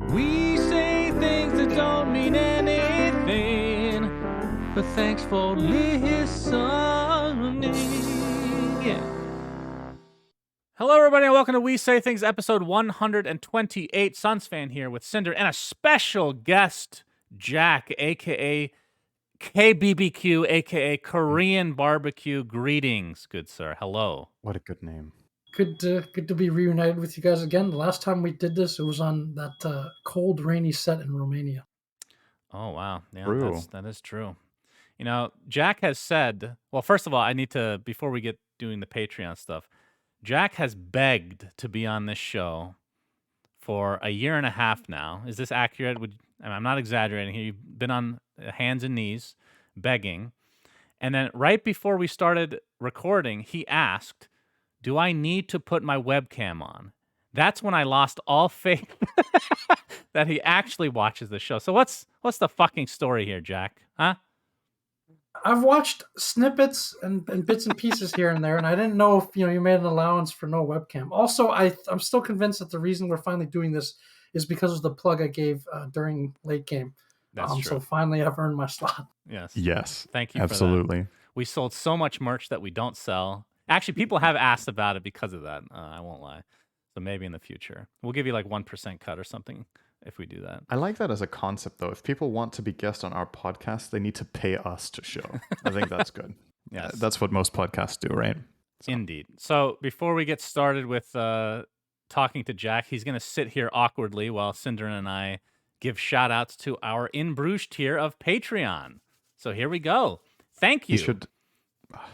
We say things that don't mean anything, but thanks for listening. Yeah. Hello, everybody, and welcome to We Say Things, episode 128. Suns fan here with Cinder and a special guest, Jack, a.k.a. KBBQ, a.k.a. Korean Barbecue. Greetings, good sir. Hello. What a good name. Good to be reunited with you guys again. The last time we did this, it was on that cold, rainy set in Romania. Oh, wow. Yeah, True. that is true. You know, Jack has said, well, first of all, I need to, before we get doing the Patreon stuff, Jack has begged to be on this show for a year and a half now. Is this accurate? I'm not exaggerating here. You've been on hands and knees begging. And then right before we started recording, he asked, do I need to put my webcam on? That's when I lost all faith that he actually watches the show. So what's the fucking story here, Jack? Huh? I've watched snippets and bits and pieces here and there, and I didn't know if you made an allowance for no webcam. Also, I'm still convinced that the reason we're finally doing this is because of the plug I gave during late game. That's true. So finally, I've earned my slot. Yes. Thank you. Absolutely. For that. We sold so much merch that we don't sell. Actually, people have asked about it because of that. I won't lie. So maybe in the future, we'll give you like 1% cut or something if we do that. I like that as a concept, though. If people want to be guests on our podcast, they need to pay us to show. I think that's good. Yes. That's what most podcasts do, right? So. Indeed. So before we get started with talking to Jack, he's going to sit here awkwardly while Cinder and I give shout outs to our In Bruges tier of Patreon. So here we go. Thank you. You should.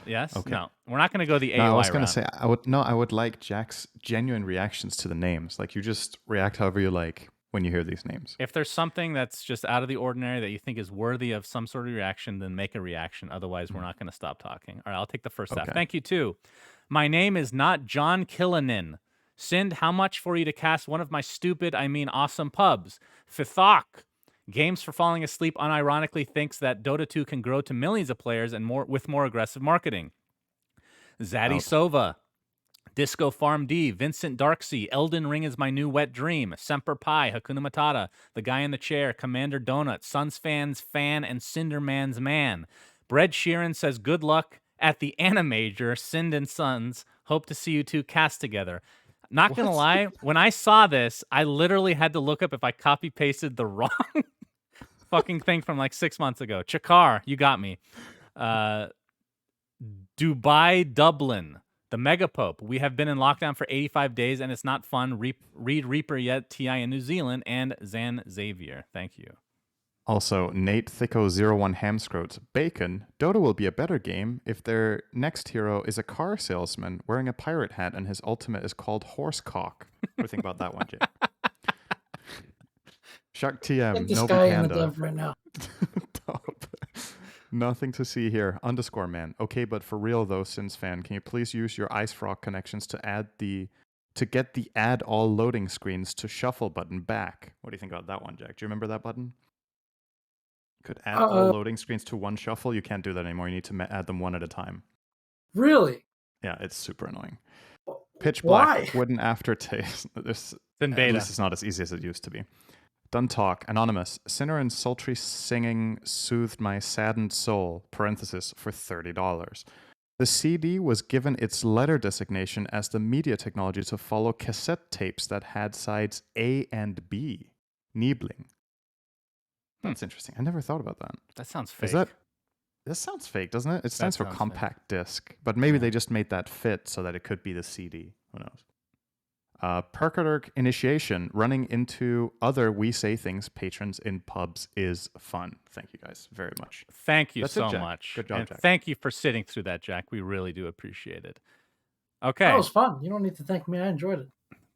Yes. Okay. No, we're not going to go the AOI No, I was going round. to say I would like Jack's genuine reactions to the names. Like you just react however you like when you hear these names. If there's something that's just out of the ordinary that you think is worthy of some sort of reaction, then make a reaction. Otherwise, we're not going to stop talking. All right, I'll take the first half. Thank you, too. My name is not John Killanin. Sind, how much for you to cast one of my awesome pubs? Fithok. Games for Falling Asleep unironically thinks that Dota 2 can grow to millions of players and more with more aggressive marketing. Zaddy Sova. Disco Farm D, Vincent Darksea, Elden Ring is my new wet dream, Semper Pi, Hakuna Matata, The Guy in the Chair, Commander Donut, Suns Fans Fan, and Cinderman's Man. Bread Sheeran says good luck at the Animajor, Sind and Sons. Hope to see you two cast together. Not gonna lie, when I saw this, I literally had to look up if I copy-pasted the wrong fucking thing from like 6 months ago. Chakar, you got me. Dubai, Dublin. The Megapope. We have been in lockdown for 85 days and it's not fun. Read Reaper yet, TI in New Zealand, and Zan Xavier. Thank you. Also, Nate Thicko01 Hamscroat. Bacon. Dota will be a better game if their next hero is a car salesman wearing a pirate hat and his ultimate is called Horsecock. What do you think about that one, Jay? Shark TM. This Nobu guy in Panda. the dev right now. Nothing to see here. Underscore man. Okay, but for real though, Sins fan, can you please use your Ice Frog connections to get the add all loading screens to shuffle button back? What do you think about that one, Jack? Do you remember that button? Could add all loading screens to one shuffle. You can't do that anymore. You need to add them one at a time. Really? Yeah, it's super annoying. Pitch Black. Why? Wooden aftertaste. This in beta. At least it's not as easy as it used to be. Done talk. Anonymous. Sinner and sultry singing soothed my saddened soul. Parenthesis for $30. The CD was given its letter designation as the media technology to follow cassette tapes that had sides A and B. Niebling. That's interesting. I never thought about that. That sounds fake. That sounds fake, doesn't it? It stands for compact disc. But maybe they just made that fit so that it could be the CD. Who knows? Perkerderk Initiation, running into other We Say Things patrons in pubs is fun. Thank you guys very much. Thank you so much. Good job, and Jack. Thank you for sitting through that, Jack. We really do appreciate it. Okay. That was fun. You don't need to thank me. I enjoyed it.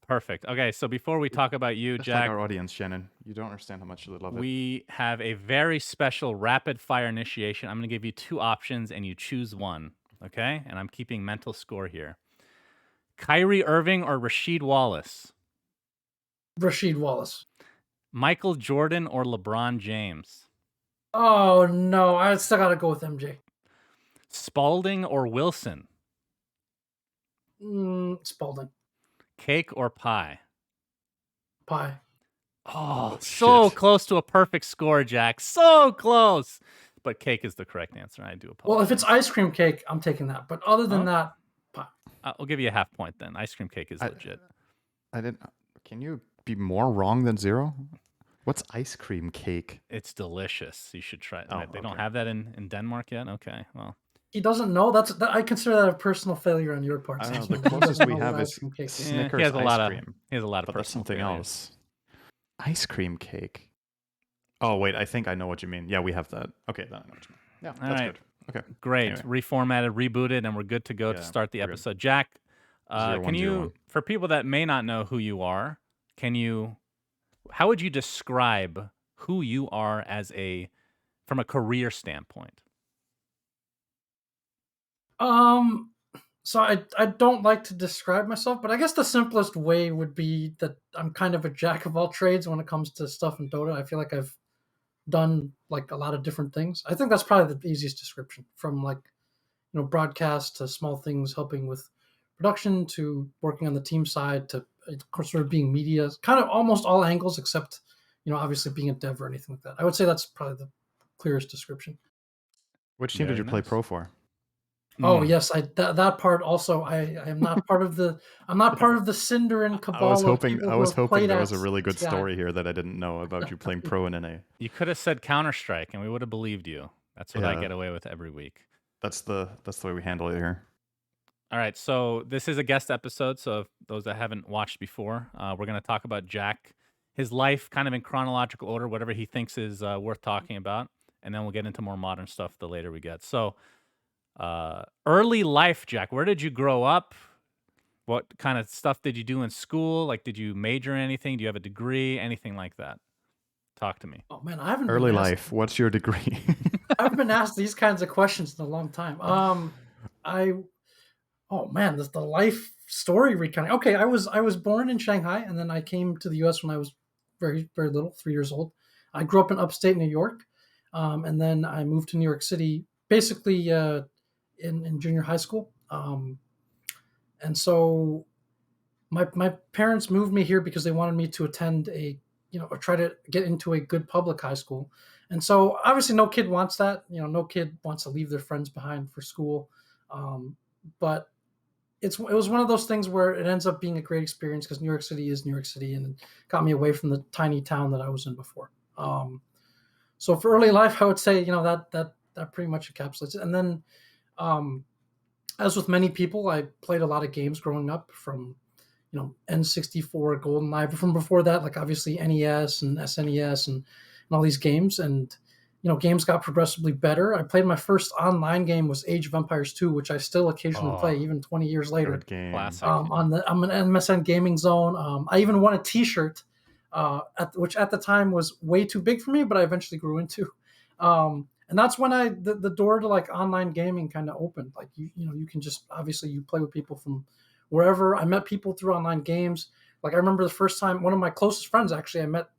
Perfect. Okay, so before we talk about you, Just Jack, like our audience, Shannon, you don't understand how much you love it. We have a very special rapid fire initiation. I'm going to give you two options and you choose one, okay? And I'm keeping mental score here. Kyrie Irving or Rasheed Wallace? Rasheed Wallace. Michael Jordan or LeBron James? Oh, no. I still got to go with MJ. Spalding or Wilson? Spalding. Cake or pie? Pie. Oh, so shit. close to a perfect score, Jack. So close. But cake is the correct answer. I do apologize. Well, if it's ice cream cake, I'm taking that. But other than that, pie. I'll give you a half point then. Ice cream cake is legit. I didn't. Can you be more wrong than 0? What's ice cream cake? It's delicious. You should try it. Oh, They don't have that in Denmark yet? Okay, well. He doesn't know. I consider that a personal failure on your part. I don't know. He The closest doesn't we know have what is ice cream cake is. Snickers he has a ice lot cream. He has a lot of But that's personal something failures. else. Ice cream cake. Oh, wait. I think I know what you mean. Yeah, we have that. Okay, then I know what you mean. Yeah, that's right. good. Okay. Great. Anyway. Reformatted, rebooted, and we're good to go to start the episode. Jack, can you, for people that may not know who you are, how would you describe who you are from a career standpoint? So I don't like to describe myself, but I guess the simplest way would be that I'm kind of a jack of all trades when it comes to stuff in Dota. I feel like I've done like a lot of different things. I think that's probably the easiest description, from like, broadcast to small things helping with production to working on the team side to sort of being media, kind of almost all angles except, obviously being a dev or anything like that. I would say that's probably the clearest description. Which team did you play pro for? Oh yes, that part also. I am not part of the. I'm not part of the Cinder and Cabal. I was hoping there was a at really good TI. story here that I didn't know about you playing pro in NA. You could have said Counter-Strike, and we would have believed you. That's what I get away with every week. That's the way we handle it here. All right, so this is a guest episode. So those that haven't watched before, we're going to talk about Jack, his life, kind of in chronological order, whatever he thinks is worth talking about, and then we'll get into more modern stuff the later we get. So. Early life, Jack. Where did you grow up? What kind of stuff did you do in school? Like, did you major in anything? Do you have a degree? Anything like that? Talk to me. Oh man, I haven't. Early life. What's your degree? I've been asked these kinds of questions in a long time. Oh man, the life story recounting. Okay, I was born in Shanghai, and then I came to the U.S. when I was very very little, 3 years old. I grew up in upstate New York, and then I moved to New York City, basically. In junior high school. And so my parents moved me here because they wanted me to attend or try to get into a good public high school. And so obviously no kid wants that, no kid wants to leave their friends behind for school. But it was one of those things where it ends up being a great experience because New York City is New York City, and it got me away from the tiny town that I was in before. So for early life, I would say, that pretty much encapsulates it. And then, as with many people, I played a lot of games growing up, from N64, GoldenEye, but from before that, like obviously NES and SNES and all these games. And games got progressively better. I played my first online game was Age of Empires 2, which I still occasionally play even 20 years later. Good game. Classic. I'm an MSN Gaming Zone. I even won a T-shirt, which at the time was way too big for me, but I eventually grew into. And that's when the door to like online gaming kind of opened. Like you can just obviously you play with people from wherever. I met people through online games. Like I remember the first time one of my closest friends actually I met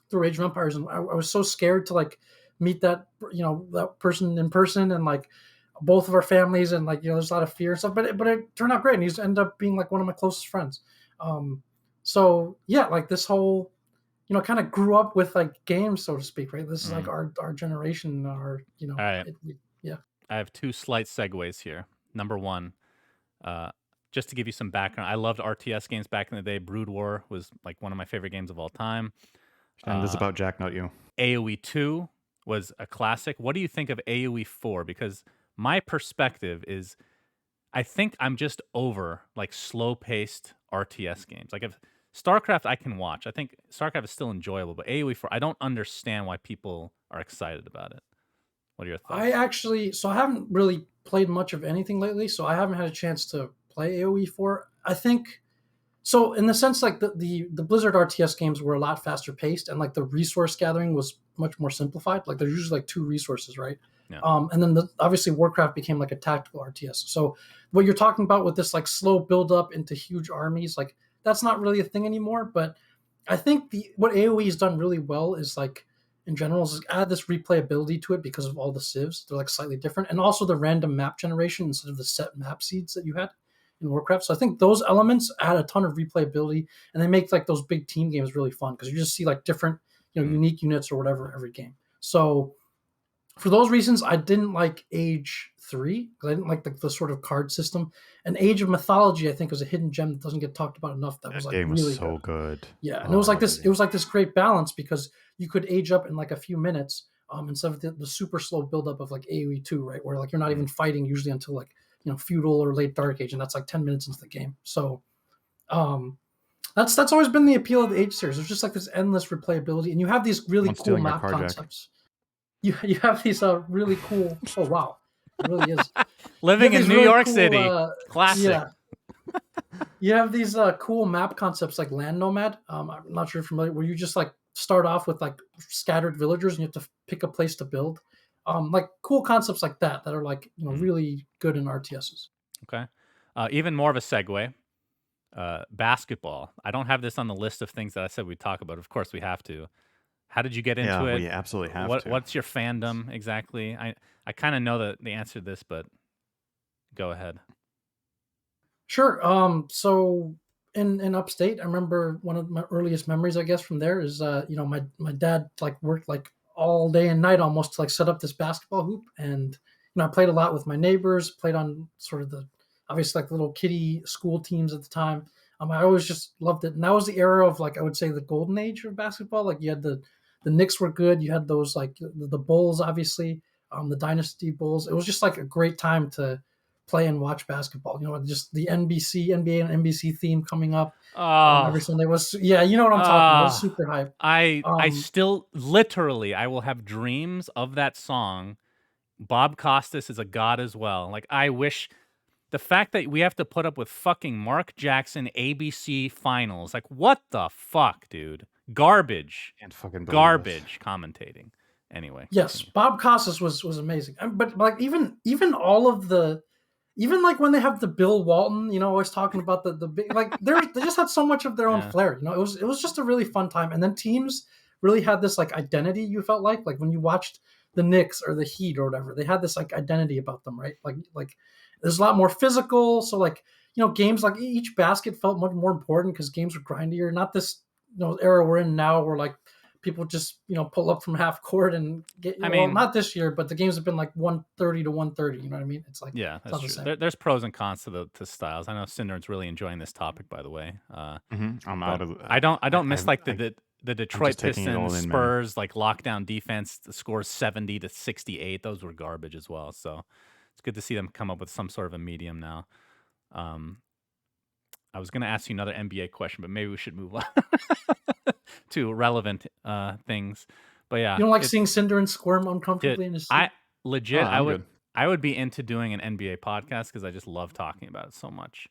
through Age of Empires, and I was so scared to like meet that that person in person, and like both of our families, and like there's a lot of fear and stuff. But it turned out great, and he's ended up being like one of my closest friends. So yeah, like this whole. Kind of grew up with like games, so to speak, right? This is like our generation, our, All right. Yeah. I have two slight segues here. Number one, just to give you some background, I loved RTS games back in the day. Brood War was like one of my favorite games of all time. And this is about Jack, not you. AoE 2 was a classic. What do you think of AoE 4? Because my perspective is, I think I'm just over like slow-paced RTS games. Like if StarCraft I can watch. I think StarCraft is still enjoyable, but AoE 4, I don't understand why people are excited about it. What are your thoughts? I haven't really played much of anything lately, so I haven't had a chance to play AoE 4. I think so in the sense like the Blizzard RTS games were a lot faster paced, and like the resource gathering was much more simplified. Like there's usually like 2 resources, right? Yeah. And then obviously Warcraft became like a tactical RTS. So what you're talking about with this like slow build up into huge armies, like that's not really a thing anymore. But I think what AoE has done really well is like in general is add this replayability to it because of all the civs. They're like slightly different, and also the random map generation instead of the set map seeds that you had. in Warcraft. So I think those elements add a ton of replayability, and they make like those big team games really fun because you just see like different, unique units or whatever every game. So for those reasons, I didn't like Age 3 because I didn't like the sort of card system. And Age of Mythology, I think, was a hidden gem that doesn't get talked about enough. That was like game really was so good. Yeah, and it was like this. It was like this great balance because you could age up in like a few minutes, instead of the super slow buildup of like AoE 2, right? Where like you're not even fighting usually until like feudal or late Dark Age, and that's like 10 minutes into the game. So, that's always been the appeal of the Age series. There's just like this endless replayability, and you have these really cool map concepts. You have these really cool. Oh wow, it really is. Living in New York City, classic. Yeah. You have these cool map concepts like Land Nomad. I'm not sure if you're familiar, where you just like start off with like scattered villagers and you have to pick a place to build. Like cool concepts like that are like really good in RTSs. Okay, even more of a segue. Basketball. I don't have this on the list of things that I said we'd talk about. Of course, we have to. How did you get into it? We absolutely have to. What's your fandom exactly? I kind of know the answer to this, but go ahead. Sure. So in upstate, I remember one of my earliest memories, I guess, from there is my dad like worked like all day and night almost to like set up this basketball hoop, and I played a lot with my neighbors, played on sort of the obviously like little kiddie school teams at the time. I always just loved it, and that was the era of like I would say the golden age of basketball. Like you had the Knicks were good, you had those like the Bulls, obviously, the Dynasty Bulls. It was just like a great time to play and watch basketball. Just the NBA and NBC theme coming up every Sunday was you know what I'm talking about. It was super hype. I still literally I will have dreams of that song. Bob Costas is a god as well. Like I wish the fact that we have to put up with fucking Mark Jackson ABC finals. Like what the fuck, dude? Garbage. Can't fucking believe garbage commentating. Anyway. Yes, Bob Costas was amazing. But like even all of the even like when they have the Bill Walton, always talking about the big like they just had so much of their own flair. It was just a really fun time. And then teams really had this like identity. You felt like when you watched the Knicks or the Heat or whatever, they had this like identity about them, right? Like there's a lot more physical. So like games like each basket felt much more important because games were grindier. Not this era we're in now where like people just pull up from half court and get. I mean, not this year, but the games have been like 130 to 130. You know what I mean? It's like that's true. There's pros and cons to styles. I know Cinder's really enjoying this topic, by the way. I'm out of. I don't miss like the Detroit Pistons Spurs like lockdown defense. The scores 70 to 68. Those were garbage as well. So it's good to see them come up with some sort of a medium now. I was going to ask you another NBA question, but maybe we should move on to relevant things. But yeah, you don't like seeing Cinder and squirm uncomfortably in his seat? I would be into doing an NBA podcast because I just love talking about it so much.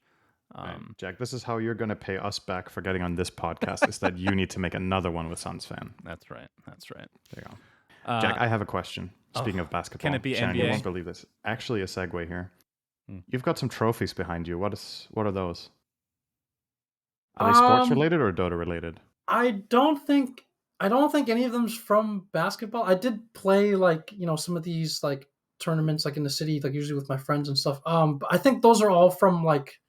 Jack, this is how you're going to pay us back for getting on this podcast. Is that you need to make another one with Suns fan? That's right. There you go. Jack, I have a question. Speaking of basketball, can it be Shannon, NBA? You won't believe this. Actually, a segue here. You've got some trophies behind you. What are those? Are they sports related or Dota related? I don't think any of them's from basketball. I did play like some of these like tournaments like in the city, like usually with my friends and stuff. But I think those are all from like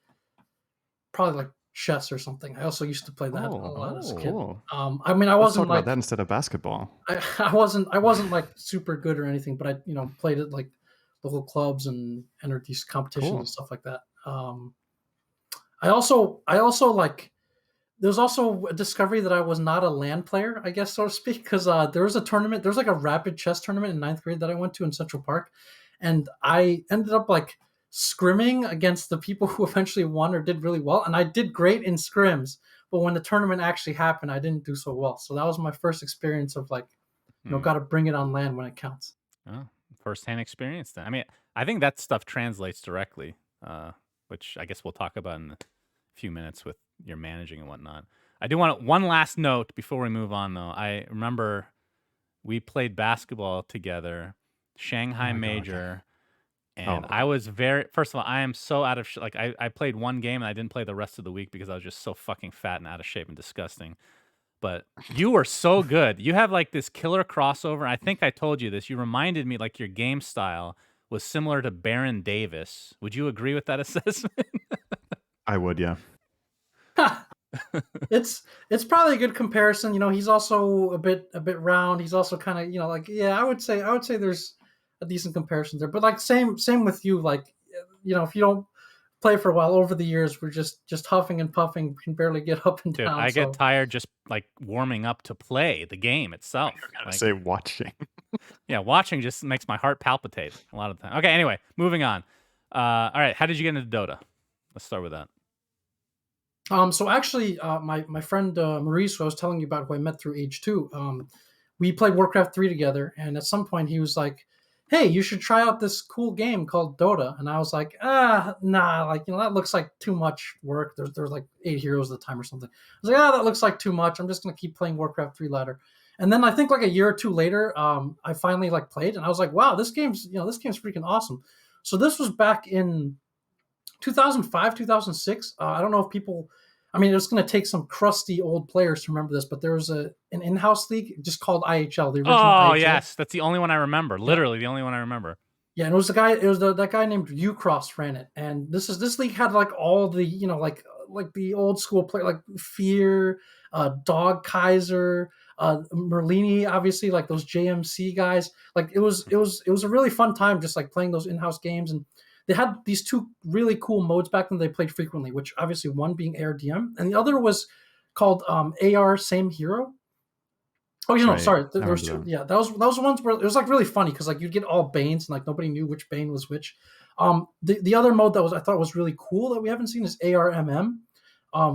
probably like chess or something. I also used to play that a lot as a kid. Cool. I mean, I wasn't talk like about that instead of basketball. I wasn't like super good or anything, but I played at like local clubs and entered these competitions and stuff like that. I also like. There's also a discovery that I was not a LAN player, I guess, so to speak, because there was a tournament. There was like a rapid chess tournament in 9th grade that I went to in Central Park, and I ended up like scrimming against the people who eventually won or did really well, and I did great in scrims. But when the tournament actually happened, I didn't do so well. So that was my first experience of like, got to bring it on LAN when it counts. Oh, first-hand experience then. I mean, I think that stuff translates directly, which I guess we'll talk about in a few minutes with your managing and whatnot. I do want one last note before we move on, though. I remember we played basketball together, Shanghai Major, and I was first of all, I am so out of like I played one game and I didn't play the rest of the week because I was just so fucking fat and out of shape and disgusting. But you were so good. You have like this killer crossover. I think I told you this. You reminded me like your game style was similar to Baron Davis. Would you agree with that assessment? I would, yeah. It's probably a good comparison. You know, he's also a bit round. He's also kind of, you know, like, yeah, I would say there's a decent comparison there. But like same with you. Like, you know, if you don't play for a while, over the years we're just huffing and puffing, can barely get up and Dude, down. I get tired just like warming up to play the game itself. I say watching. Yeah, watching just makes my heart palpitate a lot of the time. Okay, anyway, moving on. All right, how did you get into Dota? Let's start with that. So actually, my friend Maurice, who I was telling you about, who I met through H2, we played Warcraft 3 together, and at some point he was like, "Hey, you should try out this cool game called Dota." And I was like, nah, like, you know, that looks like too much work. There's like 8 heroes at the time or something. I was like, that looks like too much. I'm just gonna keep playing Warcraft 3 ladder. And then I think like a year or two later, I finally like played, and I was like, wow, this game's freaking awesome. So this was back in 2005, 2006. I don't know if people, I mean, it's going to take some crusty old players to remember this, but there was an in-house league just called IHL, the original IHL. Oh, yes. That's the only one I remember. Literally the only one I remember. Yeah, and it was that guy named Ucross ran it. And this league had like all the, you know, like the old school player, like Fear, Dog Kaiser, Merlini, obviously, like those JMC guys. Like it was a really fun time just like playing those in-house games. And they had these two really cool modes back then they played frequently, which obviously one being ARDM and the other was called AR Same Hero. Oh, you know, Right. sorry. There was two. Yeah, that was the ones where it was like really funny because like you'd get all Banes and like nobody knew which Bane was which. The other mode that I thought was really cool that we haven't seen is ARMM,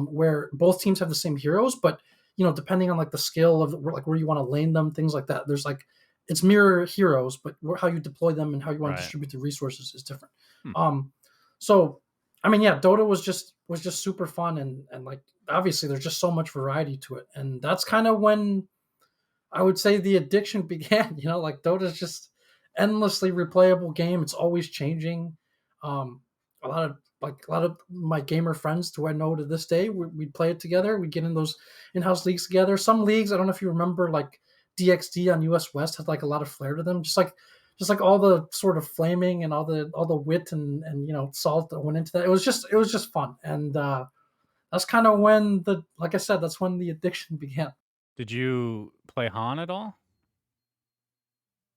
where both teams have the same heroes, but you know, depending on like the skill of like where you want to lane them, things like that. There's like it's mirror heroes, but how you deploy them and how you want to distribute the resources is different. So I mean, yeah, Dota was just super fun and like obviously there's just so much variety to it, and that's kind of when I would say the addiction began. You know, like Dota's just endlessly replayable game. It's always changing. A lot of my gamer friends who I know to this day, we'd play it together. We'd get in those in-house leagues together. Some leagues, I don't know if you remember, like DXD on US West had like a lot of flair to them. Just like all the sort of flaming and all the wit and you know salt that went into that. It was just fun, and that's kind of when like I said, that's when the addiction began. Did you play Han at all?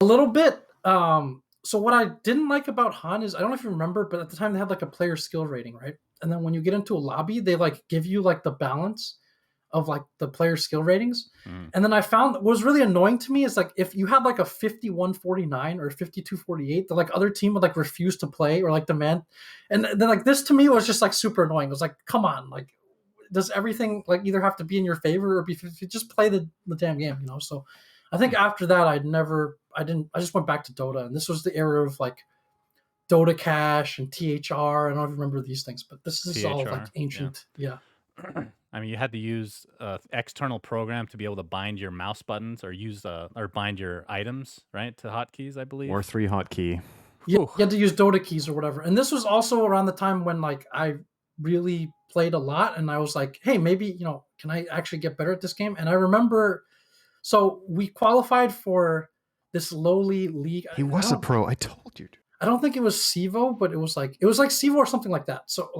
A little bit. So what I didn't like about Han is I don't know if you remember, but at the time they had like a player skill rating, right? And then when you get into a lobby, they like give you like the balance of like the player skill ratings. And then I found what was really annoying to me is like if you had like a 51-49 or 52-48, the like other team would like refuse to play or like demand. And then like this to me was just like super annoying. It was like, come on, like does everything like either have to be in your favor or be just play the damn game, you know? So I think after that I just went back to Dota, and this was the era of like Dota Cash and THR. I don't remember these things, but this is all like ancient. Yeah. I mean, you had to use an external program to be able to bind your mouse buttons or or bind your items, right, to hotkeys, I believe. Or 3 hotkey. Yeah, you had to use Dota keys or whatever. And this was also around the time when like I really played a lot, and I was like, hey, maybe, you know, can I actually get better at this game? And I remember, so we qualified for this lowly league. He was a pro. I told you. I don't think it was CEVO, but it was like CEVO or something like that. So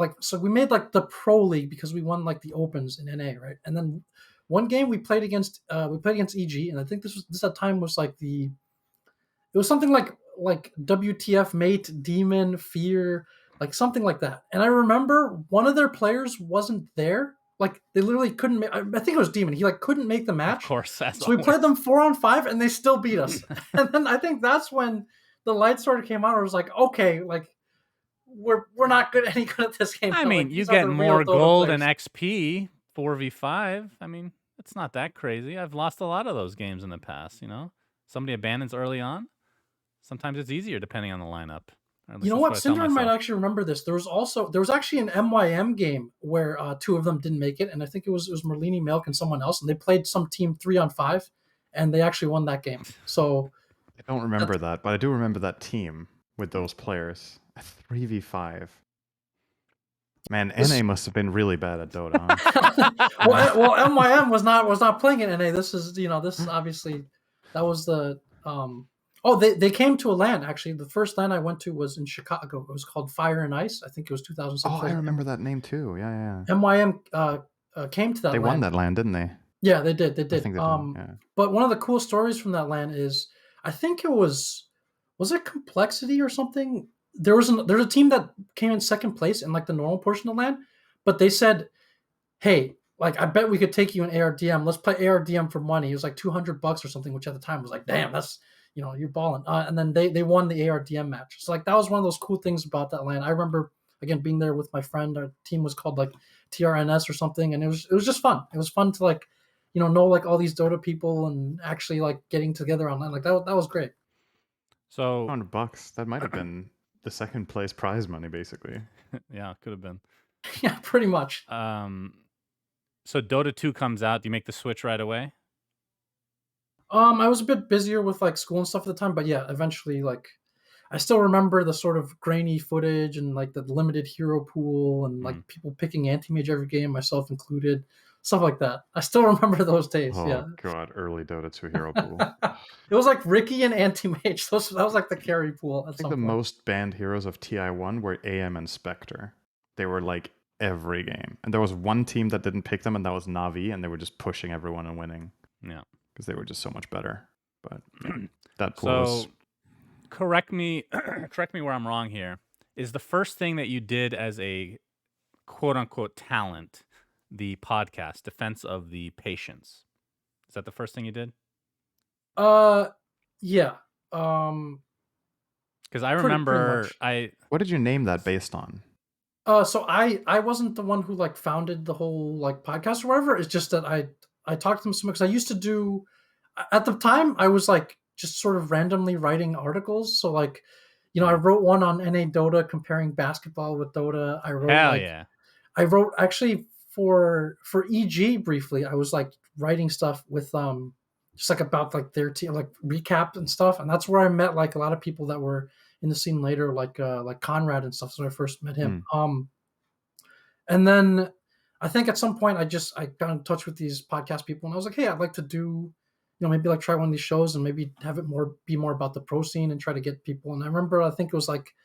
we made like the pro league because we won like the opens in NA, right? And then one game we played against EG, and I think this at time was like it was something like WTF Mate, Demon, Fear, like something like that. And I remember one of their players wasn't there. Like they literally couldn't make, I think it was Demon. He like couldn't make the match. Of course. So we played them 4-on-5 and they still beat us. And then I think that's when the light sort of came out. I was like, okay, like we're not any good at this game. I mean, like, you get more gold and XP 4v5. I mean, it's not that crazy. I've lost a lot of those games in the past, you know? Somebody abandons early on. Sometimes it's easier depending on the lineup. You know what? Syndrome might actually remember this. There was actually an MYM game where 2 of them didn't make it, and I think it was Merlini, Milk, and someone else, and they played some team 3-on-5, and they actually won that game. So I don't remember that, but I do remember that team with those players. A 3v5. Man, NA must have been really bad at Dota. Huh? well, MYM was not playing in NA. This is obviously that was the Oh, they came to a LAN, actually. The first LAN I went to was in Chicago. It was called Fire and Ice. I think it was 2006. Oh, I remember that name too. Yeah. MYM came to that They LAN. won that LAN, didn't they? Yeah, they did. They I did. think they did. Yeah. But one of the cool stories from that LAN is, I think it was it Complexity or something? There's a team that came in second place in like the normal portion of the LAN, but they said, hey, like, I bet we could take you in ARDM. Let's play ARDM for money. It was like $200 or something, which at the time was like, damn, that's, you're balling. And then they won the ARDM match. So like, that was one of those cool things about that LAN. I remember, again, being there with my friend. Our team was called like TRNS or something, and it was just fun. It was fun to like, know like all these Dota people and actually like getting together online. Like that was great. So $200. That might have been the second place prize money, basically. yeah, could have been. Yeah, pretty much. So Dota 2 comes out. Do you make the switch right away? I was a bit busier with like school and stuff at the time, but yeah, eventually, like, I still remember the sort of grainy footage and like the limited hero pool and like people picking anti-mage every game, myself included, stuff like that. I still remember those days. Yeah. Oh god, early Dota 2 hero pool. It was like Ricky and anti-mage. That was like the carry pool. I think the most banned heroes of TI1 were AM and Spectre. They were like every game, and there was one team that didn't pick them, and that was Navi, and they were just pushing everyone and winning. Yeah, because they were just so much better. But that pool was... correct me where I'm wrong here. Is the first thing that you did as a quote unquote talent the podcast Defense of the Patients? Is that the first thing you did? Yeah. Because I remember What did you name that based on? So I wasn't the one who like founded the whole like podcast or whatever. It's just that I talked to them so much, because I used to do, at the time I was like just sort of randomly writing articles. So like, I wrote one on NA Dota comparing basketball with Dota. I wrote I wrote actually for EG briefly. I was like writing stuff with just like about like their team, like recap and stuff. And that's where I met like a lot of people that were in the scene later, like Conrad and stuff. So I first met him. And then I think at some point I got in touch with these podcast people, and I was like, hey, I'd like to do, maybe like try one of these shows and maybe have it be more about the pro scene and try to get people. And I remember, I think it was like,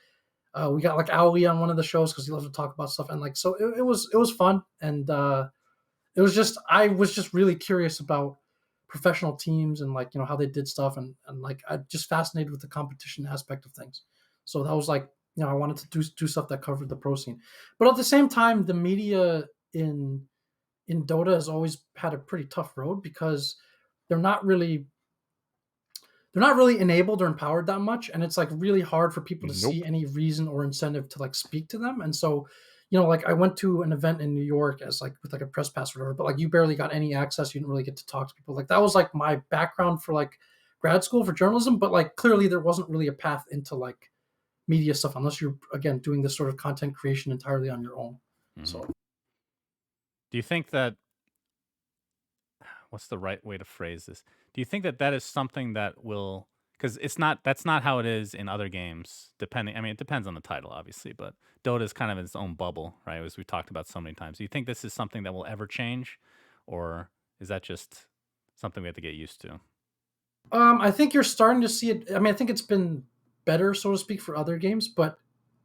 we got like Ali on one of the shows because he loves to talk about stuff. And like, so it was fun. And it was just, I was just really curious about professional teams and like, how they did stuff. And like, I'm just fascinated with the competition aspect of things. So that was like, I wanted to do stuff that covered the pro scene. But at the same time, the media in Dota has always had a pretty tough road, because they're not really enabled or empowered that much, and it's like really hard for people to see any reason or incentive to like speak to them. And so, like I went to an event in New York as like with like a press pass or whatever, but like you barely got any access. You didn't really get to talk to people. Like that was like my background for like grad school for journalism, but like clearly there wasn't really a path into like media stuff unless you're, again, doing this sort of content creation entirely on your own. So do you think that, what's the right way to phrase this? Do you think that that is something that will, because that's not how it is in other games, depending, I mean, it depends on the title, obviously, but Dota is kind of in its own bubble, right? As we've talked about so many times. Do you think this is something that will ever change, or is that just something we have to get used to? I think you're starting to see it. I mean, I think it's been better, so to speak, for other games, but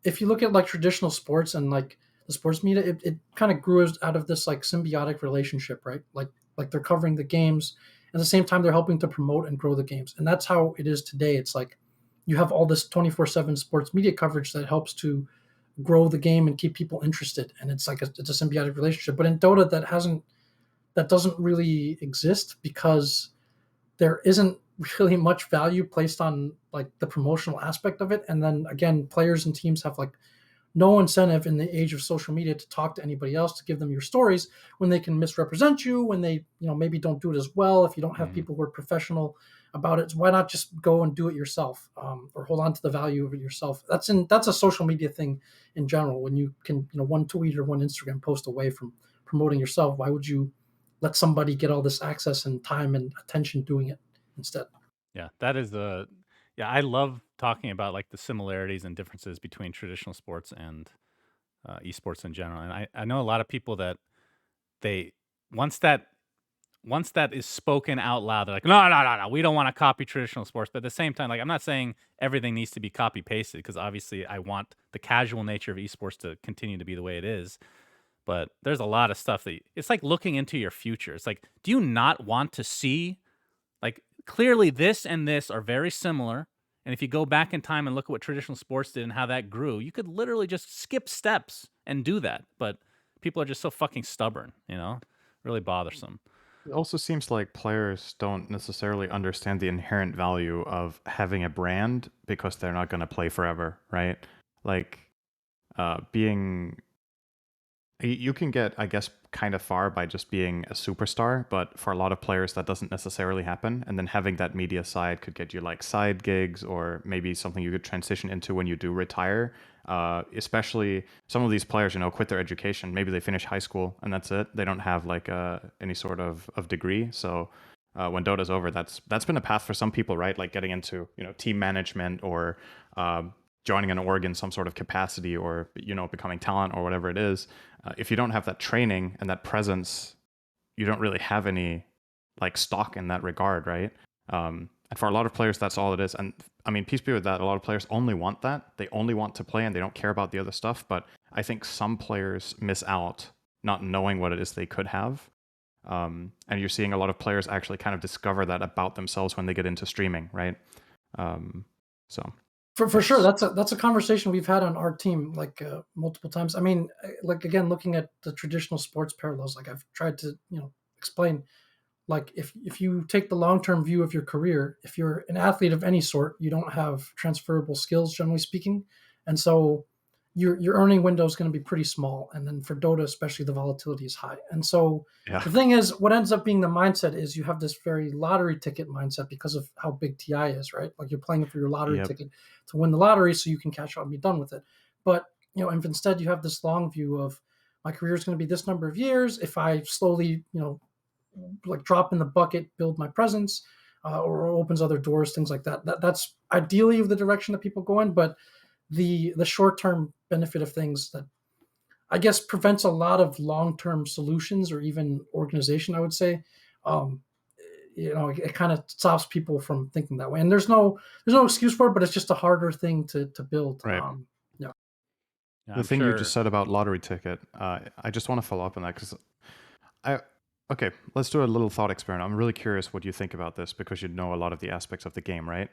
if you look at like traditional sports and like the sports media, it kind of grew out of this like symbiotic relationship, right? Like they're covering the games, at the same time they're helping to promote and grow the games. And that's how it is today. It's like you have all this 24/7 sports media coverage that helps to grow the game and keep people interested, and it's like it's a symbiotic relationship. But in Dota, that doesn't really exist, because there isn't really much value placed on like the promotional aspect of it. And then again, players and teams have like no incentive in the age of social media to talk to anybody else, to give them your stories, when they can misrepresent you, when they, maybe don't do it as well. If you don't have people who are professional about it, why not just go and do it yourself, or hold on to the value of it yourself? That's a social media thing in general. When you can, one tweet or one Instagram post away from promoting yourself, why would you let somebody get all this access and time and attention doing it instead? Yeah, that is I love talking about like the similarities and differences between traditional sports and esports in general. And I know a lot of people that once once that is spoken out loud, they're like, no, we don't want to copy traditional sports. But at the same time, like, I'm not saying everything needs to be copy pasted, because obviously I want the casual nature of esports to continue to be the way it is. But there's a lot of stuff that it's like looking into your future. It's like, do you not want to see, like, clearly this and this are very similar. And if you go back in time and look at what traditional sports did and how that grew, you could literally just skip steps and do that. But people are just so fucking stubborn, really bothersome. It also seems like players don't necessarily understand the inherent value of having a brand because they're not going to play forever, right? Like, being you can get, I guess, kind of far by just being a superstar, but for a lot of players that doesn't necessarily happen. And then having that media side could get you like side gigs, or maybe something you could transition into when you do retire. Especially some of these players, quit their education. Maybe they finish high school and that's it. They don't have like any sort of degree. So when Dota's over, that's been a path for some people, right? Like getting into team management, or joining an org in some sort of capacity, or becoming talent, or whatever it is. If you don't have that training and that presence, you don't really have any like stock in that regard, right? And for a lot of players, that's all it is. And I mean, peace be with that. A lot of players only want that. They only want to play and they don't care about the other stuff. But I think some players miss out not knowing what it is they could have. And you're seeing a lot of players actually kind of discover that about themselves when they get into streaming, right? So For sure, that's a conversation we've had on our team like multiple times. I mean, like, again, looking at the traditional sports parallels, like I've tried to explain, like if you take the long-term view of your career, if you're an athlete of any sort, you don't have transferable skills, generally speaking, and so your earning window is going to be pretty small. And then for Dota, especially, the volatility is high. And so the thing is, what ends up being the mindset is you have this very lottery ticket mindset because of how big TI is, right? Like you're playing for your lottery ticket to win the lottery so you can cash out and be done with it. But if instead you have this long view of my career is going to be this number of years, if I slowly like drop in the bucket, build my presence, or opens other doors, things like that. That's ideally the direction that people go in, but the short-term benefit of things that I guess prevents a lot of long-term solutions or even organization, I would say. It kind of stops people from thinking that way. And there's no excuse for it, but it's just a harder thing to build. Right. Yeah, the thing you just said about lottery ticket, I just want to follow up on that because okay, let's do a little thought experiment. I'm really curious what you think about this because you know a lot of the aspects of the game, right?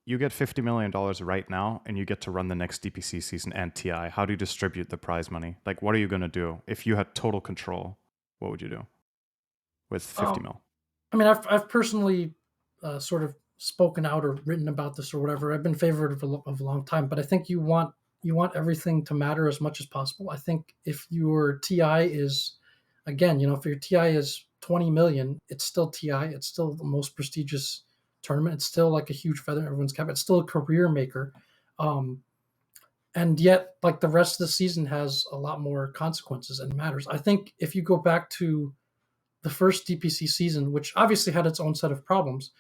You get $50 million right now, and you get to run the next DPC season and TI. How do you distribute the prize money? Like, what are you going to do? If you had total control, what would you do with 50 mil? I mean, I've personally sort of spoken out or written about this or whatever. I've been favored of a long time, but I think you want everything to matter as much as possible. I think if your TI is, again, if your TI is 20 million, it's still TI. It's still the most prestigious tournament. It's still like a huge feather in everyone's cap. It's still a career maker. And yet, like, the rest of the season has a lot more consequences and matters. I think if you go back to the first DPC season, which obviously had its own set of problems,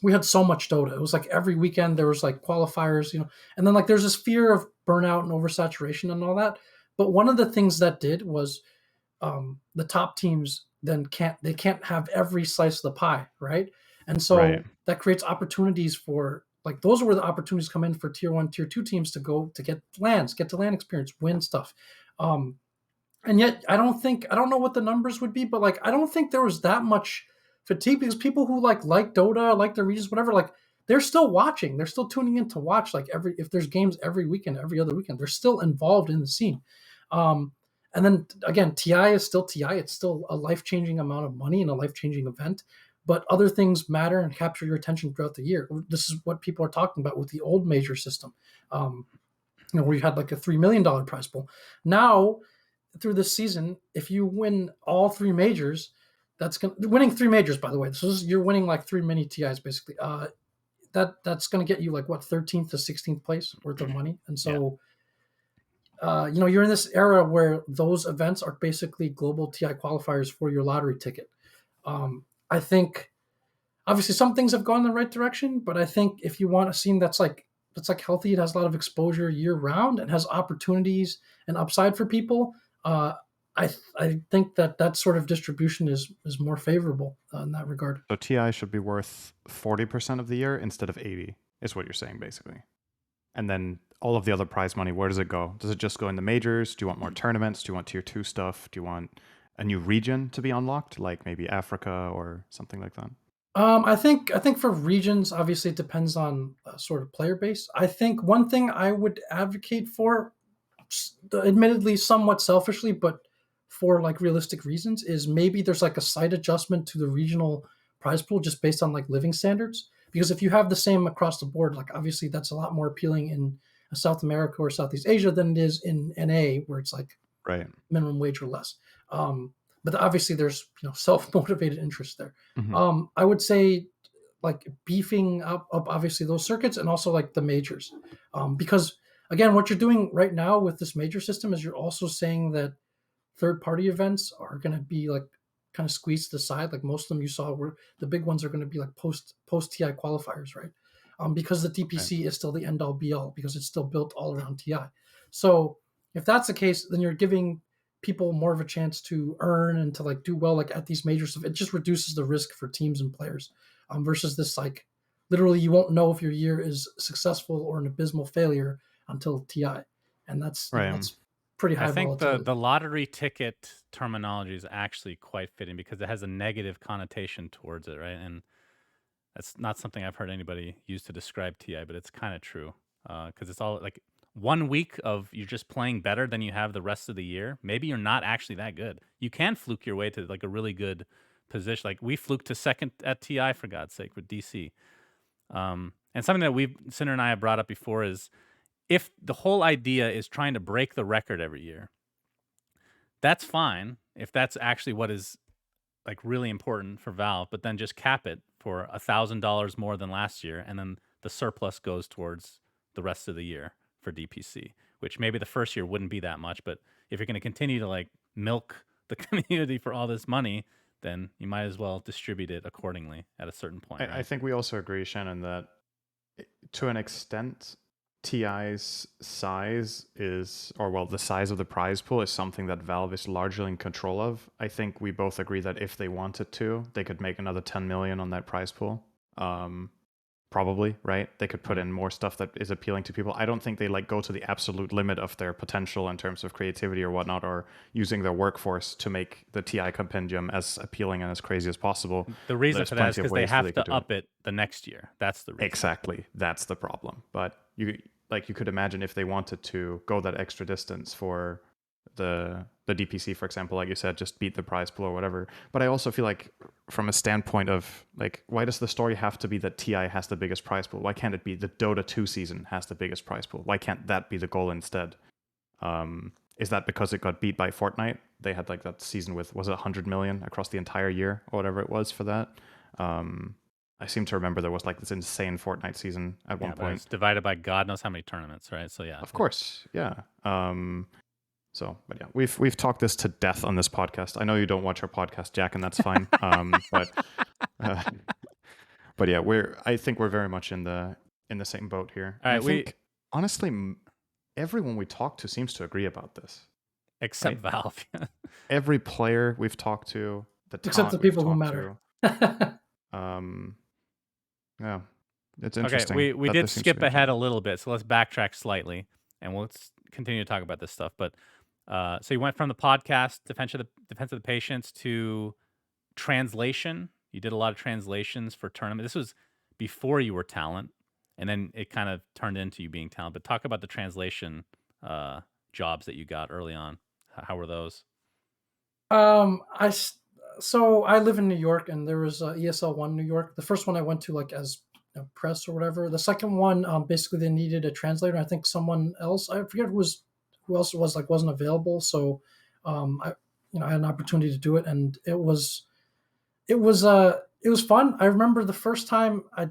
we had so much Dota. It was like every weekend there was like qualifiers, and then like there's this fear of burnout and oversaturation and all that. But one of the things that did was the top teams then can't have every slice of the pie, right? And so that creates opportunities for, like, those are where the opportunities come in for tier 1, tier 2 teams to go to get to LAN experience, win stuff. And yet I don't know what the numbers would be, but like I don't think there was that much fatigue because people who like Dota, like the regions, whatever, like they're still watching, they're still tuning in to watch, like if there's games every weekend, every other weekend, they're still involved in the scene. And then again, TI is still TI. It's still a life-changing amount of money and a life-changing event, but other things matter and capture your attention throughout the year. This is what people are talking about with the old major system, where you had like a $3 million prize pool. Now, through this season, if you win all 3 majors, winning 3 majors, by the way, you're winning like 3 mini TIs basically. That's going to get you like what, 13th to 16th place worth of money. And so, you're in this era where those events are basically global TI qualifiers for your lottery ticket. I think obviously some things have gone in the right direction, but I think if you want a scene that's like healthy, it has a lot of exposure year round and has opportunities and upside for people. I I think that sort of distribution is more favorable in that regard. So TI should be worth 40% of the year instead of 80, is what you're saying basically. And then all of the other prize money, where does it go? Does it just go in the majors? Do you want more tournaments? Do you want tier 2 stuff? Do you want a new region to be unlocked, like maybe Africa or something like that? I think for regions, obviously it depends on sort of player base. I think one thing I would advocate for, admittedly somewhat selfishly, but for like realistic reasons, is maybe there's like a slight adjustment to the regional prize pool just based on like living standards. Because if you have the same across the board, like obviously that's a lot more appealing in South America or Southeast Asia than it is in NA, where it's like Right. minimum wage or less. But obviously there's self-motivated interest there. Mhm. I would say like beefing up obviously those circuits and also like the majors, because again, what you're doing right now with this major system is you're also saying that third-party events are going to be like kind of squeezed to the side. Like most of them you saw were the big ones are going to be like post TI qualifiers, right? Because the DPC is still the end all be all because it's still built all around TI. So if that's the case, then you're giving people more of a chance to earn and to like do well like at these major stuff. It just reduces the risk for teams and players, versus this like literally you won't know if your year is successful or an abysmal failure until TI, and that's Right. that's pretty high I think volatility. the lottery ticket terminology is actually quite fitting because it has a negative connotation towards it, right? And that's not something I've heard anybody use to describe TI, but it's kind of true because it's all like 1 week of you're just playing better than you have the rest of the year. Maybe you're not actually that good. You can fluke your way to like a really good position. Like we fluked to second at TI for God's sake with DC. And something that Cinder and I have brought up before is if the whole idea is trying to break the record every year, that's fine if that's actually what is like really important for Valve, but then just cap it for $1,000 more than last year, and then the surplus goes towards the rest of the year for DPC, which maybe the first year wouldn't be that much, but if you're going to continue to like milk the community for all this money, then you might as well distribute it accordingly at a certain point. I think we also agree, Shannon, that to an extent, TI's size is, or well, the size of the prize pool is something that Valve is largely in control of. I think we both agree that if they wanted to, they could make another 10 million on that prize pool. Probably, right? They could put in more stuff that is appealing to people. I don't think they like go to the absolute limit of their potential in terms of creativity or whatnot, or using their workforce to make the TI compendium as appealing and as crazy as possible. The reason There's for that is plenty of because they ways that have they to could do up it the next year. That's the reason. Exactly. That's the problem. But you could imagine if they wanted to go that extra distance for the DPC, for example, like you said, just beat the prize pool or whatever. But I also feel like from a standpoint of like, why does the story have to be that TI has the biggest prize pool? Why can't it be the Dota 2 season has the biggest prize pool? Why can't that be the goal instead? Is that because it got beat by Fortnite? They had like that season with, was it 100 million across the entire year or whatever it was for that? I seem to remember there was like this insane Fortnite season at one point. It's divided by God knows how many tournaments, right? So yeah. Of course, yeah. But yeah, we've talked this to death on this podcast. I know you don't watch our podcast, Jack, and that's fine. But yeah, I think we're very much in the same boat here. All right, I think honestly, everyone we talk to seems to agree about this, except right? Valve. Every player we've talked to, except the people who matter. Yeah, it's interesting. Okay, we did skip ahead a little bit, so let's backtrack slightly, and we'll continue to talk about this stuff. But so you went from the podcast Defense of the Patients to translation. You did a lot of translations for tournament. This was before you were talent, and then it kind of turned into you being talent. But talk about the translation jobs that you got early on. How were those? So I live in New York, and there was ESL 1 New York. The first one I went to like as press or whatever. The second one, basically they needed a translator. I think someone else, I forget who else it was, like wasn't available. So I had an opportunity to do it, and it was fun. I remember the first time I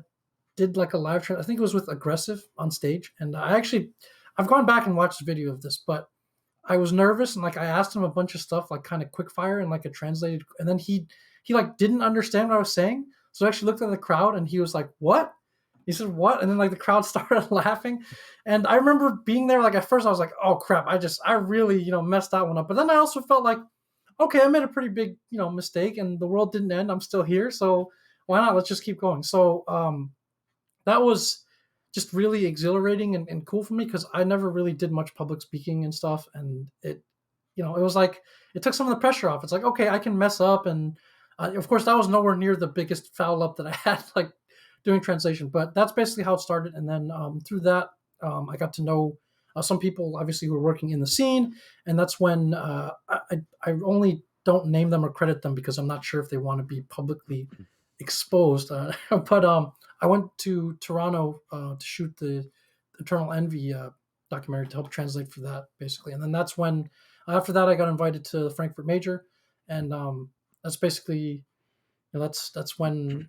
did like a live I think it was with Aggressive on stage, and I've gone back and watched the video of this, but I was nervous, and like I asked him a bunch of stuff, like kind of quick fire, and like it translated, and then he like didn't understand what I was saying, so I actually looked at the crowd, and he was like, "What?" He said, "What?" And then like the crowd started laughing, and I remember being there. Like at first, I was like, "Oh crap!" I really messed that one up, but then I also felt like okay, I made a pretty big, mistake, and the world didn't end. I'm still here, so why not? Let's just keep going. So that was just really exhilarating and cool for me because I never really did much public speaking and stuff, and it was like it took some of the pressure off. It's like, okay, I can mess up, and of course that was nowhere near the biggest foul up that I had like doing translation, but that's basically how it started. And then through that, I got to know some people obviously who were working in the scene, and that's when I only don't name them or credit them because I'm not sure if they want to be publicly exposed. But I went to Toronto to shoot the Eternal Envy documentary to help translate for that, basically. And then that's when, after that, I got invited to the Frankfurt Major, and that's basically, that's when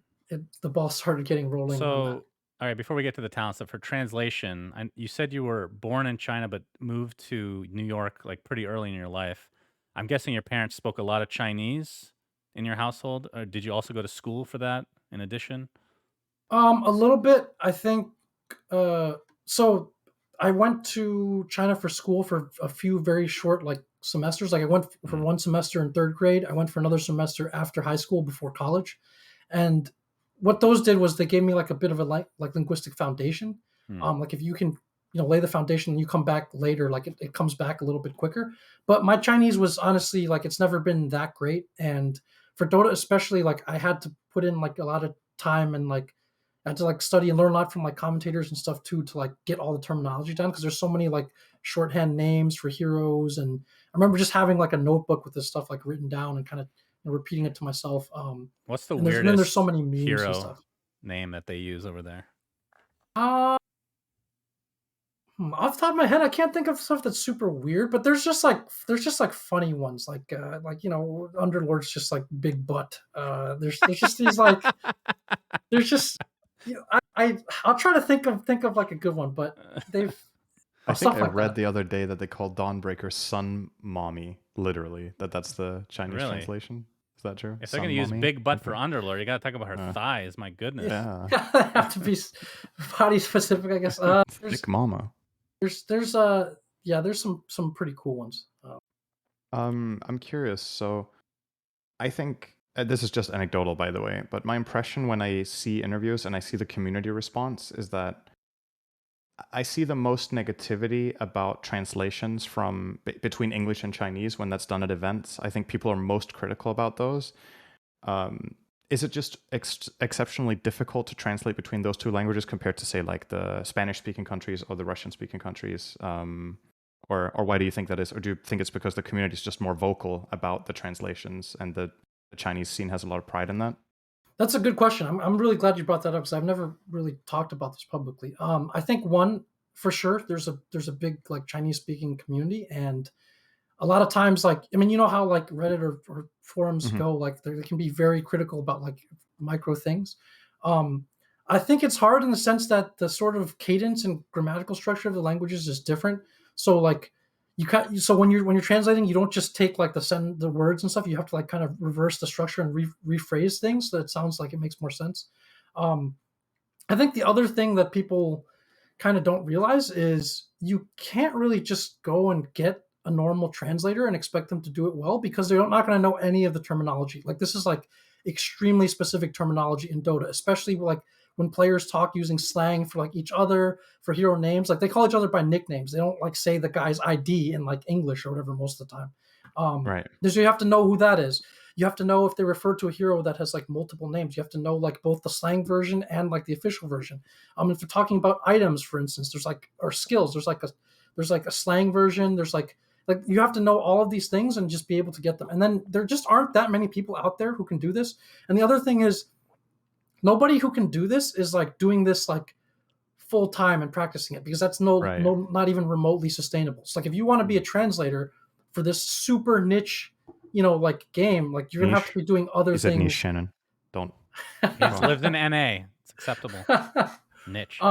the ball started getting rolling. So, all right, before we get to the talent stuff, for translation, you said you were born in China but moved to New York like pretty early in your life. I'm guessing your parents spoke a lot of Chinese in your household, or did you also go to school for that in addition? A little bit, I think. So I went to China for school for a few very short like semesters. Like I went for one semester in third grade. I went for another semester after high school before college, and what those did was they gave me like a bit of a like linguistic foundation. Like if you can lay the foundation and you come back later, like it comes back a little bit quicker. But my Chinese was honestly like it's never been that great, and for Dota especially, like I had to put in like a lot of time and like I had to like study and learn a lot from like commentators and stuff too to like get all the terminology down because there's so many like shorthand names for heroes. And I remember just having like a notebook with this stuff like written down and kind of repeating it to myself. What's the and weirdest then there's so many memes hero and stuff. name that they use over there? Off the top of my head, I can't think of stuff that's super weird, but there's just like funny ones like Underlord's just like big butt. There's just these like there's just I'll try to think of like a good one, but they've I think I like read that. the other day that they called Dawnbreaker Sun Mommy, literally. That's the Chinese Really? translation. Is that true? If they're going to use big butt for Underlord, you got to talk about her thighs. My goodness. Yeah. They have to be body specific, I guess. Thick mama. There's some pretty cool ones. I'm curious. So I think this is just anecdotal, by the way, but my impression when I see interviews and I see the community response is that I see the most negativity about translations from between English and Chinese when that's done at events. I think people are most critical about those. Is it just exceptionally difficult to translate between those two languages compared to, say, like the Spanish-speaking countries or the Russian-speaking countries? Or why do you think that is? Or do you think it's because the community is just more vocal about the translations and the Chinese scene has a lot of pride in that? That's a good question. I'm really glad you brought that up because I've never really talked about this publicly. I think one for sure there's a big like Chinese speaking community, and a lot of times like how like Reddit or forums go, like they can be very critical about like micro things. I think it's hard in the sense that the sort of cadence and grammatical structure of the languages is different. So like so when you're translating, you don't just take like the words and stuff. You have to like kind of reverse the structure and rephrase things so that it sounds like it makes more sense. I think the other thing that people kind of don't realize is you can't really just go and get a normal translator and expect them to do it well because they're not going to know any of the terminology. Like this is like extremely specific terminology in Dota, especially like when players talk using slang for like each other for hero names. Like they call each other by nicknames. They don't like say the guy's ID in like English or whatever most of the time. Right. So you have to know who that is. You have to know if they refer to a hero that has like multiple names. You have to know like both the slang version and like the official version. If you're talking about items, for instance, there's like or skills. There's like a slang version. There's like you have to know all of these things and just be able to get them. And then there just aren't that many people out there who can do this. And the other thing is nobody who can do this is like doing this like full time and practicing it because that's not even remotely sustainable. It's like if you want to be a translator for this super niche, like game, like you're gonna have to be doing other things. Niche, Shannon. Don't. He's lived in NA. It's acceptable. Niche.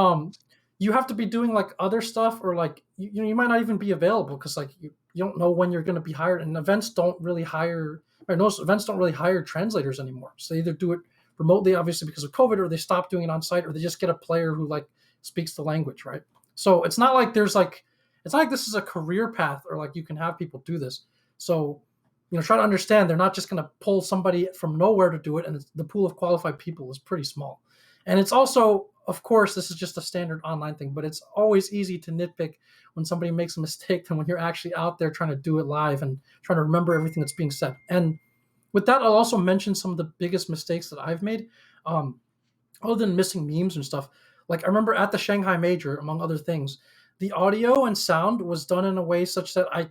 You have to be doing like other stuff, or like you might not even be available because like you don't know when you're going to be hired, and events don't really hire translators anymore. So they either do it remotely, obviously because of COVID, or they stop doing it on site, or they just get a player who like speaks the language, right? So it's not like this is a career path, or like you can have people do this. So try to understand they're not just going to pull somebody from nowhere to do it, and the pool of qualified people is pretty small. And it's also, of course, this is just a standard online thing, but it's always easy to nitpick when somebody makes a mistake than when you're actually out there trying to do it live and trying to remember everything that's being said. And with that, I'll also mention some of the biggest mistakes that I've made. Other than missing memes and stuff, like I remember at the Shanghai Major, among other things, the audio and sound was done in a way such that I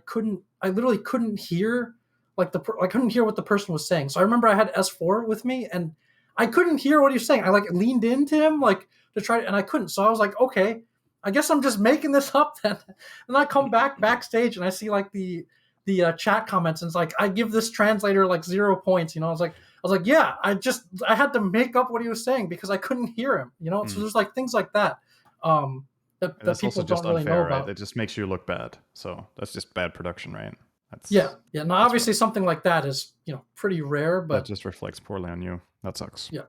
literally couldn't hear, like I couldn't hear what the person was saying. So I remember I had S4 with me, and I couldn't hear what he was saying. I like leaned into him like to try, and I couldn't. So I was like, okay, I guess I'm just making this up then. And I come backstage and I see like the chat comments, and it's like I give this translator like 0 points. I was like, yeah, I had to make up what he was saying because I couldn't hear him. So there's like things like that that people don't really know about. Right? It just makes you look bad. So that's just bad production, right? Yeah. No, obviously something like that is pretty rare, but that just reflects poorly on you. That sucks. Yeah.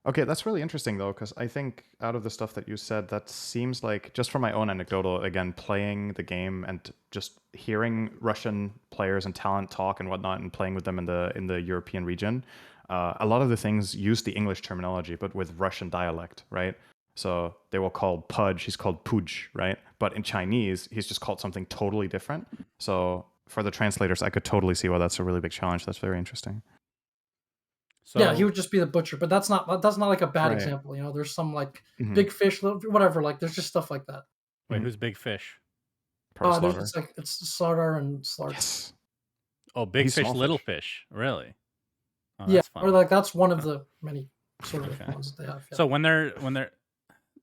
Okay, that's really interesting though, because I think out of the stuff that you said, that seems like, just from my own anecdotal, again, playing the game and just hearing Russian players and talent talk and whatnot, and playing with them in the European region, a lot of the things use the English terminology, but with Russian dialect, right? So they will call Pudge, he's called Puj, right? But in Chinese, he's just called something totally different. So for the translators, I could totally see why that's a really big challenge. That's very interesting. So, yeah, he would just be the butcher, but that's not like a bad example. There's some like big fish, whatever. Like there's just stuff like that. Wait, who's big fish? It's Slardar and Slard. Yes. Oh, big fish, little fish. Really? Oh, yeah, fun. Or like that's one of the many sort of ones that they have. Yeah. So when they're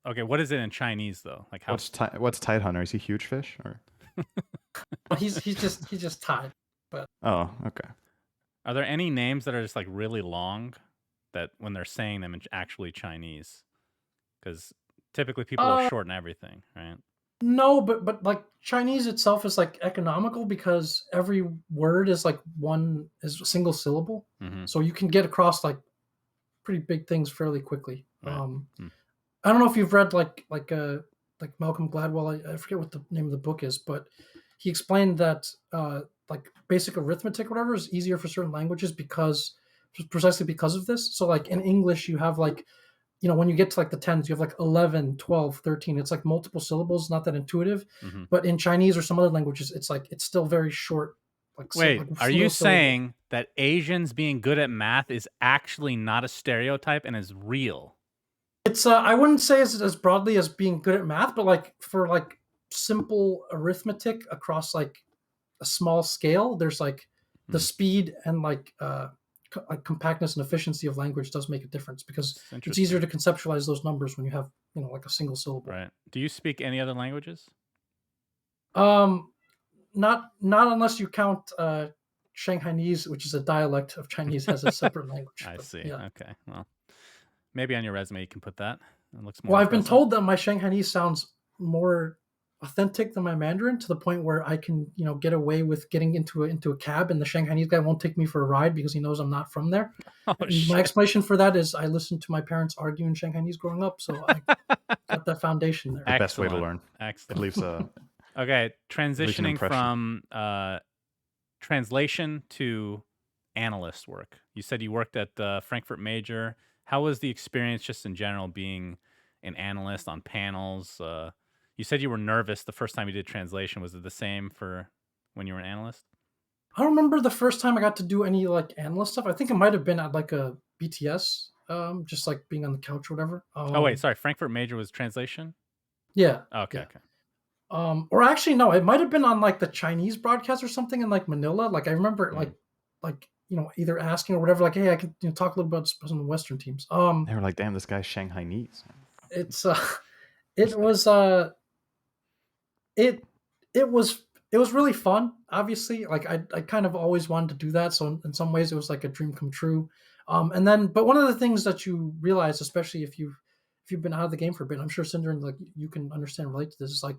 okay, what is it in Chinese though? Like how? What's Tide Hunter? Is he huge fish or? he's just Tide. But oh, okay. Are there any names that are just like really long that when they're saying them in actually Chinese? Because typically people will shorten everything, right? No, but like Chinese itself is like economical because every word is like is a single syllable, so you can get across like pretty big things fairly quickly. Right. I don't know if you've read like Malcolm Gladwell. I forget what the name of the book is, but he explained that like basic arithmetic, or whatever, is easier for certain languages precisely because of this. So like in English, you have like, when you get to like the tens, you have like 11, 12, 13. It's like multiple syllables, not that intuitive. But in Chinese or some other languages, it's like it's still very short. Wait, are you saying that Asians being good at math is actually not a stereotype and is real? It's I wouldn't say as broadly as being good at math, but like for like simple arithmetic across like a small scale, there's like the speed and like compactness and efficiency of language does make a difference because it's easier to conceptualize those numbers when you have like a single syllable. Right. Do you speak any other languages? Not unless you count Shanghainese, which is a dialect of Chinese, as a separate language. I see. Yeah. Okay. Well, maybe on your resume you can put that. It looks more. Well, I've been told that my Shanghainese sounds more authentic than my Mandarin, to the point where I can, get away with getting into a cab and the Shanghainese guy won't take me for a ride because he knows I'm not from there. My explanation for that is I listened to my parents argue in Shanghainese growing up, so I got that foundation there. The best way to learn. Excellent. It leaves a okay, transitioning from translation to analyst work. You said you worked at the Frankfurt Major. How was the experience just in general being an analyst on panels? You said you were nervous the first time you did translation. Was it the same for when you were an analyst? I don't remember the first time I got to do any like analyst stuff. I think it might have been at like a BTS, just like being on the couch or whatever. Oh wait, sorry. Frankfurt Major was translation? Yeah. Okay. Yeah. Okay. Or actually no, it might have been on like the Chinese broadcast or something in like Manila. Like I remember like either asking or whatever, like, hey, I could talk a little about some of the Western teams. They were like, damn, this guy's Shanghainese. It was really fun. Obviously, like I kind of always wanted to do that. So in some ways, it was like a dream come true. But one of the things that you realize, especially if you've been out of the game for a bit, I'm sure Cinder, like you can understand and relate to this, is like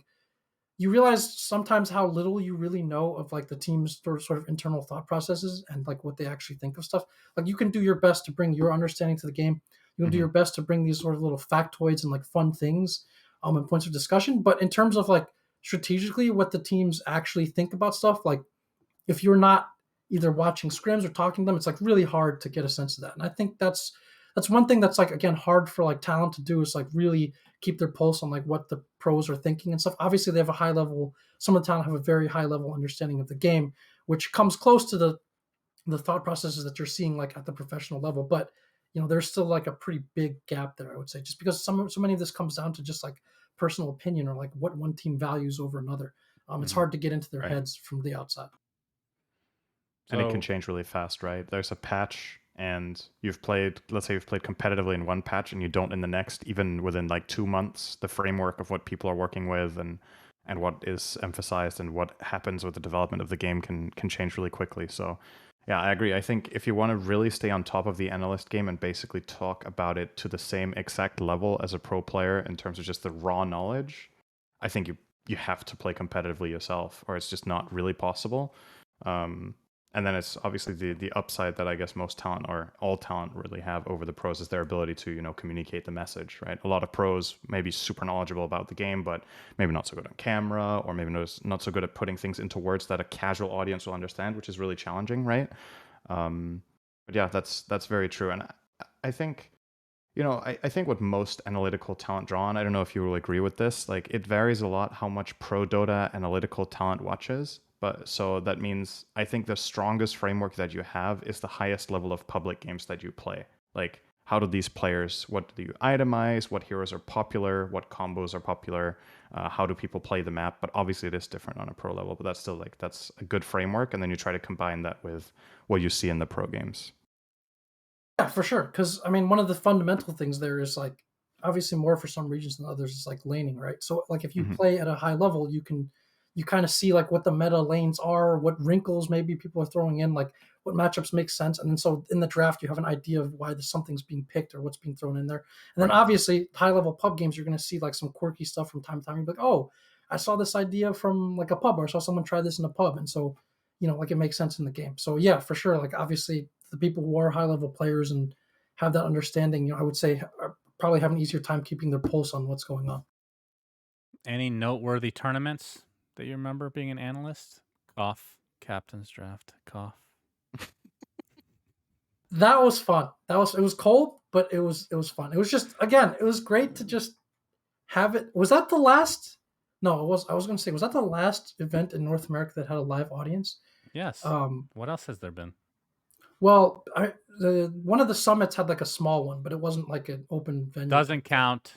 you realize sometimes how little you really know of like the team's sort of internal thought processes and like what they actually think of stuff. Like you can do your best to bring your understanding to the game. You can do your best to bring these sort of little factoids and like fun things and points of discussion. But in terms of like strategically what the teams actually think about stuff, like if you're not either watching scrims or talking to them, it's like really hard to get a sense of that. And I think that's one thing that's like, again, hard for like talent to do, is like really keep their pulse on like what the pros are thinking and stuff. Obviously they have a high level, some of the talent have a very high level understanding of the game, which comes close to the thought processes that you're seeing like at the professional level. But there's still like a pretty big gap there, I would say, just because so many of this comes down to just like personal opinion or like what one team values over another. It's hard to get into their heads from the outside. And it can change really fast, right? There's a patch and let's say you've played competitively in one patch and you don't in the next, even within like 2 months, the framework of what people are working with and what is emphasized and what happens with the development of the game can change really quickly. So yeah, I agree. I think if you want to really stay on top of the Analyst game and basically talk about it to the same exact level as a pro player in terms of just the raw knowledge, I think you have to play competitively yourself, or it's just not really possible. And then it's obviously the upside that I guess most talent or all talent really have over the pros is their ability to, communicate the message, right? A lot of pros may be super knowledgeable about the game, but maybe not so good on camera, or maybe not so good at putting things into words that a casual audience will understand, which is really challenging, right? But yeah, that's very true. And I think, I think what most analytical talent draw on, I don't know if you will agree with this, like it varies a lot how much pro Dota analytical talent watches. But so that means I think the strongest framework that you have is the highest level of public games that you play. Like, how do these players, what do you itemize? What heroes are popular? What combos are popular? How do people play the map? But obviously it is different on a pro level, but that's still like, that's a good framework. And then you try to combine that with what you see in the pro games. Yeah, for sure. Because I mean, one of the fundamental things there is like, obviously more for some regions than others is like laning, right? So like if you play at a high level, you kind of see like what the meta lanes are, what wrinkles maybe people are throwing in, like what matchups make sense. And then so in the draft, you have an idea of why something's being picked or what's being thrown in there. And then obviously high level pub games, you're going to see like some quirky stuff from time to time. You're like, oh, I saw this idea from like a pub, or I saw someone try this in a pub. And so, like it makes sense in the game. So yeah, for sure. Like obviously the people who are high level players and have that understanding, I would say probably have an easier time keeping their pulse on what's going on. Any noteworthy tournaments that you remember being an analyst? Cough. Captain's draft. Cough. That was fun. It was cold, but it was fun. It was just, again, it was great to just have it. Was that the last? No, it was. I was going to say, was that the last event in North America that had a live audience? Yes. What else has there been? Well, one of the summits had like a small one, but it wasn't like an open venue. Doesn't count.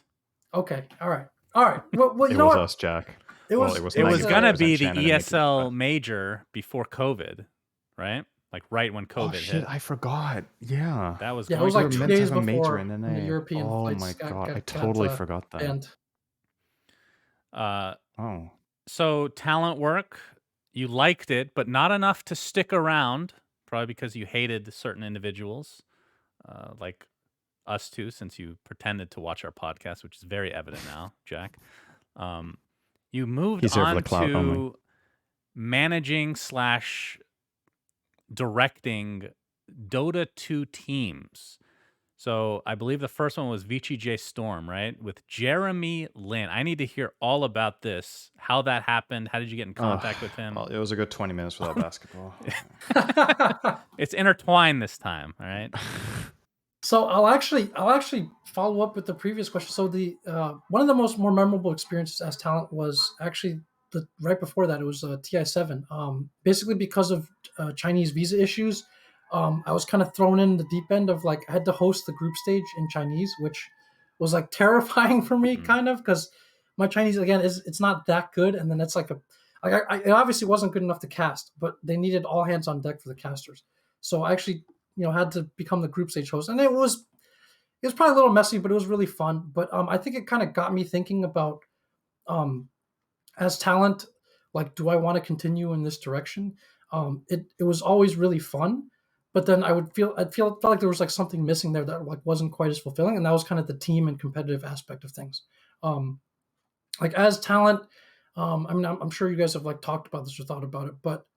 Okay. All right. Well, you know what? Us, Jack. It was gonna be the ESL major before COVID, right? Like right when COVID hit. I forgot. Yeah. That was it was like 2 days before major in NA. the European flights. Oh my god, I totally forgot that. And so talent work, you liked it, but not enough to stick around, probably because you hated certain individuals, like us two, since you pretended to watch our podcast, which is very evident now, Jack. You moved on to managing / directing Dota 2 teams. So I believe the first one was VCJ Storm, right? With Jeremy Lin. I need to hear all about this. How that happened. How did you get in contact with him? Well, it was a good 20 minutes without basketball. It's intertwined this time, all right? So I'll actually follow up with the previous question. So the one of the more memorable experiences as talent was actually right before that. It was TI7. Basically because of Chinese visa issues, I was kind of thrown in the deep end of like I had to host the group stage in Chinese, which was like terrifying for me, kind of, because my Chinese again it's not that good, and then it's like it obviously wasn't good enough to cast, but they needed all hands on deck for the casters. So I actually had to become the group stage host, and it was probably a little messy, but it was really fun. But I think it kind of got me thinking about as talent, like, do I want to continue in this direction? It was always really fun, but then I felt like there was like something missing there that like wasn't quite as fulfilling, and that was kind of the team and competitive aspect of things. Like as talent, I mean, I'm sure you guys have like talked about this or thought about it, but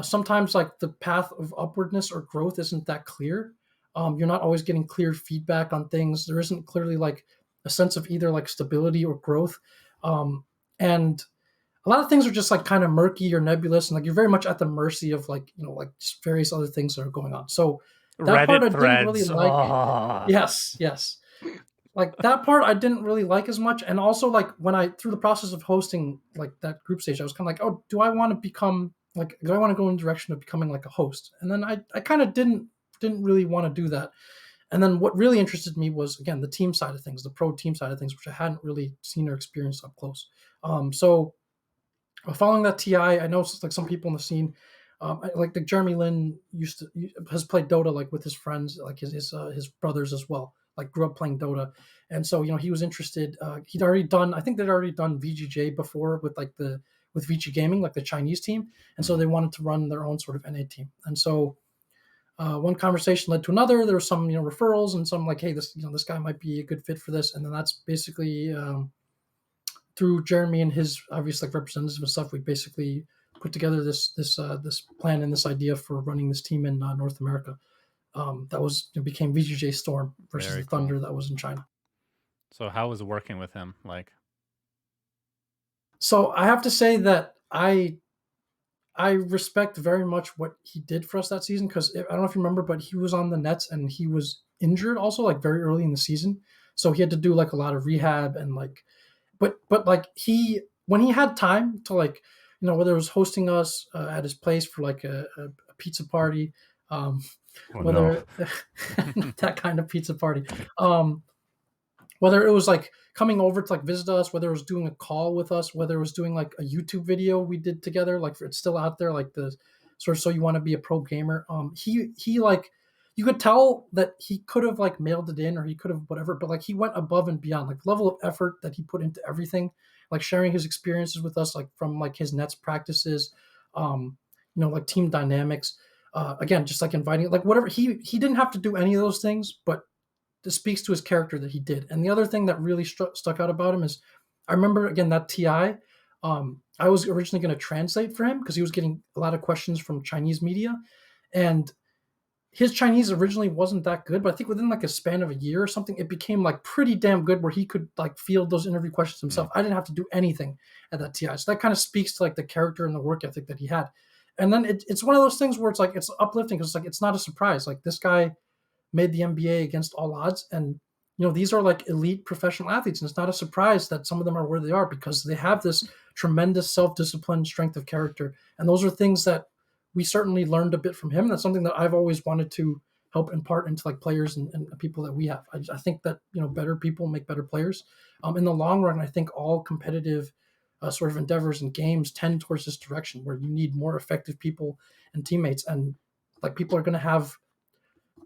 sometimes like the path of upwardness or growth isn't that clear. You're not always getting clear feedback on things. There isn't clearly like a sense of either like stability or growth. And a lot of things are just like kind of murky or nebulous, and like you're very much at the mercy of like just various other things that are going on. So that part I Reddit didn't really threads. like. Oh. Yes. Like that part I didn't really like as much. And also like when I through the process of hosting like that group stage, I was kind of like, oh, do I want to become like do I want to go in the direction of becoming like a host? And then I kind of didn't really want to do that. And then what really interested me was again the team side of things, the pro team side of things, which I hadn't really seen or experienced up close. So following that TI, I know like some people in the scene, like the Jeremy Lin has played Dota like with his friends, like his brothers as well. Like grew up playing Dota, and so he was interested. He'd already done, I think they'd already done VGJ before with like with VG Gaming, like the Chinese team, and so they wanted to run their own sort of NA team. And so one conversation led to another. There were some referrals and some like, hey, this guy might be a good fit for this, and then that's basically. Through Jeremy and his obvious like representatives and stuff, we basically put together this plan and this idea for running this team in North America. That was became VGJ Storm versus Very the Thunder cool. that was in China. So how was working with him like? So I have to say that I respect very much what he did for us that season because I don't know if you remember, but he was on the Nets and he was injured also like very early in the season, so he had to do like a lot of rehab and like. But like when he had time to like whether it was hosting us at his place for like a pizza party, whether that kind of pizza party, whether it was like coming over to like visit us, whether it was doing a call with us, whether it was doing like a YouTube video we did together, like it's still out there, like the sort of So You Want to Be a Pro Gamer. He like you could tell that he could have like mailed it in or he could have whatever, but like he went above and beyond, like level of effort that he put into everything, like sharing his experiences with us, like from like his Nets practices, like team dynamics. Again, just like inviting, like whatever he didn't have to do any of those things, but this speaks to his character that he did. And the other thing that really stuck out about him is, I remember again that TI. I was originally going to translate for him because he was getting a lot of questions from Chinese media, and his Chinese originally wasn't that good, but I think within like a span of a year or something, it became like pretty damn good where he could like field those interview questions himself. I didn't have to do anything at that TI. So that kind of speaks to like the character and the work ethic that he had. And then it's one of those things where it's like, it's uplifting because it's like, it's not a surprise. Like this guy made the NBA against all odds. And, these are like elite professional athletes. And it's not a surprise that some of them are where they are because they have this tremendous self-discipline, strength of character. And those are things that we certainly learned a bit from him. That's something that I've always wanted to help impart into like players and people that we have. I think that, better people make better players. In the long run, I think all competitive sort of endeavors and games tend towards this direction where you need more effective people and teammates. And like people are going to have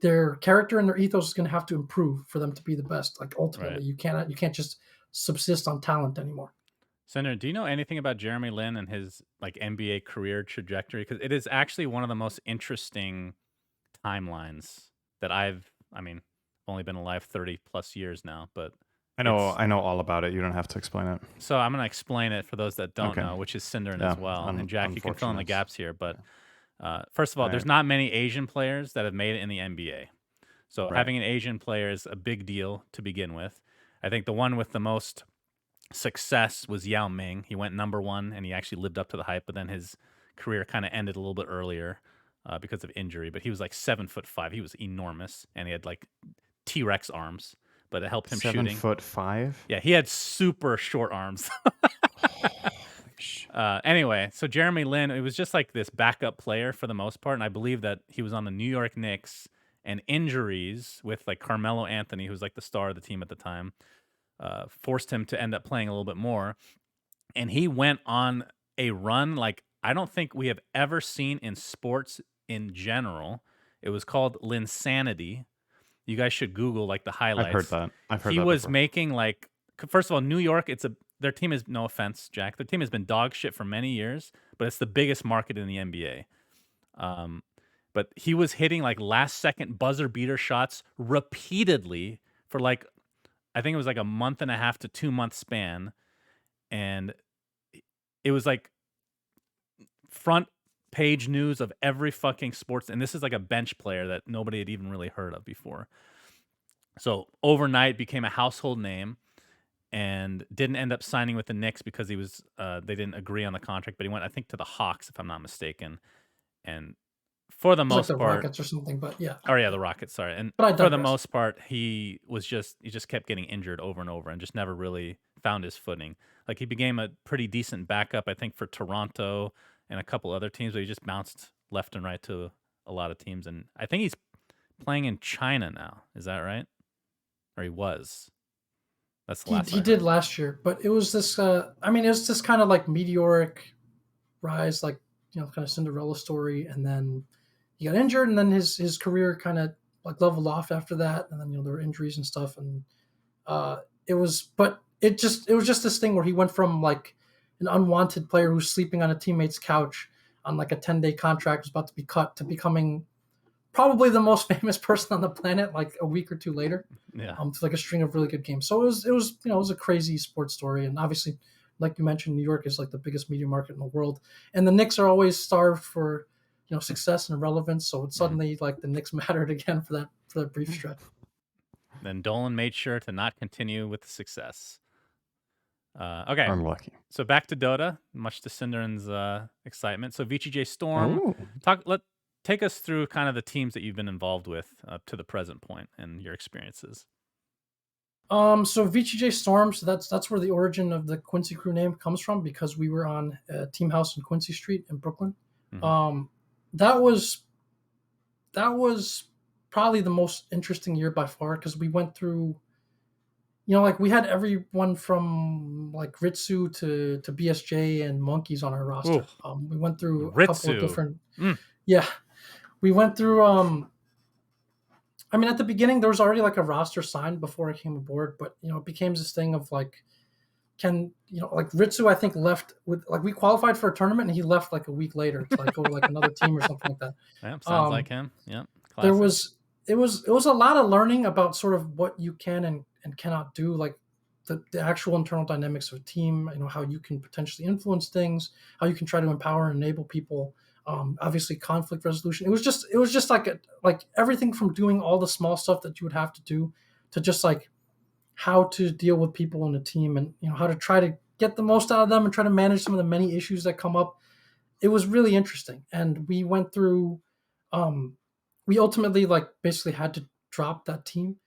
their character and their ethos is going to have to improve for them to be the best. Like ultimately, Right. you can't just subsist on talent anymore. Senator, do you know anything about Jeremy Lin and his like NBA career trajectory? Because it is actually one of the most interesting timelines that I mean, only been alive 30 plus years now, but I know all about it. You don't have to explain it. So I'm going to explain it for those that don't Okay. know, which is Cinderin Yeah, as well. And Jack, you can fill in the unfortunate. gaps here. But first of all, there's not many Asian players that have made it in the NBA. So having an Asian player is a big deal to begin with. I think the one with the most success was Yao Ming. He went #1 and he actually lived up to the hype, but then his career kind of ended a little bit earlier because of injury. But he was like 7'5". He was enormous and he had like T-Rex arms, but it helped him shooting. 7'5"? Yeah, he had super short arms. Anyway, so Jeremy Lin, it was just like this backup player for the most part, and I believe that he was on the New York Knicks, and injuries with like Carmelo Anthony, who's like the star of the team at the time, forced him to end up playing a little bit more, and he went on a run like I don't think we have ever seen in sports in general. It was called Linsanity. You guys should Google like the highlights. I've heard that. He was before. making like, first of all, New York. Their team is, no offense, Jack. Their team has been dog shit for many years, but it's the biggest market in the NBA. But he was hitting like last second buzzer beater shots repeatedly for like, I think it was like a month and a half to 2 month span, and it was like front page news of every fucking sports. And this is like a bench player that nobody had even really heard of before. So overnight became a household name. and didn't end up signing with the Knicks because he was they didn't agree on the contract. But he went, I think, to the Hawks, if I'm not mistaken. And for the It's like most the part, Rockets or something, but yeah. oh yeah, the Rockets. Sorry, and But I for the digress. most part, he just kept getting injured over and over, and just never really found his footing. Like he became a pretty decent backup, I think, for Toronto and a couple other teams, but he just bounced left and right to a lot of teams. And I think he's playing in China now. Is that right? Or he was. That's the last He I did heard. last year, but it was this. I mean, it was this kind of like meteoric rise, like kind of Cinderella story, and then he got injured, and then his career kind of like leveled off after that, and then there were injuries and stuff, and it was, but it was just this thing where he went from like an unwanted player who's sleeping on a teammate's couch on like a 10-day contract, was about to be cut, to becoming probably the most famous person on the planet like a week or two later. Yeah. To like a string of really good games. So it was a crazy sports story, and obviously, like you mentioned, New York is like the biggest media market in the world, and the Knicks are always starved for success and relevance. So it's suddenly like the Knicks mattered again for that brief stretch. Then Dolan made sure to not continue with the success. Okay. Unlucky. So back to Dota, much to Cinderen's excitement. So VGJ Storm, Oh. take us through kind of the teams that you've been involved with up to the present point and your experiences. So VGJ Storm, so that's where the origin of the Quincy Crew name comes from, because we were on Team House in Quincy Street in Brooklyn. Mhm. That was probably the most interesting year by far, because we went through, like we had everyone from like Ritsu to BSJ and Monkeys on our roster. We went through a couple of Ritsu. different, yeah, we went through. I mean, at the beginning there was already like a roster signed before I came aboard, but it became this thing of like, like Ritsu, I think, left with, like, we qualified for a tournament and he left like a week later to like go to like another team or something like that. Yeah, sounds like him. Yep. There Classic. it was a lot of learning about sort of what you can and cannot do, like the actual internal dynamics of a team, how you can potentially influence things, how you can try to empower and enable people. Obviously conflict resolution. It was just like everything from doing all the small stuff that you would have to do to just like how to deal with people in a team, and how to try to get the most out of them and try to manage some of the many issues that come up. It was really interesting, and we went through. We ultimately like basically had to drop that team,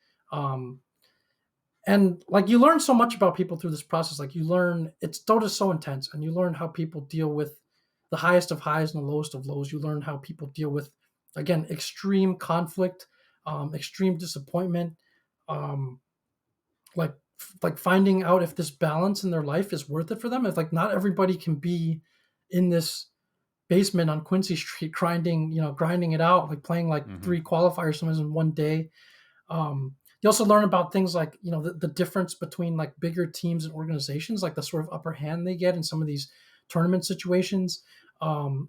and like you learn so much about people through this process. Like you learn, it's Dota's so intense, and you learn how people deal with the highest of highs and the lowest of lows. You learn how people deal with, again, extreme conflict, extreme disappointment, um, like finding out if this balance in their life is worth it for them. If like not everybody can be in this basement on Quincy Street grinding it out, like playing like 3 qualifiers sometimes in one day. You also learn about things like the difference between like bigger teams and organizations, like the sort of upper hand they get in some of these tournament situations.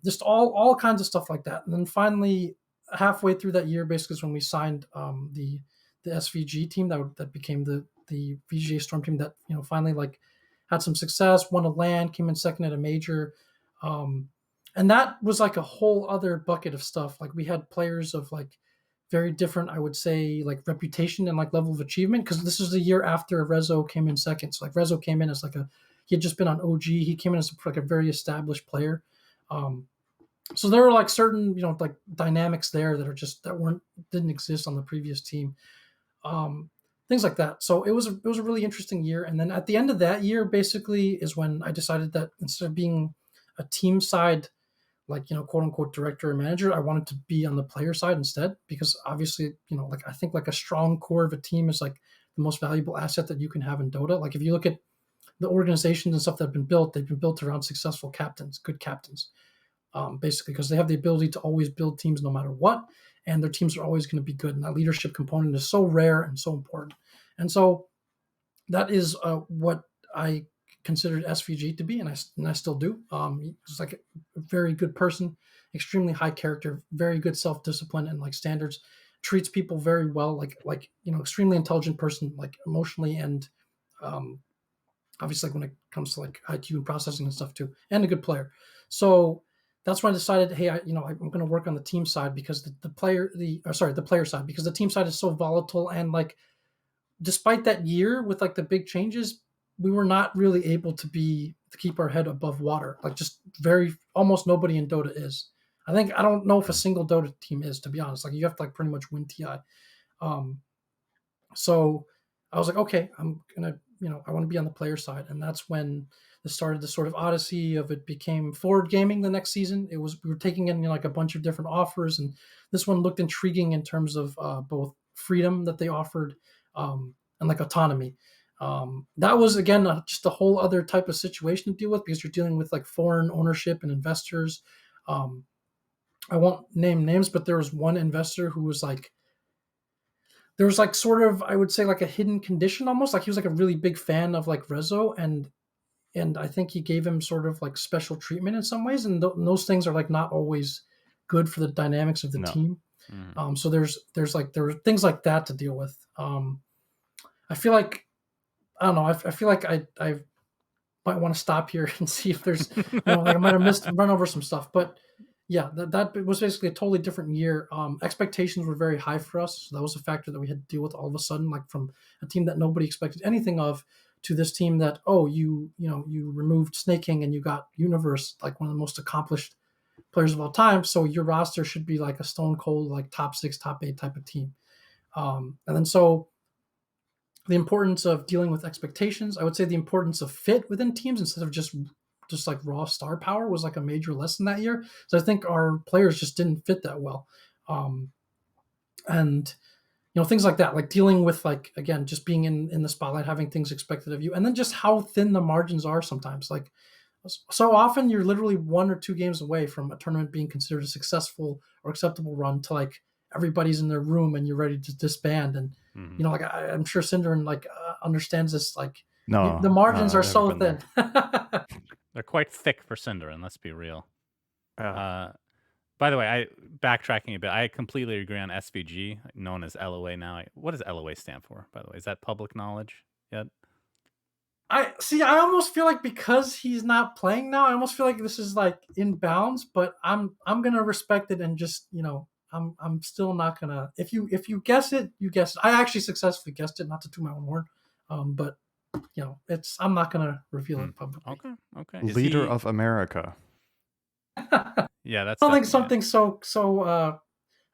Just all kinds of stuff like that. And then finally, halfway through that year, basically, is when we signed the SVG team that became the VGA Storm team that finally like had some success, won a LAN, came in second at a major. And that was like a whole other bucket of stuff. Like we had players of like very different, I would say, like reputation and like level of achievement, because this is the year after Rezo came in second. So like Rezo came in as like he had just been on OG. He came in as like a very established player. So there were like certain like dynamics there that didn't exist on the previous team. Things like that. So it was a really interesting year. And then at the end of that year, basically, is when I decided that instead of being a team side, like quote unquote director or manager, I wanted to be on the player side instead, because obviously like I think like a strong core of a team is like the most valuable asset that you can have in Dota. Like if you look at the organizations and stuff that have been built, they've been built around successful captains, good captains, basically, because they have the ability to always build teams no matter what, and their teams are always going to be good. And that leadership component is so rare and so important. And so that is what I considered SVG to be, and I still do. He's like a very good person, extremely high character, very good self-discipline and like standards, treats people very well, like extremely intelligent person, like emotionally, and obviously like when it comes to like IQ and processing and stuff too, and a good player. So that's when I decided, hey, I'm going to work on the team side, because the player side, because the team side is so volatile, and like despite that year with like the big changes, we were not really able to keep our head above water. Like just almost nobody in Dota is. I don't know if a single Dota team is, to be honest. Like you have to like pretty much win TI. So I was like, okay, I'm gonna, I want to be on the player side, and that's when it started the sort of odyssey of it became Forward Gaming the next season. We were taking in like a bunch of different offers, and this one looked intriguing in terms of both freedom that they offered and like autonomy. That was again just a whole other type of situation to deal with because you're dealing with like foreign ownership and investors. I won't name names, but there was one investor who was like, there was like sort of, I would say like a hidden condition almost. Like he was like a really big fan of like Rezo, and I think he gave him sort of like special treatment in some ways, and those things are like not always good for the dynamics of the team. So there were things like that to deal with. I feel like I don't know. I feel like I might want to stop here and see if there's like I might have run over some stuff, but yeah, that was basically a totally different year. Expectations were very high for us. So that was a factor that we had to deal with all of a sudden, like from a team that nobody expected anything of to this team that, you removed Snake King and you got Universe, like one of the most accomplished players of all time. So your roster should be like a stone cold, like top 6, top 8 type of team. And then so the importance of dealing with expectations, I would say the importance of fit within teams instead of just like raw star power was like a major lesson that year. So I think our players just didn't fit that well. And things like that, like dealing with like, again, just being in the spotlight, having things expected of you, and then just how thin the margins are sometimes. Like so often you're literally 1 or 2 games away from a tournament being considered a successful or acceptable run to like everybody's in their room and you're ready to disband. And like I'm sure Cinderin like understands this. Like the margins are so thin. They're quite thick for Cinderin. Let's be real. By the way, backtracking a bit, I completely agree on SVG, known as LOA now. What does LOA stand for, by the way? Is that public knowledge yet? I almost feel like because he's not playing now, I almost feel like this is like in bounds, but I'm gonna respect it and just I'm still not gonna. If you guess it, you guess it. I actually successfully guessed it, not to toot my own horn, but I'm not gonna reveal it publicly. Okay. Leader of America. Yeah, that's. I don't think something so.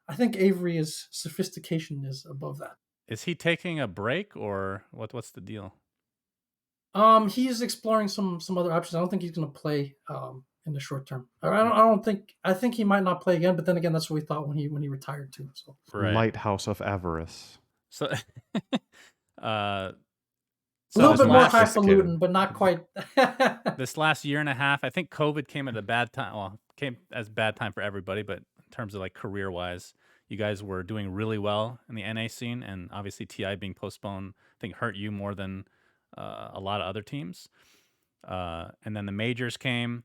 I think Avery's sophistication is above that. Is he taking a break or what? What's the deal? He's exploring some other options. I don't think he's gonna play in the short term. I think he might not play again, but then again, that's what we thought when he retired too. So Lighthouse of Avarice. So a little bit more highfalutin, but not quite. This last year and a half, I think COVID came at a bad time. Well, came as a bad time for everybody, but in terms of like career wise, you guys were doing really well in the NA scene, and obviously TI being postponed, I think hurt you more than a lot of other teams. And then the majors came.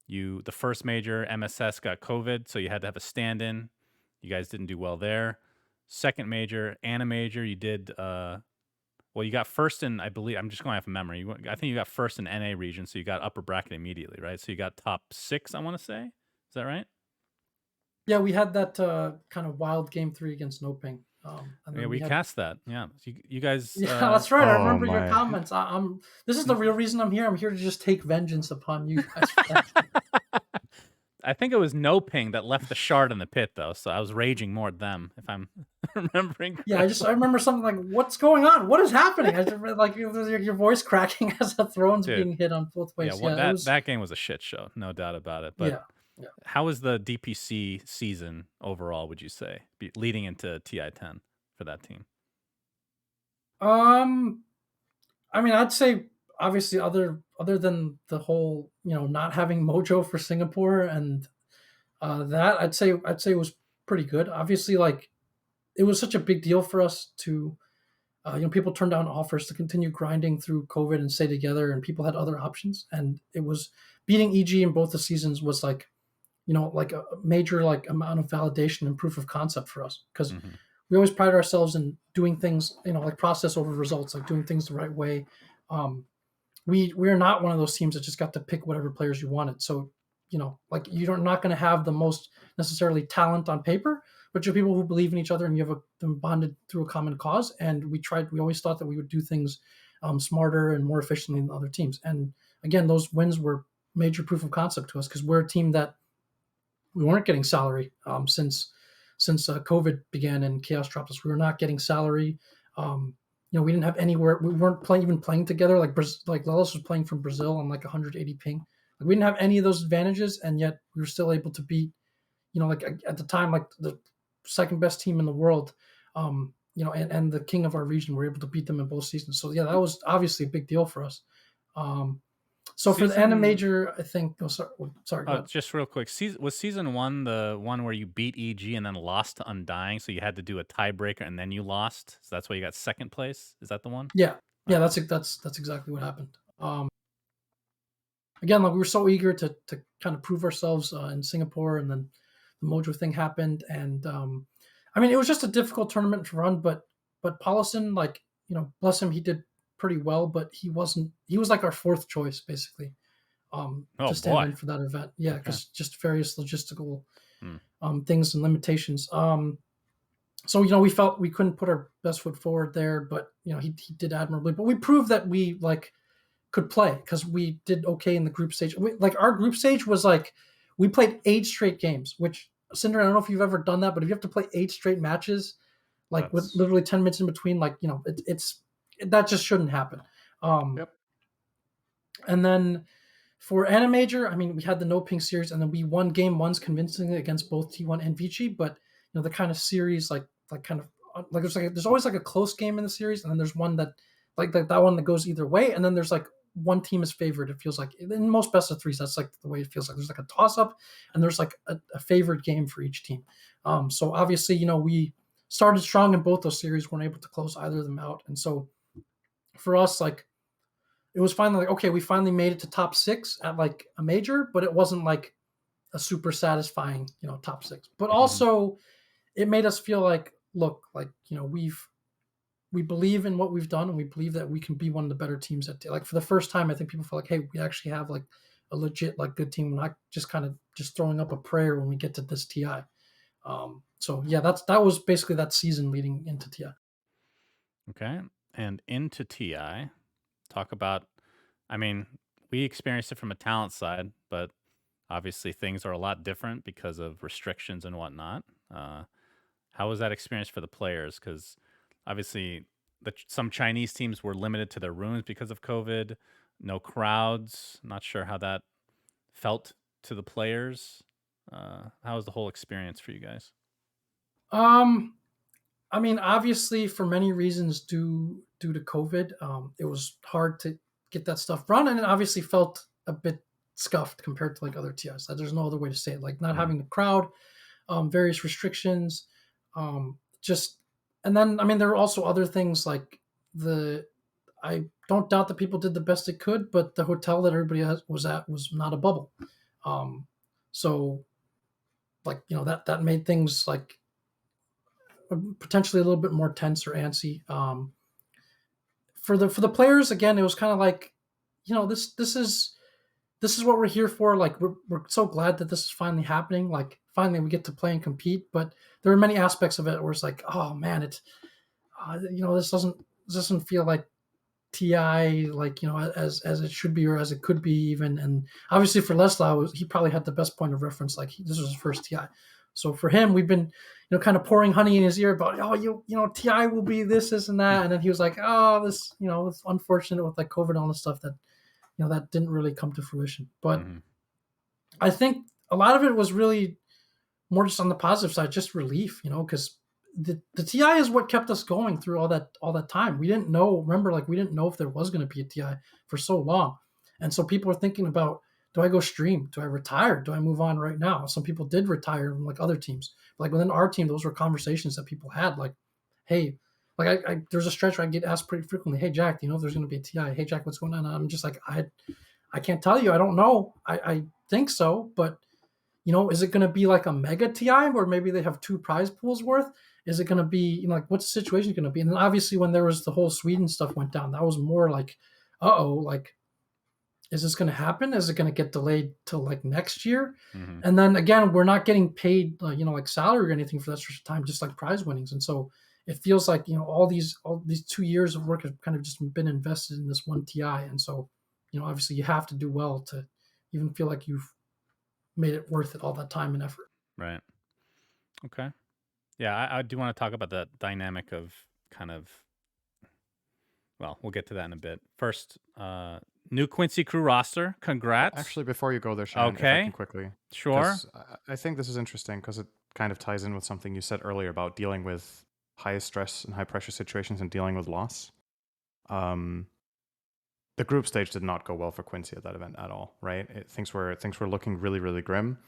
The first major, MSS, got COVID, so you had to have a stand-in. You guys didn't do well there. Second major, Ana major, you did. You got first in, I believe. I'm just going off of memory. I think you got first in NA region, so you got upper bracket immediately, right? So you got top 6, I want to say. Is that right? Yeah, we had that kind of wild game 3 against Noping. We cast that. Yeah, you guys. Yeah, that's right. I remember your comments. This is the real reason I'm here. I'm here to just take vengeance upon you guys. I think it was No Ping that left the shard in the pit, though. So I was raging more at them, if I'm remembering correctly. Yeah, I remember something like, "What's going on? What is happening?" I just like your voice cracking as the throne's being hit on both ways. Yeah, that game was a shit show, no doubt about it. But yeah. How was the DPC season overall? Would you say leading into TI10 for that team? I mean, I'd say obviously other than the whole not having Mojo for Singapore and that I'd say it was pretty good. Obviously, like it was such a big deal for us to people turned down offers to continue grinding through COVID and stay together, and people had other options, and it was beating EG in both the seasons was like like a major like amount of validation and proof of concept for us because we always pride ourselves in doing things like process over results, like doing things the right way. We're not one of those teams that just got to pick whatever players you wanted. So, like you're not going to have the most necessarily talent on paper, but you're people who believe in each other and you have them bonded through a common cause. And we always thought that we would do things smarter and more efficiently than other teams. And again, those wins were major proof of concept to us because we're a team that we weren't getting salary since COVID began and Chaos dropped us. We were not getting salary. We didn't have anywhere. We weren't even playing together. Like Lelis was playing from Brazil on like 180 ping. Like, we didn't have any of those advantages, and yet we were still able to beat, like at the time, like the second best team in the world, and the king of our region. We're able to beat them in both seasons. So yeah, that was obviously a big deal for us. So for the Animajor, I think. Oh, sorry. Just real quick, was season 1 the one where you beat EG and then lost to Undying? So you had to do a tiebreaker and then you lost. So that's why you got second place. Is that the one? Yeah, that's exactly what happened. Again, like we were so eager to kind of prove ourselves in Singapore, and then the Mojo thing happened, and it was just a difficult tournament to run. But Paulison, like, bless him, he did pretty well, but he was like our fourth choice basically to stand in for that event. Yeah, because just various logistical things and limitations. So we felt we couldn't put our best foot forward there, but he did admirably. But we proved that we could play because we did okay in the group stage. Our group stage was we played 8 straight games, which, Cinder, I don't know if you've ever done that, but if you have to play 8 straight matches, with literally 10 minutes in between, that just shouldn't happen. Yep. And then for Animajor, we had the no ping series, and then we won game 1s convincingly against both T1 and Vici. But the kind of series there's always a close game in the series, and then there's one that that one that goes either way, and then there's one team is favored. It feels like in most best of threes, that's the way it feels like. There's a toss up, and there's a favored game for each team. So obviously, we started strong in both those series, weren't able to close either of them out, and so for us, it was finally okay, we finally made it to top 6 at a major, but it wasn't a super satisfying top 6. But also, it made us feel look, we believe in what we've done, and we believe that we can be one of the better teams at for the first time. I think people feel hey, we actually have a legit good team. We're not just kind of just throwing up a prayer when we get to this TI. So yeah, that was basically that season leading into TI. Okay, and into TI, talk about. We experienced it from a talent side, but obviously things are a lot different because of restrictions and whatnot. How was that experience for the players? Because obviously, some Chinese teams were limited to their rooms because of COVID. No crowds. Not sure how that felt to the players. How was the whole experience for you guys? Obviously, for many reasons due to COVID, it was hard to get that stuff run, and it obviously felt a bit scuffed compared to other TIs. There's no other way to say it. Not having the crowd, various restrictions, and then there were also other things I don't doubt that people did the best they could, but the hotel that everybody was at was not a bubble. So that made things potentially a little bit more tense or antsy. For the players, again, it was kind of this is what we're here for. We're so glad that this is finally happening. Finally we get to play and compete. But there are many aspects of it where it's oh man, it's this doesn't feel like TI as it should be or as it could be even. And obviously for Leslie, he probably had the best point of reference. This was his first TI. So for him, we've been, kind of pouring honey in his ear about, TI will be this and that. And then he was this, it's unfortunate with COVID and all this stuff that, that didn't really come to fruition. But I think a lot of it was really more just on the positive side, just relief, because the TI is what kept us going through all that time. We didn't know, we didn't know if there was going to be a TI for so long. And so people were thinking about, do I go stream? Do I retire? Do I move on right now? Some people did retire from other teams. Within our team, those were conversations that people had. Hey, there's a stretch where I get asked pretty frequently, hey, Jack, do you know if there's going to be a TI? Hey, Jack, what's going on? And I'm just I can't tell you. I don't know. I think so. But, is it going to be a mega TI where maybe they have 2 prize pools worth? Is it going to be, what's the situation going to be? And then obviously when there was the whole Sweden stuff went down, that was more is this going to happen? Is it going to get delayed till next year? Mm-hmm. And then again, we're not getting paid, salary or anything for that time, just prize winnings. And so it feels like, all these 2 years of work have kind of just been invested in this one TI. And so, obviously you have to do well to even feel like you've made it worth it, all that time and effort. Right. Okay. Yeah, I do want to talk about the dynamic of kind of, well, we'll get to that in a bit. First, new Quincy crew roster. Congrats. Actually, before you go there, Shan, if I can quickly. Sure. 'cause I think this is interesting because it kind of ties in with something you said earlier about dealing with high stress and high pressure situations and dealing with loss. The group stage did not go well for Quincy at that event at all, right? Things were looking really, really grim.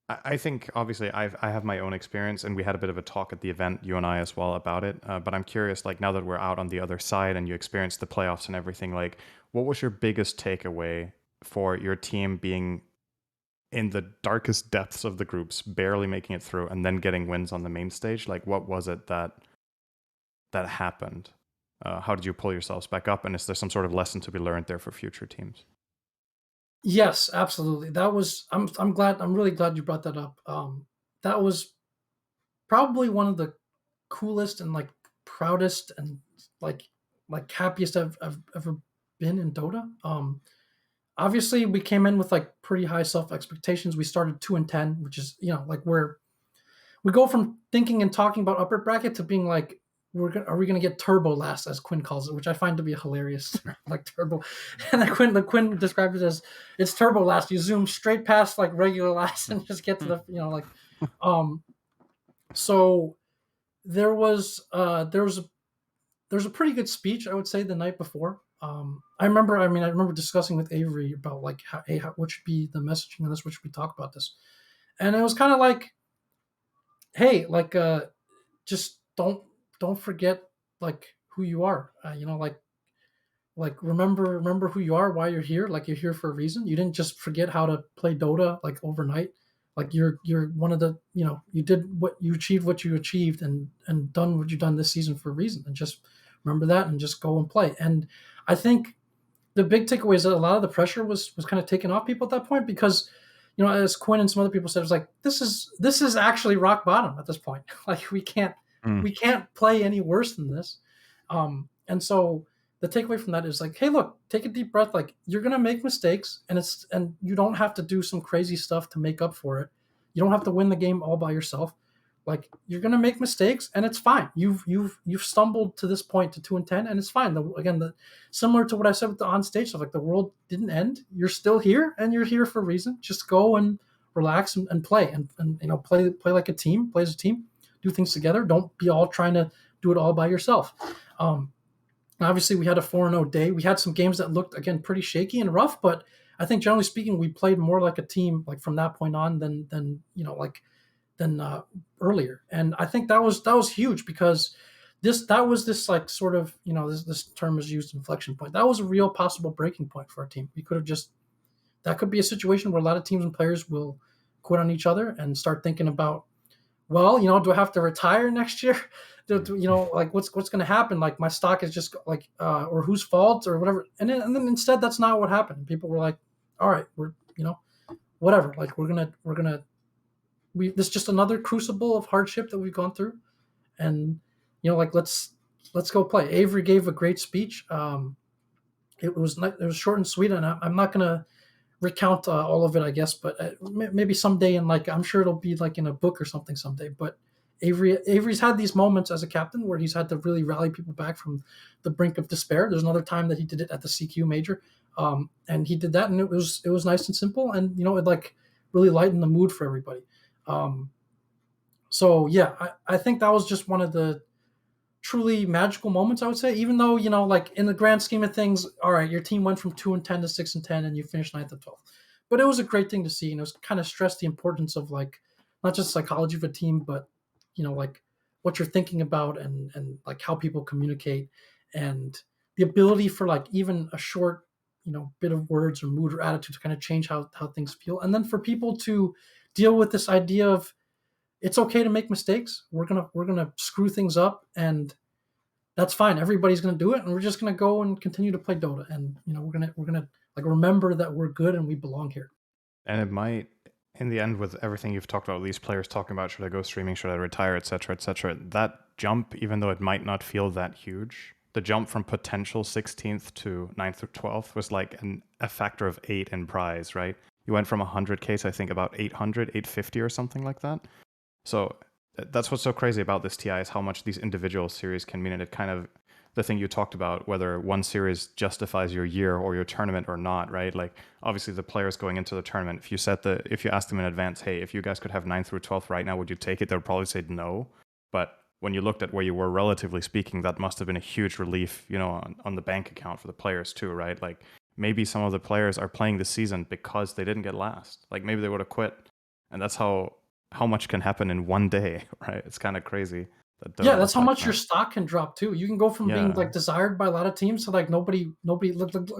I think obviously I have my own experience, and we had a bit of a talk at the event, you and I as well, about it. But I'm curious, like now that we're out on the other side and you experienced the playoffs and everything, like what was your biggest takeaway for your team being in the darkest depths of the groups, barely making it through, and then getting wins on the main stage? Like what was it that happened? How did you pull yourselves back up? And is there some sort of lesson to be learned there for future teams? Yes, absolutely. That was I'm really glad you brought that up. That was probably one of the coolest and like proudest and like happiest I've ever been in Dota. Obviously we came in with like pretty high self expectations. We started 2-10, which is like we go from thinking and talking about upper bracket to being like, are we gonna get turbo last, as Quinn calls it, which I find to be hilarious. Like turbo, and then Quinn described it as it's turbo last. You zoom straight past like regular last and just get to the So there was a pretty good speech, I would say, the night before. I remember discussing with Avery about like what should be the messaging on this, what should we talk about this, and it was kind of like, hey, like just don't forget like who you are. Like remember who you are, why you're here. Like you're here for a reason. You didn't just forget how to play Dota like overnight. Like you're one of the you achieved what you achieved and done what you've done this season for a reason. And just remember that and just go and play. And I think the big takeaway is that a lot of the pressure was kind of taken off people at that point because as Quinn and some other people said, it was like this is actually rock bottom at this point. Like we can't play any worse than this. And so the takeaway from that is like, hey, look, take a deep breath. Like you're gonna make mistakes, and you don't have to do some crazy stuff to make up for it. You don't have to win the game all by yourself. Like you're gonna make mistakes, and it's fine. You've stumbled to this point to 2-10, and it's fine. Similar to what I said with the on stage stuff, like the world didn't end. You're still here, and you're here for a reason. Just go and relax and play, and play like a team. Play as a team. Do things together. Don't be all trying to do it all by yourself. Obviously, we had a 4-0 day. We had some games that looked, again, pretty shaky and rough, but I think generally speaking, we played more like a team, like from that point on, than earlier. And I think that was huge because this like sort of this term is used, inflection point. That was a real possible breaking point for our team. We could have that could be a situation where a lot of teams and players will quit on each other and start thinking about, well, do I have to retire next year? Like what's going to happen? Like my stock is just like, or whose fault or whatever. And then instead, that's not what happened. People were like, all right, we're, whatever. Like this is just another crucible of hardship that we've gone through. And, like, let's go play. Avery gave a great speech. It was short and sweet, and I'm not going to recount all of it, I guess, but maybe someday, and like I'm sure it'll be like in a book or something someday. But Avery's had these moments as a captain where he's had to really rally people back from the brink of despair. There's another time that he did it at the CQ major, and he did that, and it was nice and simple, and it like really lightened the mood for everybody. So yeah, I think that was just one of the truly magical moments, I would say, even though, like in the grand scheme of things, all right, your team went from 2-10 to 6-10 and you finished 9th and 12th. But it was a great thing to see. And it was kind of stressed the importance of like, not just psychology of a team, but, like what you're thinking about and like how people communicate and the ability for like even a short, bit of words or mood or attitude to kind of change how things feel. And then for people to deal with this idea of, it's okay to make mistakes. We're gonna screw things up, and that's fine. Everybody's gonna do it, and we're just gonna go and continue to play Dota. And we're gonna like remember that we're good and we belong here. And it might in the end, with everything you've talked about, these players talking about, should I go streaming, should I retire, etc., that jump, even though it might not feel that huge, the jump from potential 16th to 9th or 12th was like a factor of 8 in prize, right? You went from 100K to I think about 800, 850 or something like that. So that's what's so crazy about this TI is how much these individual series can mean. And it kind of, the thing you talked about, whether one series justifies your year or your tournament or not, right? Like obviously the players going into the tournament, if you asked them in advance, hey, if you guys could have 9th through 12th right now, would you take it? They would probably say no. But when you looked at where you were, relatively speaking, that must have been a huge relief, on the bank account for the players too, right? Like maybe some of the players are playing this season because they didn't get last. Like maybe they would have quit. And that's how much can happen in one day, right? It's kind of crazy. Yeah, that's how much your stock can drop too. You can go from being like desired by a lot of teams to like nobody like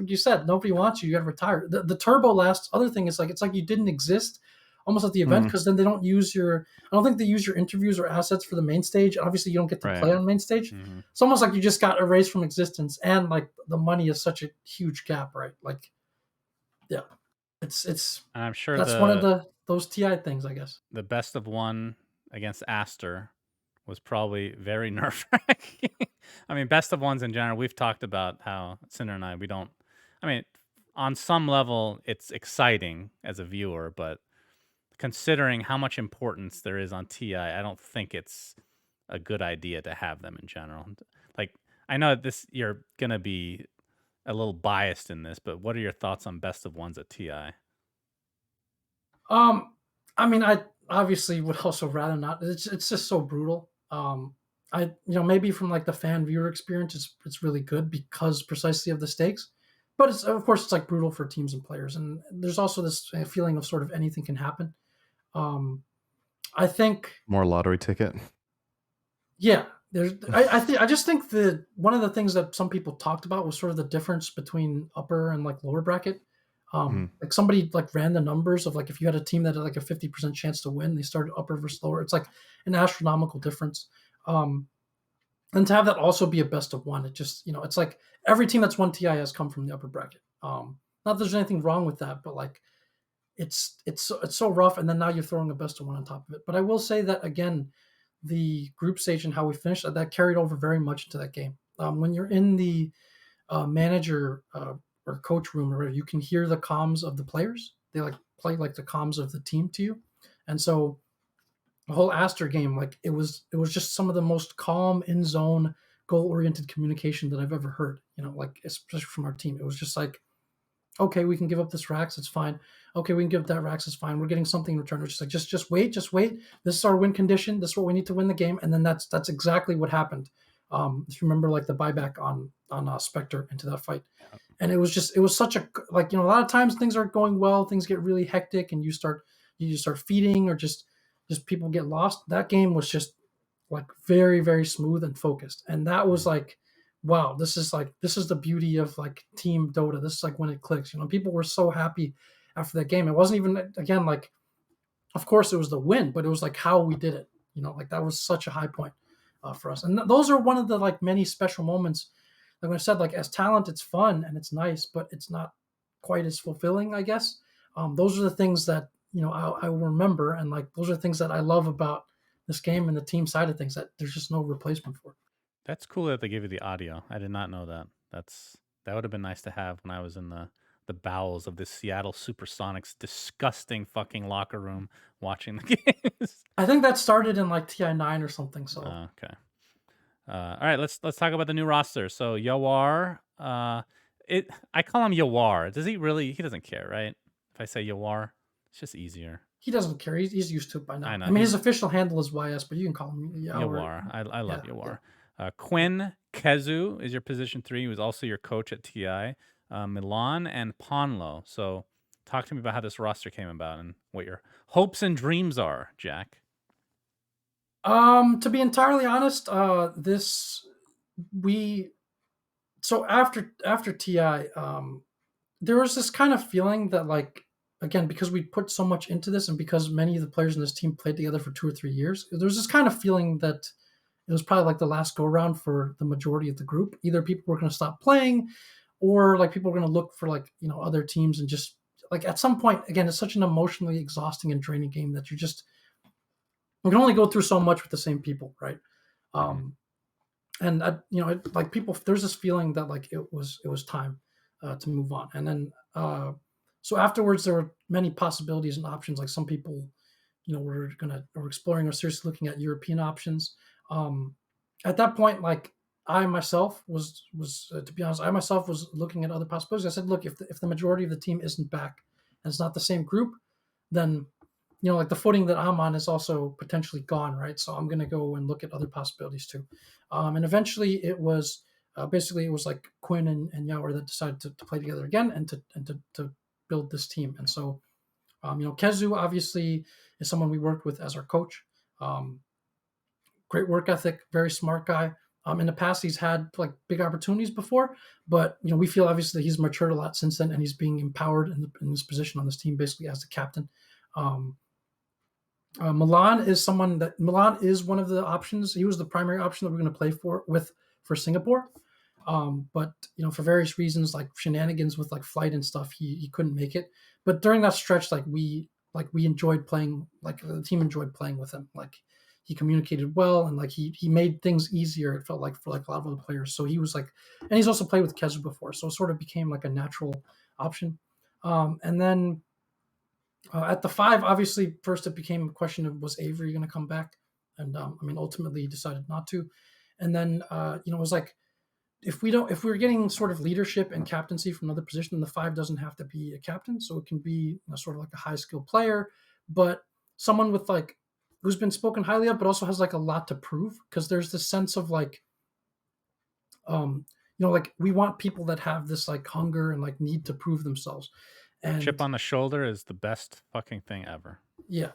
you said, nobody wants you. You got to retire. The turbo last other thing is like it's like you didn't exist almost at the event because then they don't use your. I don't think they use your interviews or assets for the main stage. Obviously, you don't get to play on main stage. Mm-hmm. It's almost like you just got erased from existence, and like the money is such a huge gap, right? Like, yeah, it's. And I'm sure that's one of those TI things, I guess. The best of one against Aster was probably very nerve-wracking. I mean, best of ones in general, we've talked about how Cinder and I, on some level, it's exciting as a viewer, but considering how much importance there is on TI, I don't think it's a good idea to have them in general. Like, I know you're going to be a little biased in this, but what are your thoughts on best of ones at TI? I obviously would also rather not. It's just so brutal. Maybe from like the fan viewer experience, it's really good because precisely of the stakes. But of course it's like brutal for teams and players, and there's also this feeling of sort of anything can happen. I think more lottery ticket. Yeah, I just think one of the things that some people talked about was sort of the difference between upper and like lower bracket. Like somebody like ran the numbers of like if you had a team that had like a 50% chance to win, they started upper versus lower. It's like an astronomical difference. And to have that also be a best of one, it just it's like every team that's won TI has come from the upper bracket. Not that there's anything wrong with that, but like it's so rough, and then now you're throwing a best of one on top of it. But I will say that again, the group stage and how we finished that carried over very much into that game. When you're in the manager or coach room or whatever, you can hear the comms of the players. They like play like the comms of the team to you, and so the whole Aster game, like it was just some of the most calm, in zone, goal oriented communication that I've ever heard. Like especially from our team, it was just like, okay, we can give up this Rax, it's fine. Okay, we can give up that Rax, it's fine. We're getting something in return. We're just like, just wait. This is our win condition. This is what we need to win the game, and then that's exactly what happened. If you remember, like the buyback on Spectre into that fight, and it was such a like a lot of times things aren't going well, things get really hectic, and you start feeding or just people get lost. That game was just like very, very smooth and focused, and that was like, wow, this is the beauty of like team Dota. This is like when it clicks. People were so happy after that game. It wasn't even, again, like, of course it was the win, but it was like how we did it. Like that was such a high point for us. And those are one of the like many special moments. Like I said, like as talent, it's fun and it's nice, but it's not quite as fulfilling, I guess. Those are the things that I will remember, and like those are things that I love about this game and the team side of things that there's just no replacement for. That's cool that they give you the audio. I did not know that. That would have been nice to have when I was in the bowels of this Seattle Supersonics disgusting fucking locker room watching the games. I think that started in like TI9 or something. So okay. All right, let's talk about the new roster. So Yawar, I call him Yawar. Does he really? He doesn't care, right? If I say Yawar, it's just easier. He doesn't care. He's used to it by now. I mean, his official handle is YS, but you can call him Yawar. I love Yawar. Yeah. Quinn Kezu is your position 3. He was also your coach at TI. Milan and Ponlo. So talk to me about how this roster came about and what your hopes and dreams are, Jack. To be entirely honest, after TI, there was this kind of feeling that, like, again, because we put so much into this and because many of the players in this team played together for 2 or 3 years, there was this kind of feeling that it was probably like the last go around for the majority of the group. Either people were going to stop playing, or like people were going to look for like other teams and just like at some point, again, it's such an emotionally exhausting and draining game that you can only go through so much with the same people, right? And like people, there's this feeling that like it was time to move on. And then so afterwards, there were many possibilities and options. Like some people, were exploring or seriously looking at European options. At that point, like I myself was to be honest, I myself was looking at other possibilities. I said, look, if the majority of the team isn't back and it's not the same group, then like the footing that I'm on is also potentially gone, right? So I'm going to go and look at other possibilities too. And eventually it was like Quinn and Yauer that decided to play together again and to build this team. And so, Kezu obviously is someone we worked with as our coach. Great work ethic, very smart guy. In the past, he's had like big opportunities before, but we feel obviously he's matured a lot since then, and he's being empowered in this position on this team, basically as the captain. Milan is one of the options. He was the primary option that we're going to play for Singapore. But for various reasons, like shenanigans with like flight and stuff, he couldn't make it. But during that stretch, we enjoyed playing, like the team enjoyed playing with him. Like he communicated well, and like he made things easier. It felt like for like a lot of other players. So he was like, and he's also played with Kezu before, so it sort of became like a natural option. And then at the 5, obviously, first it became a question of was Avery going to come back, and ultimately he decided not to. And then it was like, if we're getting sort of leadership and captaincy from another position, the 5 doesn't have to be a captain, so it can be sort of like a high skill player, but someone with like who's been spoken highly of, but also has like a lot to prove, because there's this sense of like, like we want people that have this like hunger and like need to prove themselves. And chip on the shoulder is the best fucking thing ever. Yeah.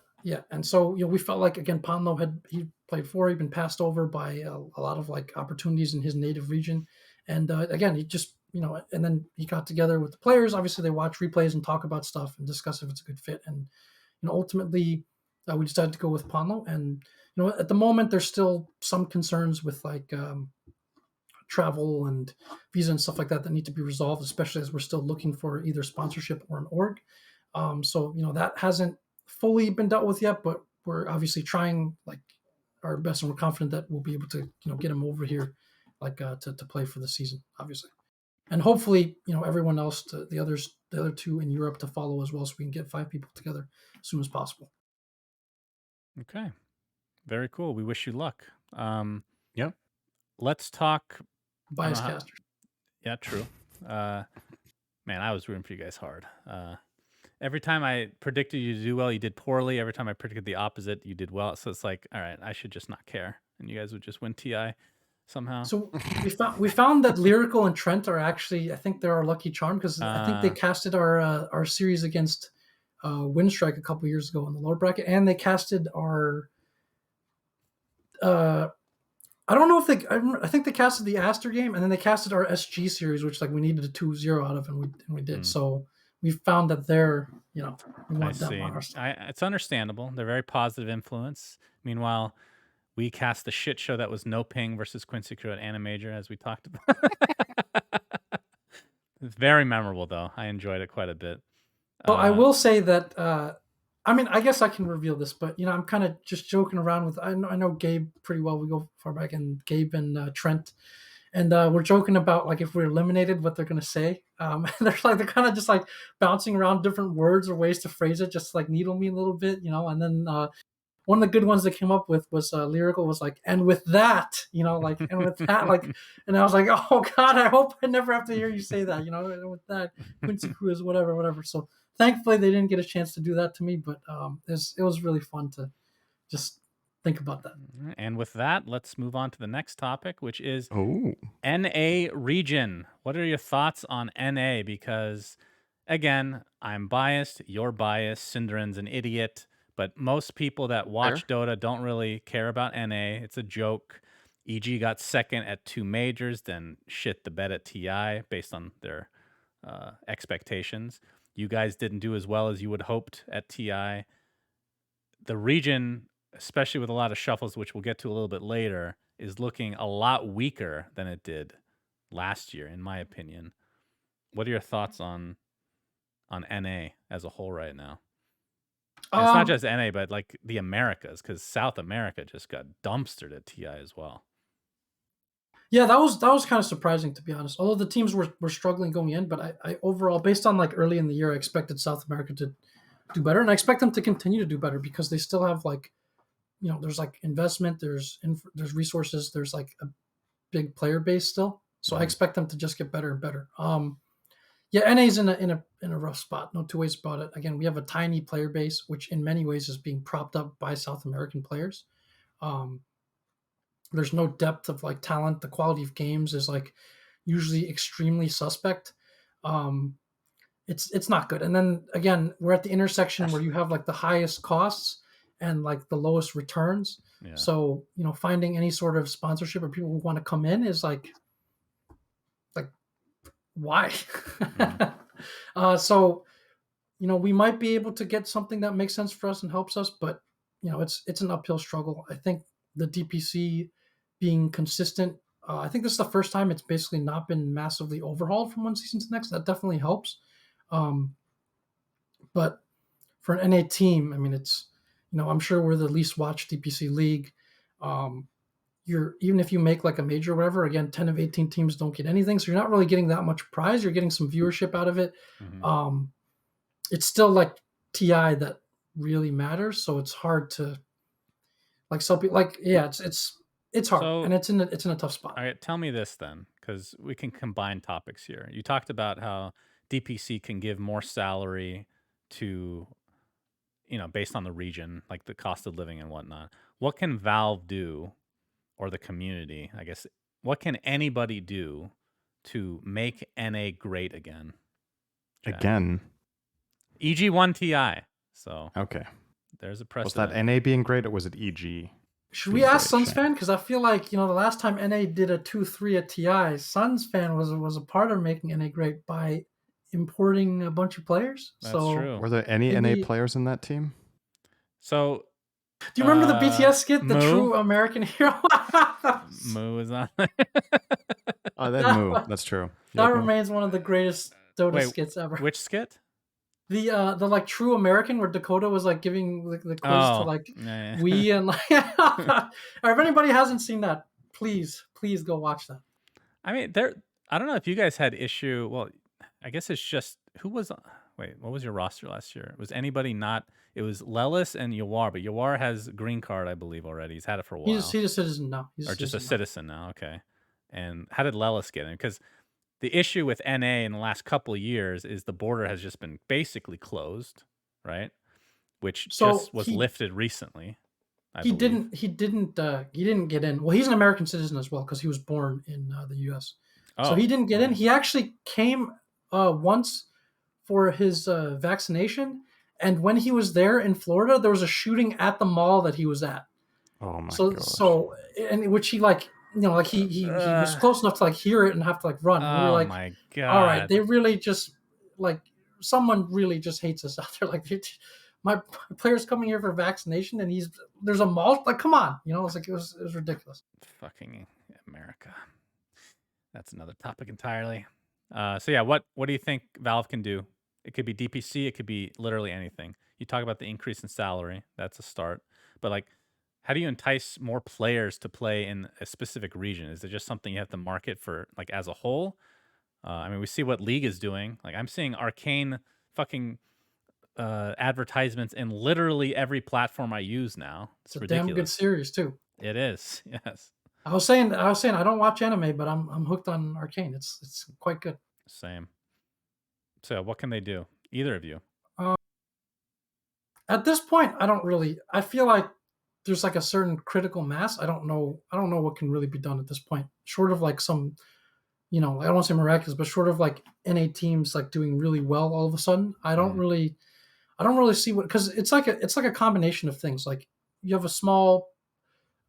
And so, we felt like, again, Panlo he played for, he'd been passed over by a lot of like opportunities in his native region. And again, he just, and then he got together with the players. Obviously, they watch replays and talk about stuff and discuss if it's a good fit. And, ultimately, we decided to go with Panlo. And, at the moment, there's still some concerns with like travel and visa and stuff like that need to be resolved, especially as we're still looking for either sponsorship or an org. So, that hasn't fully been dealt with yet, but we're obviously trying like our best, and we're confident that we'll be able to get him over here like to play for the season, obviously, and hopefully everyone else, the other 2 in Europe, to follow as well, so we can get 5 people together as soon as possible. Okay, very cool. We wish you luck. Yep. Let's talk bias casters. Yeah, true. Man, I was rooting for you guys hard. Every time I predicted you to do well, you did poorly. Every time I predicted the opposite, you did well. So it's like, all right, I should just not care, and you guys would just win TI somehow. So we found that Lyrical and Trent are actually, I think they're our lucky charm, because I think they casted our series against Windstrike a couple years ago in the lower bracket, and they casted our. I don't know if I think they casted the Aster game, and then they casted our SG series, which like we needed a 2-0 out of, and we did. So we found that they're, we want them on our side. It's understandable. They're very positive influence. Meanwhile, we cast the shit show that was No Ping versus Quincy Crew at Animajor, as we talked about. It's very memorable, though. I enjoyed it quite a bit. Well, I will say that, I guess I can reveal this, but, I'm kind of just joking around with, I know Gabe pretty well. We go far back, and Gabe and Trent. And we're joking about like if we're eliminated, what they're gonna say. And they're kind of just like bouncing around different words or ways to phrase it, just to, like needle me a little bit, And then one of the good ones they came up with was Lyrical was like, and with that, like, and with that, like, and I was like, oh God, I hope I never have to hear you say that, and with that, Quincy Cruz, whatever. So thankfully they didn't get a chance to do that to me, but it was really fun to just think about that. And with that, let's move on to the next topic, which is NA region. What are your thoughts on NA? Because, again, I'm biased, you're biased, Cinderen's an idiot, but most people that watch Dota don't really care about NA. It's a joke. EG got second at 2 majors, then shit the bed at TI based on their expectations. You guys didn't do as well as you would hoped at TI. The region, especially with a lot of shuffles, which we'll get to a little bit later, is looking a lot weaker than it did last year, in my opinion. What are your thoughts on on NA as a whole right now? And it's not just NA, but like the Americas, because South America just got dumpstered at TI as well. Yeah, that was kind of surprising, to be honest. Although the teams were struggling going in, but I overall, based on like early in the year, I expected South America to do better, and I expect them to continue to do better because they still have like, there's like investment, there's resources, there's like a big player base still. So I expect them to just get better and better. Yeah, NA's in a rough spot. No two ways about it. Again, we have a tiny player base, which in many ways is being propped up by South American players. There's no depth of like talent. The quality of games is like usually extremely suspect. It's not good. And then again, we're at the intersection where you have like the highest costs and like the lowest returns. Yeah. So, finding any sort of sponsorship or people who want to come in is like why? So, we might be able to get something that makes sense for us and helps us, but it's an uphill struggle. I think the DPC being consistent, I think this is the first time it's basically not been massively overhauled from one season to the next. That definitely helps. But for an NA team, I mean, it's, I'm sure we're the least watched DPC league. Even if you make like a major or whatever, again, 10 of 18 teams don't get anything. So you're not really getting that much prize. You're getting some viewership out of it. Mm-hmm. It's still like TI that really matters. So it's hard to like, it's hard, so, and it's in a tough spot. All right. Tell me this then, because we can combine topics here. You talked about how DPC can give more salary to, based on the region, like the cost of living and whatnot. What can Valve do, or the community, I guess? What can anybody do to make NA great again? Jack? Again? EG1 TI. So okay, there's a precedent. Was that NA being great, or was it EG? Should we ask Suns fan? Because I feel like the last time NA did a 2-3 at TI, Suns fan was a part of making NA great by importing a bunch of players. That's true. Were there any NA players in that team? So, do you remember the BTS skit, the true American hero? Moo is on. Oh, that Moo. That's true. That remains one of the greatest Dota skits ever. Which skit? The like true American, where Dakota was like giving the quiz to like we and like. If anybody hasn't seen that, please go watch that. I mean, I don't know if you guys had issue. Well, I guess it's just who was. Wait, what was your roster last year? Was anybody not? It was Lelis and Yawar, but Yawar has a green card, I believe, already. He's had it for a while. He's a citizen now. Or just a citizen now. Okay. And how did Lelis get in? Because the issue with NA in the last couple of years is the border has just been basically closed, right? Which just was lifted recently. He didn't get in. Well, he's an American citizen as well because he was born in the U.S. So he didn't get in. He actually came once for his vaccination, and when he was there in Florida, there was a shooting at the mall that he was at. Oh my god! So and which he like. He was close enough to like hear it and have to like run. And we were like, my god! All right, they really just like someone really just hates us out there. Like my player's coming here for vaccination, and there's a mall. Like, come on, it was ridiculous. Fucking America. That's another topic entirely. So yeah, what do you think Valve can do? It could be DPC. It could be literally anything. You talk about the increase in salary. That's a start. But like, how do you entice more players to play in a specific region? Is it just something you have to market for, like, as a whole? I mean, we see what League is doing. Like, I'm seeing Arcane fucking advertisements in literally every platform I use now. It's ridiculous. Damn good series too. It is, yes. I was saying I don't watch anime, but I'm hooked on Arcane. It's quite good. Same. So what can they do? Either of you? At this point, I feel like there's like a certain critical mass. I don't know what can really be done at this point, short of like some, I don't want to say miraculous, but short of like NA teams like doing really well all of a sudden. I don't really see what, because it's like a combination of things. Like you have a small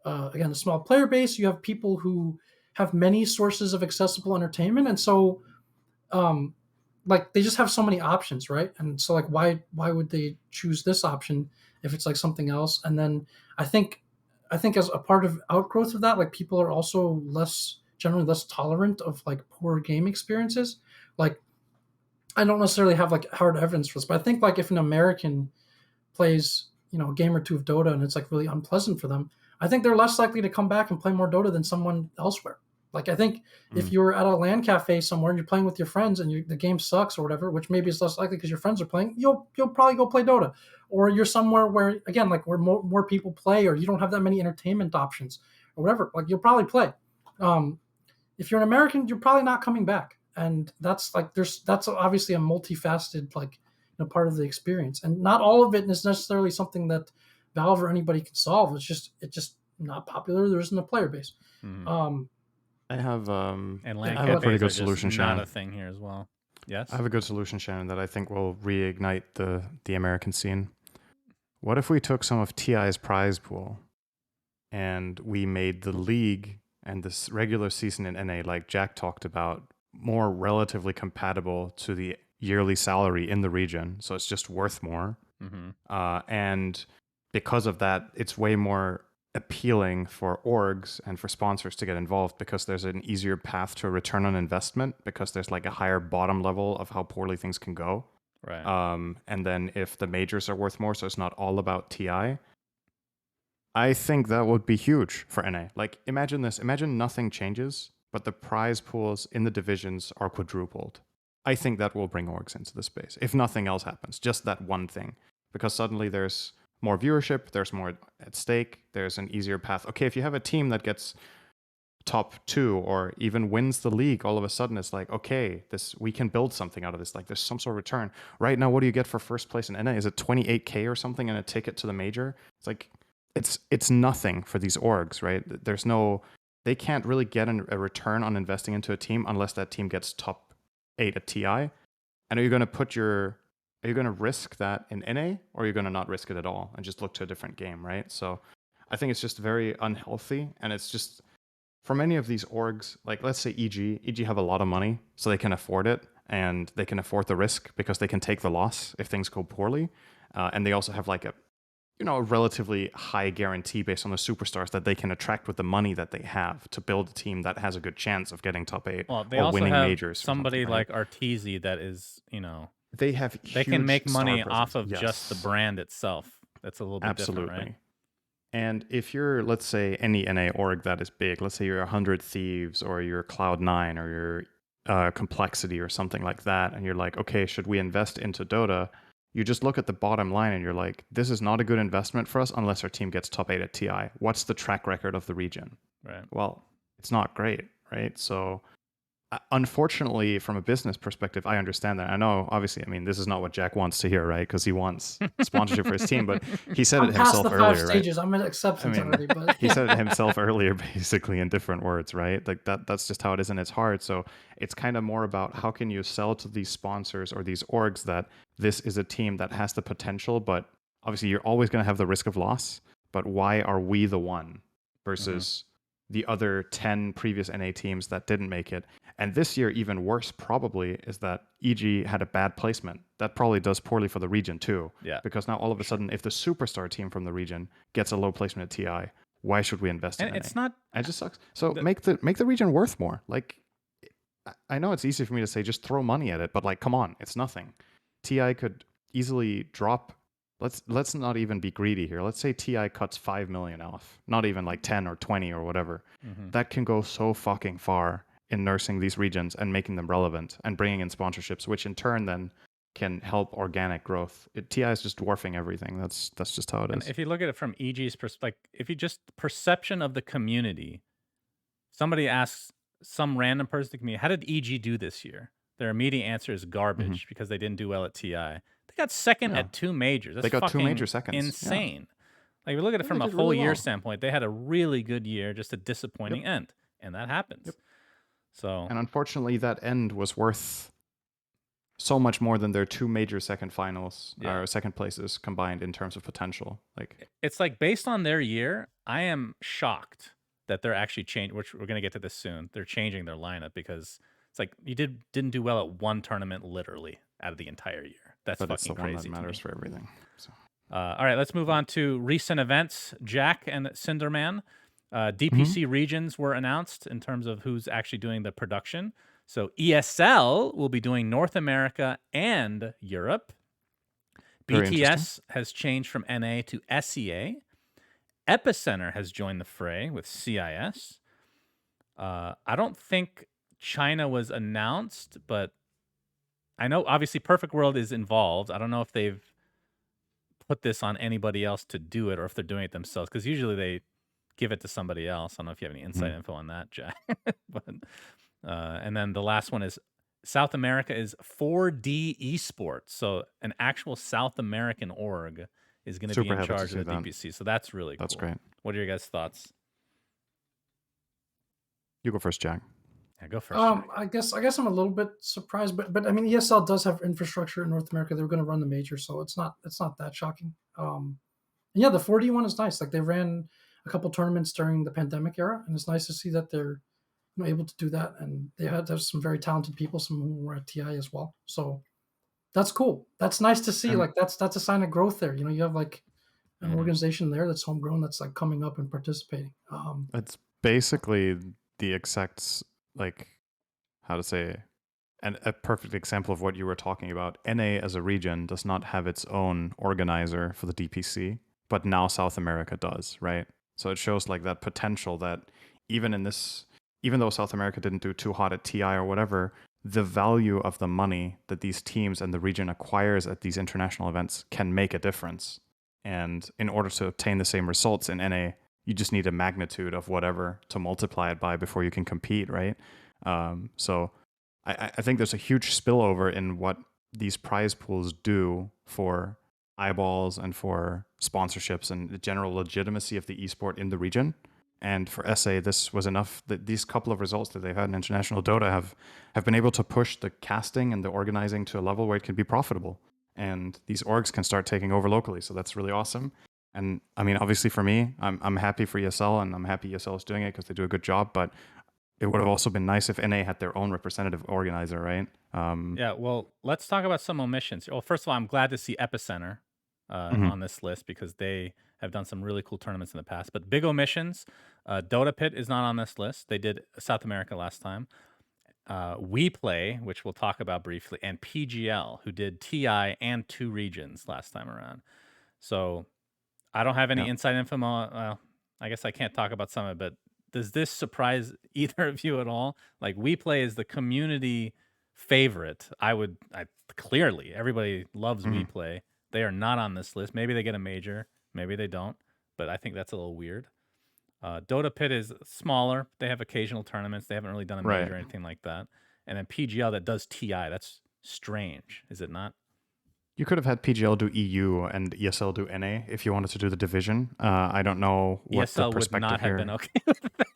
player base. You have people who have many sources of accessible entertainment, and so like they just have so many options, right? And so like why would they choose this option if it's like something else? And then I think as a part of outgrowth of that, like people are also generally less tolerant of like poor game experiences. Like I don't necessarily have like hard evidence for this, but I think like if an American plays, a game or two of Dota and it's like really unpleasant for them, I think they're less likely to come back and play more Dota than someone elsewhere. Like I think if you're at a LAN cafe somewhere and you're playing with your friends and the game sucks or whatever, which maybe is less likely because your friends are playing, you'll probably go play Dota. Or you're somewhere where again like where more people play, or you don't have that many entertainment options or whatever. Like you'll probably play. If you're an American, you're probably not coming back, and that's obviously a multifaceted like part of the experience, and not all of it is necessarily something that Valve or anybody can solve. It's just not popular. There isn't a player base. I have and LAN I have a pretty good cafes are solution, just not Shannon. a thing here as well. Yes, I have a good solution, Shannon, that I think will reignite the American scene. What if we took some of TI's prize pool and we made the league and this regular season in NA, like Jack talked about, more relatively compatible to the yearly salary in the region, so it's just worth more. And because of that, it's way more appealing for orgs and for sponsors to get involved because there's an easier path to a return on investment because there's like a higher bottom level of how poorly things can go. Right. And then if the majors are worth more, so it's not all about TI, I think that would be huge for NA. Like, imagine this. Imagine nothing changes, but the prize pools in the divisions are quadrupled. I think that will bring orgs into the space. If nothing else happens, just that one thing. Because suddenly there's more viewership, there's more at stake, there's an easier path. Okay, if you have a team that gets top 2 or even wins the league, all of a sudden it's like, okay, we can build something out of this. Like, there's some sort of return. Right now, what do you get for first place in NA? Is it 28K or something and a ticket to the major? It's like, it's nothing for these orgs, right? They can't really get a return on investing into a team unless that team gets top 8 at TI. And are you going to risk that in NA, or are you going to not risk it at all and just look to a different game, right? So I think it's just very unhealthy, and it's just for many of these orgs, like let's say EG have a lot of money, so they can afford it and they can afford the risk because they can take the loss if things go poorly, and they also have like a relatively high guarantee based on the superstars that they can attract with the money that they have to build a team that has a good chance of getting top 8 Well, they or also winning have majors. somebody right? like Arteezy that is, They have they can huge make money star off presence. of just the brand itself. That's a little bit Absolutely. different, right? And if you're, let's say, any NA org that is big, let's say you're 100 Thieves or you're Cloud9 or you're Complexity or something like that, and you're like, okay, should we invest into Dota? You just look at the bottom line and you're like, this is not a good investment for us unless our team gets top 8 at TI. What's the track record of the region? Right. Well, it's not great, right? So unfortunately, from a business perspective, I understand that. I know, obviously, I mean, this is not what Jack wants to hear, right? Because he wants sponsorship for his team, but he said I'm it past himself the 5 earlier, stages. right? I'm at acceptance already, but He said it himself earlier, basically in different words, right? Like that's just how it is, and it's hard. So it's kind of more about how can you sell to these sponsors or these orgs that this is a team that has the potential, but obviously you're always going to have the risk of loss. But why are we the one versus the other 10 previous NA teams that didn't make it? And this year, even worse probably, is that EG had a bad placement. That probably does poorly for the region too. Yeah. Because now all of a sudden, if the superstar team from the region gets a low placement at TI, why should we invest in And NA? it's not. It just sucks. So make the region worth more. Like, I know it's easy for me to say just throw money at it, but like, come on, it's nothing. TI could easily drop. Let's not even be greedy here. Let's say TI cuts 5 million off, not even like 10 or 20 or whatever. That can go so fucking far in nursing these regions and making them relevant and bringing in sponsorships, which in turn then can help organic growth. TI is just dwarfing everything. That's just how it is. And if you look at it from EG's perspective, if you just perception of the community, somebody asks some random person to me, how did EG do this year? Their immediate answer is garbage because they didn't do well at TI. They got second at 2 majors. That's they got 2 fucking major seconds. insane. Yeah. Like, if you look at it from a did full really year well. standpoint, they had a really good year, just a disappointing end. And that happens. So, and unfortunately, that end was worth so much more than their 2 major second finals or second places combined in terms of potential. Like, it's like based on their year, I am shocked that they're actually changing, which we're going to get to this soon. They're changing their lineup because it's like you didn't do well at one tournament literally out of the entire year. That's but fucking it's the crazy. one that matters for everything. So. All right, let's move on to recent events. Jack and Cinderman. DPC regions were announced in terms of who's actually doing the production. So ESL will be doing North America and Europe. Very interesting. BTS has changed from NA to SEA. Epicenter has joined the fray with CIS. I don't think China was announced, but I know obviously Perfect World is involved. I don't know if they've put this on anybody else to do it or if they're doing it themselves, because usually they give it to somebody else. I don't know if you have any inside info on that, Jack. But and then the last one is South America is 4D esports. So an actual South American org is going to be Super in happy to charge see of the that. DPC. So that's really That's cool. great. What are your guys' thoughts? You go first, Jack. Yeah, go first. Jack. I guess I'm a little bit surprised, but I mean ESL does have infrastructure in North America. They're going to run the major, so it's not that shocking. Yeah, the 4D one is nice. Like they ran a couple tournaments during the pandemic era, and it's nice to see that they're able to do that. And there's some very talented people, some who were at TI as well. So that's cool. That's nice to see. And like that's a sign of growth there. You have like an organization there that's homegrown that's like coming up and participating. it's basically the exact, like, how to say, and a perfect example of what you were talking about. NA as a region does not have its own organizer for the DPC, but now South America does, right? So it shows like that potential that even though South America didn't do too hot at TI or whatever, the value of the money that these teams and the region acquires at these international events can make a difference. And in order to obtain the same results in NA, you just need a magnitude of whatever to multiply it by before you can compete, right? So I think there's a huge spillover in what these prize pools do for eyeballs and for sponsorships and the general legitimacy of the esport in the region. And for SA, this was enough that these couple of results that they've had in international Dota have been able to push the casting and the organizing to a level where it can be profitable. And these orgs can start taking over locally. So that's really awesome. And I mean, obviously for me, I'm happy for ESL and I'm happy ESL is doing it because they do a good job. But it would have also been nice if NA had their own representative organizer, right? Yeah, well, let's talk about some omissions. Well, first of all, I'm glad to see Epicenter on this list because they have done some really cool tournaments in the past. But big omissions, Dota Pit is not on this list. They did South America last time. We Play, which we'll talk about briefly, and PGL, who did TI and 2 regions last time around. So I don't have any inside info. Well, I guess I can't talk about some of it, but does this surprise either of you at all? Like We Play is the community favorite. I clearly everybody loves We Play. They are not on this list. Maybe they get a major, maybe they don't, but I think that's a little weird. Dota Pit is smaller. They have occasional tournaments. They haven't really done a major or anything like that. And then PGL that does TI. That's strange, is it not? You could have had PGL do EU and ESL do NA if you wanted to do the division. I don't know what ESL the would perspective not have here. been okay with that.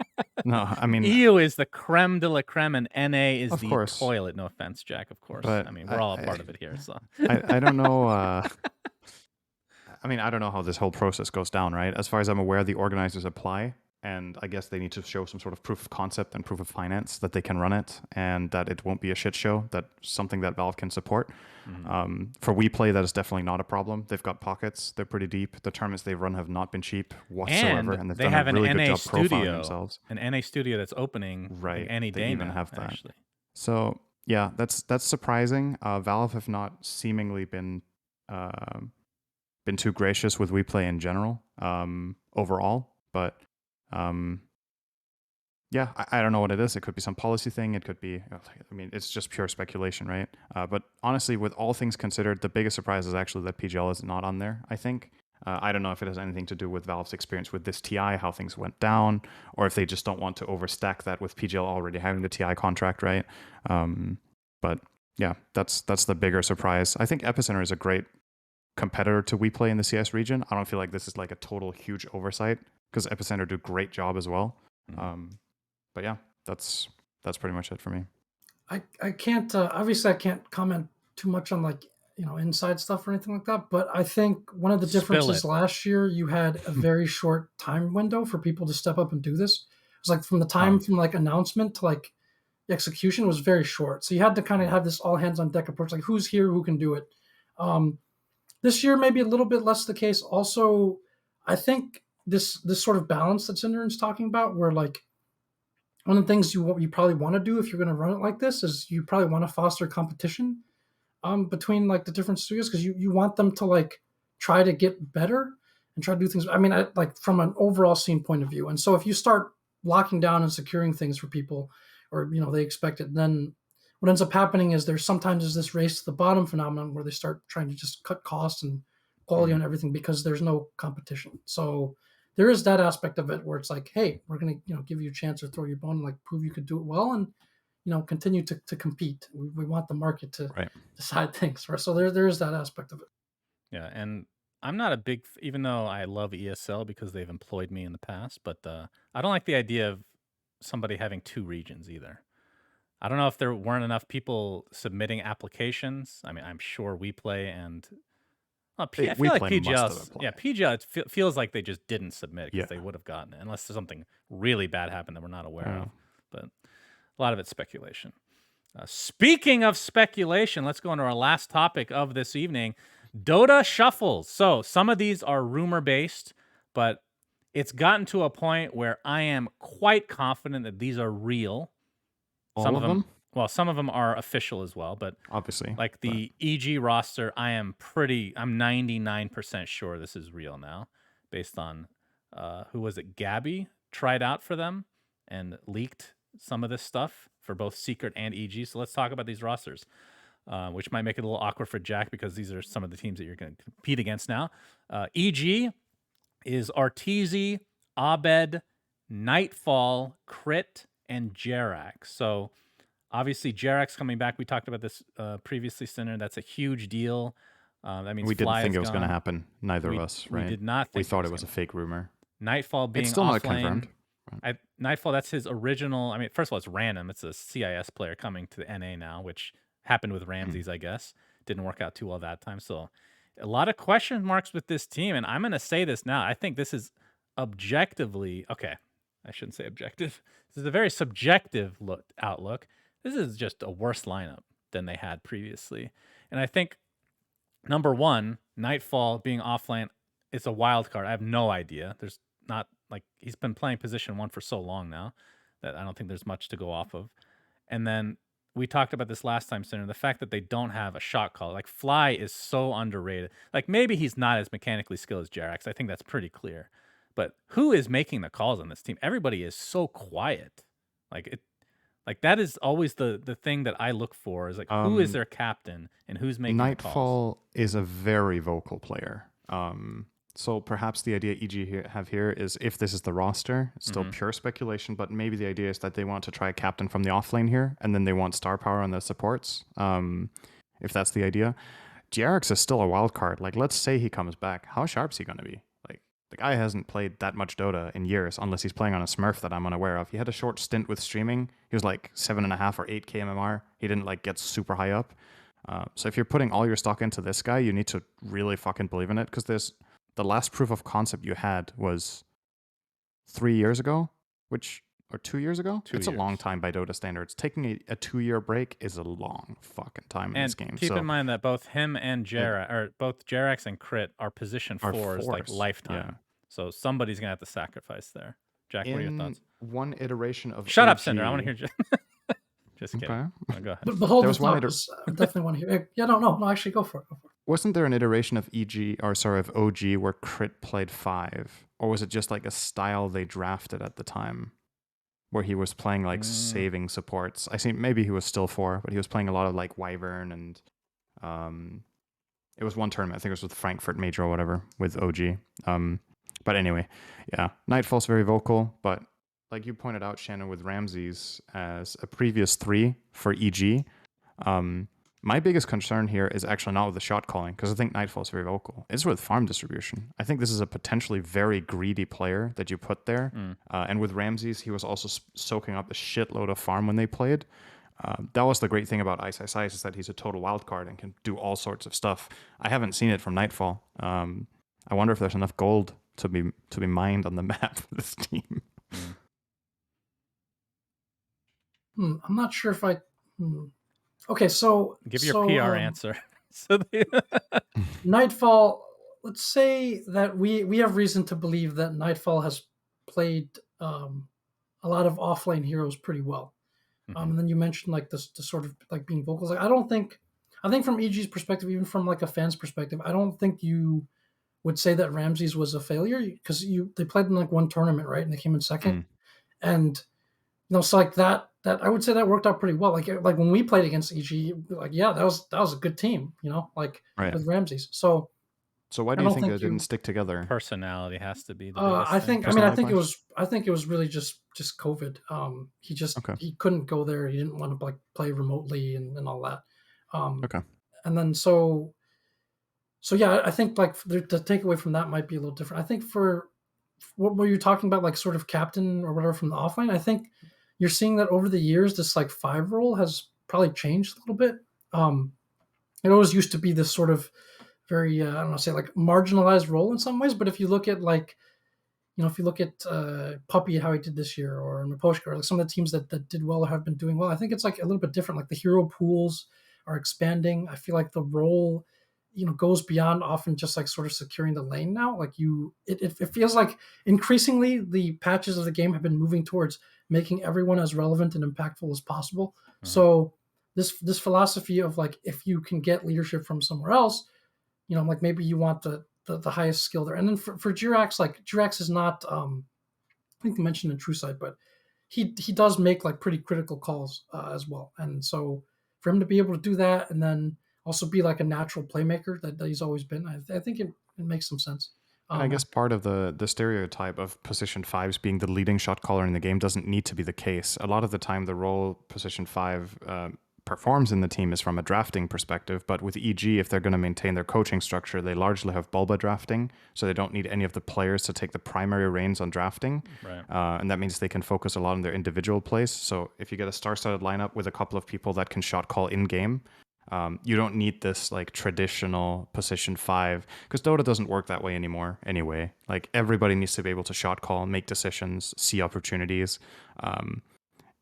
No, I mean EU is the creme de la creme, and NA is of the course. toilet. No offense, Jack. Of course. But I mean, we're all a part of it here. So I don't know. I mean, I don't know how this whole process goes down, right? As far as I'm aware, the organizers apply, and I guess they need to show some sort of proof of concept and proof of finance that they can run it, and that it won't be a shit show. That's something that Valve can support. For We Play, that is definitely not a problem. They've got pockets; they're pretty deep. The tournaments they've run have not been cheap whatsoever, and they've they done have a really an good NA job profiling studio, themselves. an NA studio that's opening Right, any they day even now. have that. Actually, so yeah, that's surprising. Valve have not seemingly been too gracious with We Play in general overall, but yeah, I don't know what it is. It could be some policy thing. It could be, I mean, it's just pure speculation, right? But honestly, with all things considered, the biggest surprise is actually that PGL is not on there, I think. I don't know if it has anything to do with Valve's experience with this TI, how things went down, or if they just don't want to overstack that with PGL already having the TI contract, right? But yeah, that's the bigger surprise. I think Epicenter is a great competitor to We Play in the CS region. I don't feel like this is like a total huge oversight because Epicenter do a great job as well. But yeah, that's pretty much it for me. I can't obviously I can't comment too much on like inside stuff or anything like that, but I think one of the differences last year, you had a very short time window for people to step up and do this. It was like from the time from like announcement to like the execution was very short, so you had to kind of have this all hands on deck approach, like who's here, who can do it. This year maybe a little bit less the case. Also, I think this sort of balance that Cinderen's talking about, where like one of the things you probably want to do if you're going to run it like this is you probably want to foster competition between like the different studios, because you want them to like try to get better and try to do things. I mean, like from an overall scene point of view. And so if you start locking down and securing things for people, or they expect it, then what ends up happening is there's sometimes this race to the bottom phenomenon where they start trying to just cut costs and quality on everything because there's no competition. So there is that aspect of it where it's like, hey, we're going to give you a chance or throw you a bone, like prove you could do it well, and continue to compete. We want the market to decide things, right? So there is that aspect of it. Yeah, and I'm not a big, even though I love ESL because they've employed me in the past, but I don't like the idea of somebody having 2 regions either. I don't know if there weren't enough people submitting applications. I mean, I'm sure we play and I feel like PGL, PGL feels like they just didn't submit because they would have gotten it unless something really bad happened that we're not aware of. But a lot of it's speculation. Speaking of speculation, let's go into our last topic of this evening, Dota Shuffles. So some of these are rumor-based, but it's gotten to a point where I am quite confident that these are real. Some of them? Well, some of them are official as well, but obviously, like the EG roster, I'm 99% sure this is real now, based on who was it? Gabby tried out for them and leaked some of this stuff for both Secret and EG. So let's talk about these rosters, which might make it a little awkward for Jack because these are some of the teams that you're going to compete against now. EG is Arteezy, Abed, Nightfall, Crit, and Jerax. So obviously Jerax coming back. We talked about this previously, Sinner. That's a huge deal. That means we didn't think it was going to happen. Neither of us, right? We did not think we thought it was a fake rumor. Nightfall being it's still not confirmed. Right. Nightfall, that's his original. I mean, first of all, it's random. It's a CIS player coming to the NA now, which happened with Ramses, I guess. Didn't work out too well that time. So a lot of question marks with this team. And I'm going to say this now. I think this is objectively, okay, I shouldn't say objective. This is a very subjective outlook. This is just a worse lineup than they had previously. And I think, number one, Nightfall being offlane, it's a wild card. I have no idea. There's not, like, he's been playing position 1 for so long now that I don't think there's much to go off of. And then we talked about this last time, Senator, the fact that they don't have a shot call. Like, Fly is so underrated. Like, maybe he's not as mechanically skilled as Jerax. I think that's pretty clear. But who is making the calls on this team? Everybody is so quiet. Like that is always the thing that I look for is like, who is their captain and who's making the calls? Nightfall is a very vocal player. So perhaps the idea EG have here is, if this is the roster, it's still pure speculation, but maybe the idea is that they want to try a captain from the offlane here, and then they want star power on the supports. If that's the idea. Jerax is still a wild card. Like, let's say he comes back. How sharp is he going to be? Like, the guy hasn't played that much Dota in years, unless he's playing on a Smurf that I'm unaware of. He had a short stint with streaming. He was like 7.5 or 8k MMR. He didn't like get super high up. So if you're putting all your stock into this guy, you need to really fucking believe in it, because there's the last proof of concept you had was 3 years ago, or 2 years ago? It's a long time by Dota standards. Taking a 2-year break is a long fucking time in this game. Keep in mind that both him and both Jerax and Crit are position 4s, like lifetime. Yeah. So somebody's gonna have to sacrifice there. Jack, what are your thoughts? One iteration of Shut up, Cinder. I want to hear just kidding. Okay. No, go ahead. But hold on, I definitely want to hear. Yeah, no, actually, go for it. Wasn't there an iteration of of OG where Crit played 5? Or was it just like a style they drafted at the time, where he was playing like saving supports? I think maybe he was still 4, but he was playing a lot of like Wyvern, and it was one tournament. I think it was with Frankfurt Major or whatever with OG. But anyway, yeah, Nightfall's very vocal, but like you pointed out, Shannon, with Ramses as a previous 3 for EG, my biggest concern here is actually not with the shot calling, because I think Nightfall's very vocal. It's with farm distribution. I think this is a potentially very greedy player that you put there. And with Ramses, he was also soaking up a shitload of farm when they played. That was the great thing about Ice is that he's a total wild card and can do all sorts of stuff. I haven't seen it from Nightfall. I wonder if there's enough gold to be mined on the map for this team. I'm not sure if I... Okay, so... Give your PR answer. Nightfall, let's say that we have reason to believe that Nightfall has played a lot of offlane heroes pretty well. Mhm. And then you mentioned like the sort of like being vocals. Like I think from EG's perspective, even from like a fan's perspective, I don't think you would say that Ramses was a failure because they played in like one tournament, right, and they came in second, and so like that I would say that worked out pretty well. Like when we played against EG, like yeah, that was a good team, like Right. with Ramses. So So why I do you don't think think they didn't stick together? Personality has to be the biggest I thing. think Personality-wise? I think it was really just COVID. Okay. He couldn't go there. He didn't want to like play remotely and all that. Um, Okay. and then so yeah, I think like the takeaway from that might be a little different. I think for what were you talking about, like sort of captain or whatever from the offline? I think you're seeing that over the years, this like 5 role has probably changed a little bit. It always used to be this sort of very I don't know, say like marginalized role in some ways. But if you look at like if you look at Puppy, how he did this year, or Miposhka, or like some of the teams that did well or have been doing well, I think it's like a little bit different. Like the hero pools are expanding. I feel like the role, goes beyond often just like sort of securing the lane now. Like it feels like increasingly the patches of the game have been moving towards making everyone as relevant and impactful as possible. Mhm. So this philosophy of like if you can get leadership from somewhere else, like maybe you want the highest skill there. And then for Jirax, like Jirax is not I think you mentioned in True Sight, but he does make like pretty critical calls as well. And so for him to be able to do that and then also be like a natural playmaker that he's always been, I think it makes some sense. And I guess Um, part of the stereotype of position fives being the leading shot caller in the game doesn't need to be the case. A lot of the time, the role position five performs in the team is from a drafting perspective. But with EG, if they're going to maintain their coaching structure, they largely have Bulba drafting, so they don't need any of the players to take the primary reins on drafting. Right. And that means they can focus a lot on their individual plays. So if you get a star-studded lineup with a couple of people that can shot call in game, you don't need this like traditional position five because Dota doesn't work that way anymore anyway. Like everybody needs to be able to shot call, make decisions, see opportunities.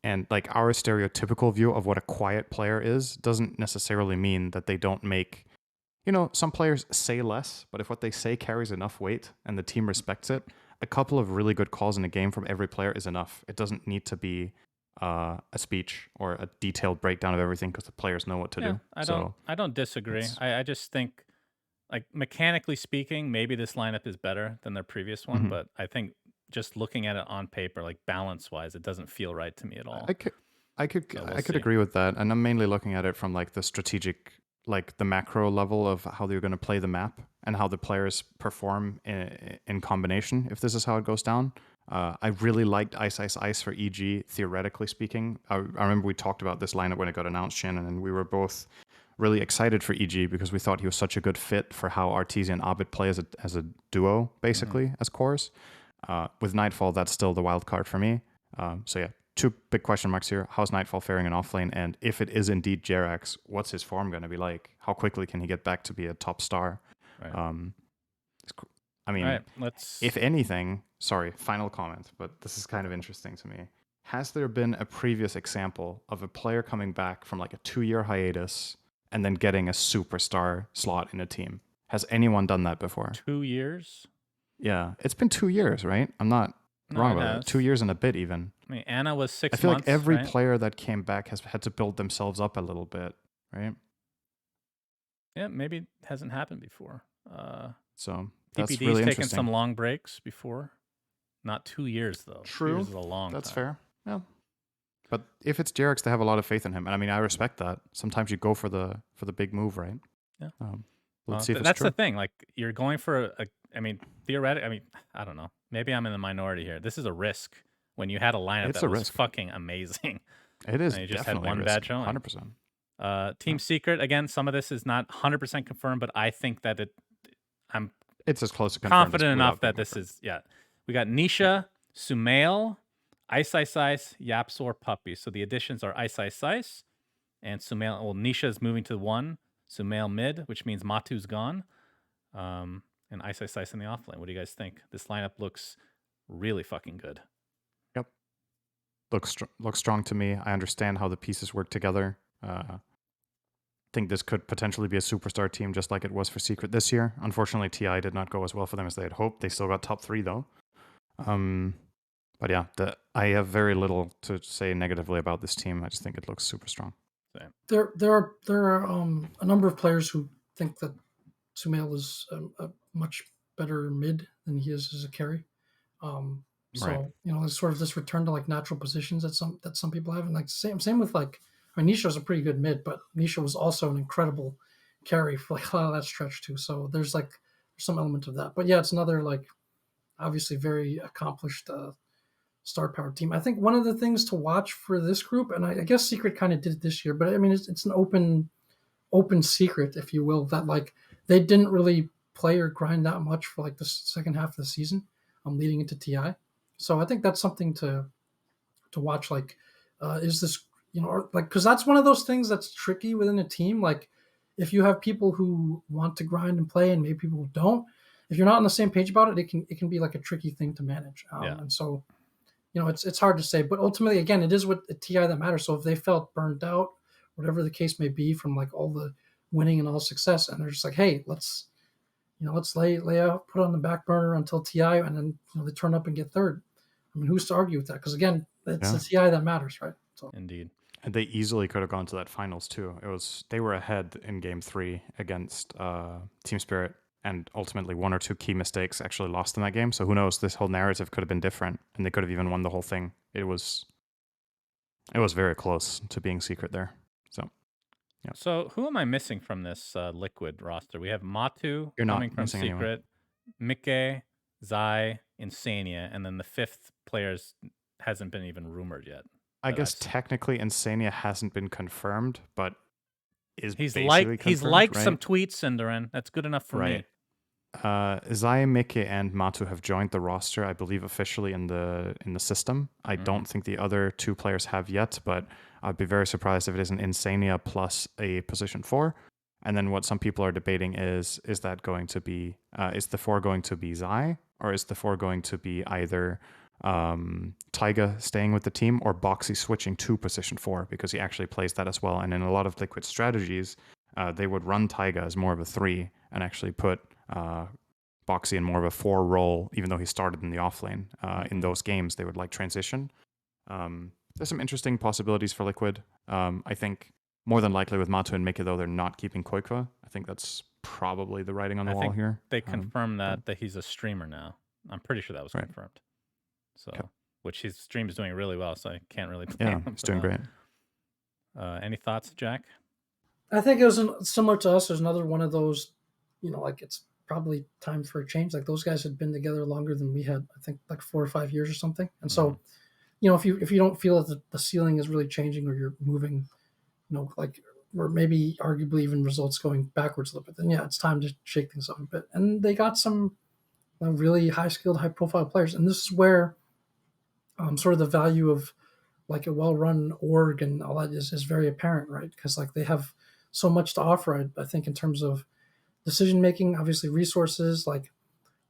And like our stereotypical view of what a quiet player is doesn't necessarily mean that they don't make, some players say less, but if what they say carries enough weight and the team respects it, a couple of really good calls in a game from every player is enough. It doesn't need to be a speech or a detailed breakdown of everything because the players know what to do. So I don't disagree. it's I just think like mechanically speaking, maybe this lineup is better than their previous one, mhm. but I think just looking at it on paper, like balance wise, it doesn't feel right to me at all. I could, I could, So I we'll could see. agree with that, and I'm mainly looking at it from like the strategic, like the macro level of how they're going to play the map and how the players perform in combination. If this is how it goes down, I really liked Ice Ice Ice for EG. Theoretically speaking, I remember we talked about this lineup when it got announced, Shannon, and we were both really excited for EG because we thought he was such a good fit for how Arteezy and Abid play as a duo, basically as cores. With Nightfall, that's still the wild card for me. So yeah, 2 big question marks here. How's Nightfall faring in offlane? And if it is indeed Jerax, what's his form going to be like? How quickly can he get back to be a top star? Right. I mean, All right, let's. if anything, sorry, final comment, but this is kind of interesting to me. Has there been a previous example of a player coming back from like a 2-year hiatus and then getting a superstar slot in a team? Has anyone done that before? 2 years? Yeah, it's been 2 years, right? I'm not No, wrong it about that. 2 has. years and a bit, even. I mean, Anna was 6 I feel months, like every right? player that came back has had to build themselves up a little bit, right? Yeah, maybe it hasn't happened before. So that's DPD's really taken interesting. some long breaks before. Not 2 years though. 2 True, years is a long that's time. fair. Yeah, but if it's Jerax, they have a lot of faith in him, and I mean, I respect that. Sometimes you go for the big move, right? Yeah. Let's see if it's that's true. the thing. Like you're going for I mean, theoretically, I mean, I don't know. Maybe I'm in the minority here. This is a risk when you had a lineup It's that a was risk. fucking amazing. It is And you just had definitely a one risk. bad showing. 100%. Team Secret, again, some of this is not 100% confirmed, but I think that I'm It's as close to confirmed confident as enough without being that this confirmed. is, yeah. We got Nisha, Sumail, Ice Ice Ice, Yapsor, Puppy. So the additions are Ice Ice Ice and Sumail. Well, Nisha is moving to 1, Sumail mid, which means Matu's gone. And Ice Ice Ice in the offlane. What do you guys think? This lineup looks really fucking good. Yep. Looks strong to me. I understand how the pieces work together. Think this could potentially be a superstar team just like it was for Secret this year. Unfortunately, TI did not go as well for them as they had hoped. They still got top 3 though. But yeah, I have very little to say negatively about this team. I just think it looks super strong. There are a number of players who think that Sumail is a much better mid than he is as a carry. So Right. it's sort of this return to like natural positions that some people have, and like same with like, I mean, Nisha's a pretty good mid, but Nisha was also an incredible carry for like a lot of that stretch too. So there's some element of that. But yeah, it's another like obviously very accomplished star power team. I think one of the things to watch for this group, and I guess Secret kind of did it this year, but I mean it's an open secret, if you will, that like they didn't really play or grind that much for like the second half of the season, leading into TI. So I think that's something to watch. Like, is this like, because that's one of those things that's tricky within a team. Like, if you have people who want to grind and play and maybe people who don't, if you're not on the same page about it, it can be like a tricky thing to manage. And so it's hard to say, but ultimately, again, it is what the TI that matters. So if they felt burned out, whatever the case may be, from like all the winning and all success, and they're just like, hey, let's lay out, put it on the back burner until TI, and then they turn up and get third. I mean, who's to argue with that? Because again, it's the TI that matters, right? So Indeed. And they easily could have gone to that finals too. They were ahead in game 3 against Team Spirit, and ultimately one or two key mistakes actually lost in that game. So who knows? This whole narrative could have been different, and they could have even won the whole thing. It was very close to being Secret there. So yeah. So who am I missing from this Liquid roster? We have Matu You're coming not from missing anyone. Secret, Mikke, Zai, Insania, and then the fifth player's hasn't been even rumored yet. I guess technically Insania hasn't been confirmed, but he's basically he's confirmed, liked right? some tweets, Cinderin. That's good enough for me. Zai, Mikke, and Matu have joined the roster, I believe, officially in the system. I don't think the other two players have yet, but I'd be very surprised if it isn't Insania plus a position 4. And then what some people are debating is that going to be is the 4 going to be Zai, or is the 4 going to be either Taiga staying with the team or Boxy switching to position 4, because he actually plays that as well. And in a lot of Liquid strategies, they would run Taiga as more of a 3 and actually put Boxy in more of a 4 role, even though he started in the offlane. In those games, they would like transition. There's some interesting possibilities for Liquid. I think more than likely with Matu and Mikke, though, they're not keeping Koikva. I think that's probably the writing on the wall here. They confirmed that he's a streamer now. I'm pretty sure that was confirmed. So, which his stream is doing really well, so I can't really blame him. He's doing great. Any thoughts, Jack? I think it was similar to us. There's another one of those, like it's probably time for a change. Like those guys had been together longer than we had, I think like 4 or 5 years or something. And so, if you don't feel that the ceiling is really changing, or you're moving, like, or maybe arguably even results going backwards a little bit, then yeah, it's time to shake things up a bit. And they got some really high skilled, high profile players. And this is where sort of the value of like a well-run org and all that is very apparent, right? Because like they have so much to offer, I think, in terms of decision making, obviously resources, like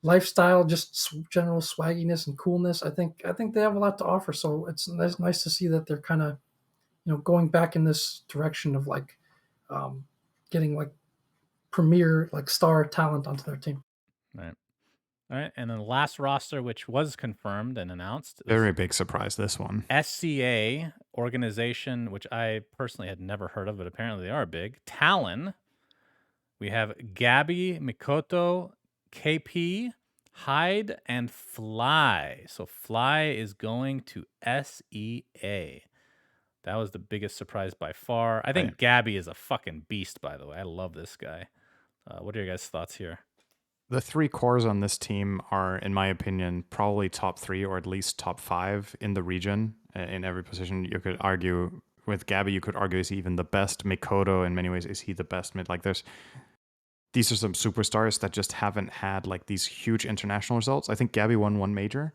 lifestyle, just general swagginess and coolness. I think they have a lot to offer. So it's nice to see that they're kind of going back in this direction of like getting like premier like star talent onto their team. Right. All right, and then the last roster, which was confirmed and announced, very big surprise. This one, SCA organization, which I personally had never heard of, but apparently they are big. Talon. We have Gabby, Mikoto, KP, Hyde, and Fly. So Fly is going to SEA. That was the biggest surprise by far. I think Gabby is a fucking beast, by the way. I love this guy. What are your guys' thoughts here? The 3 cores on this team are, in my opinion, probably top 3 or at least top 5 in the region in every position. You could argue with Gabby, you could argue is he even the best. Mikoto, in many ways, is he the best mid? Like these are some superstars that just haven't had like these huge international results. I think Gabby won 1 major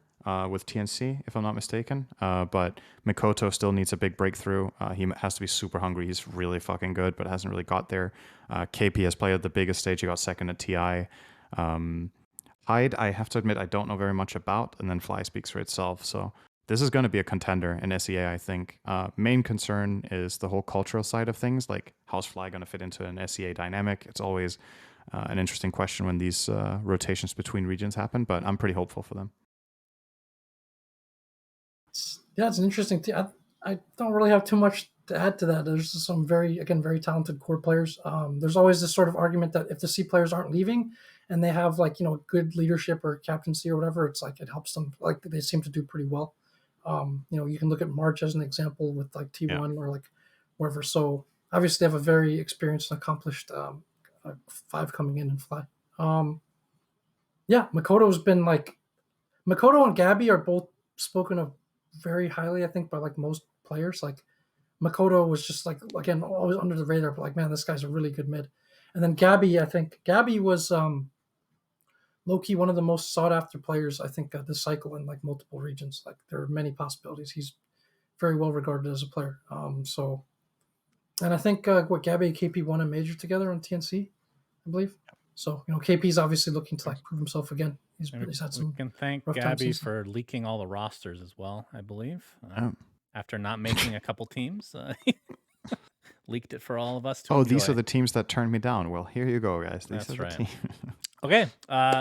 with TNC, if I'm not mistaken. But Mikoto still needs a big breakthrough. He has to be super hungry. He's really fucking good, but hasn't really got there. KP has played at the biggest stage. He got second at TI. Hyde, I have to admit, I don't know very much about, and then Fly speaks for itself. So this is going to be a contender in SEA, I think. Main concern is the whole cultural side of things, like how's Fly going to fit into an SEA dynamic? It's always an interesting question when these rotations between regions happen, but I'm pretty hopeful for them. Yeah, it's an interesting thing. I don't really have too much to add to that. There's some very talented core players. There's always this sort of argument that if the C players aren't leaving and they have like good leadership or captaincy or whatever, it's like it helps them. Like they seem to do pretty well. You can look at March as an example with like T1 or like wherever. So obviously they have a very experienced and accomplished 5 coming in and fly. Yeah, Makoto's been like Makoto and Gabby are both spoken of very highly, I think, by like most players. Like Makoto was just like again always under the radar, but like man, this guy's a really good mid. And then Gabby, I think Gabby was low key one of the most sought after players I think this cycle in like multiple regions. Like there are many possibilities. He's very well regarded as a player. And I think what Gabby and KP won a major together on TNC, I believe. So KP's obviously looking to like prove himself again. He's had some. We can thank Gabby for leaking all the rosters as well, I believe. After not making a couple teams, leaked it for all of us to enjoy. These are the teams that turned me down. Well, here you go, guys. These are the teams. Okay,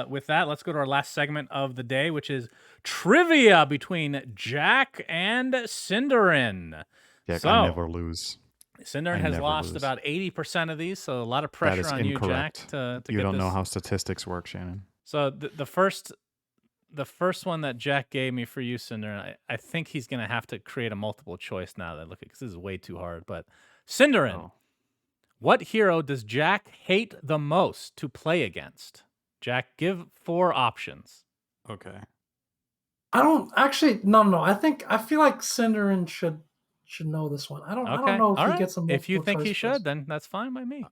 with that, let's go to our last segment of the day, which is trivia between Jack and Cinderin. Jack, I never lose. Cinderin has lost about 80% of these, so a lot of pressure on you, Jack. To you don't know how statistics work, Shannon. So the first one that Jack gave me for you, Cinderin, I think he's going to have to create a multiple choice now that I look at, because this is way too hard. But Cinderin, what hero does Jack hate the most to play against? Jack, give 4 options. Okay. I don't actually. No. I feel like Cinderin should know this one. I don't know if he gets a multiple If you think he should, choice. Then that's fine by me.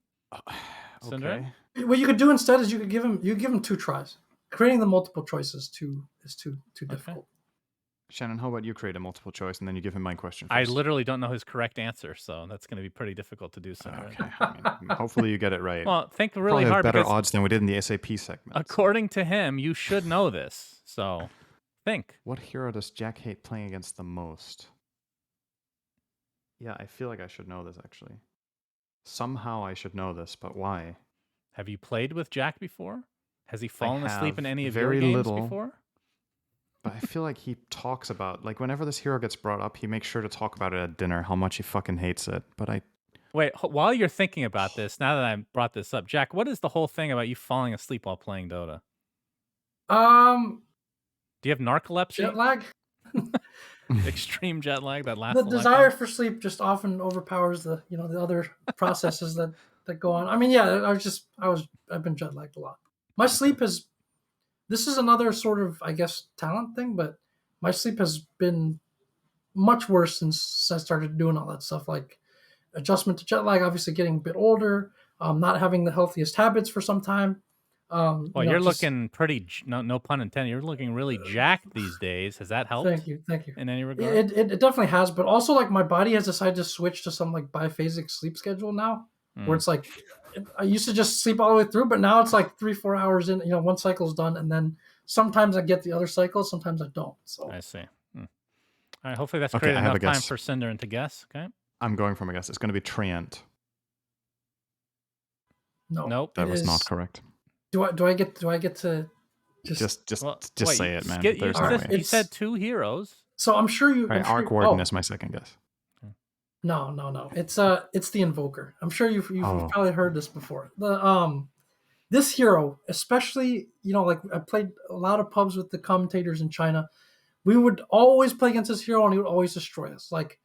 Okay. What you could do instead is you give him 2 tries. Creating the multiple choice is too difficult. Shannon, how about you create a multiple choice and then you give him my question first? I literally don't know his correct answer, so that's going to be pretty difficult to do. So. Okay. I mean, hopefully you get it right. Well, think really hard. Better odds than we did in the SAP segment. According to him, you should know this. So think. What hero does Jack hate playing against the most? Yeah, I feel like I should know this, actually. Somehow I should know this, but why? Have you played with Jack before? Has he fallen asleep in any of your games before? But I feel like he talks about, like, whenever this hero gets brought up, he makes sure to talk about it at dinner, how much he fucking hates it. But Wait, while you're thinking about this, now that I brought this up, Jack, what is the whole thing about you falling asleep while playing Dota? Do you have narcolepsy? Jet lag? Extreme jet lag that lasts. The desire for sleep just often overpowers the the other processes that go on. I mean, yeah, I've been jet lagged a lot. My sleep has. This is another sort of, I guess, talent thing, but my sleep has been much worse since I started doing all that stuff, like adjustment to jet lag, obviously getting a bit older, not having the healthiest habits for some time. Well, you're looking pretty, no pun intended, you're looking really jacked these days. Has that helped? Thank you. In any regard? It definitely has, but also like my body has decided to switch to some like biphasic sleep schedule now, where it's like, I used to just sleep all the way through, but now it's like 3-4 hours in, one cycle's done, and then sometimes I get the other cycle, sometimes I don't. So I see. All right, hopefully that's created enough time for Cinderin to guess. Okay. I'm going from a guess. It's going to be Trient. No. Nope. That was not correct. Do I get to just say it, man? There's no way. You said 2 heroes. So I'm sure you. Right, Arc Warden is my second guess. No. It's the Invoker. I'm sure you've probably heard this before. This hero, especially, like I played a lot of pubs with the commentators in China. We would always play against this hero and he would always destroy us. Like,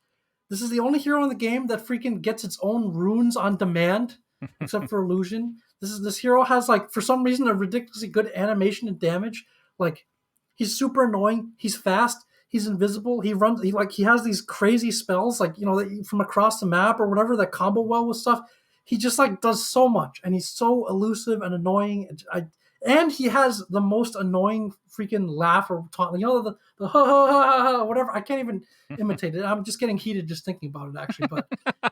this is the only hero in the game that freaking gets its own runes on demand, except for illusion. This hero has, like, for some reason, a ridiculously good animation and damage. Like, he's super annoying. He's fast. He's invisible. He has these crazy spells, like, from across the map or whatever that combo well with stuff. He just like does so much, and he's so elusive and annoying. And he has the most annoying freaking laugh or taunt. The ha ha ha ha whatever. I can't even imitate it. I'm just getting heated just thinking about it, actually. But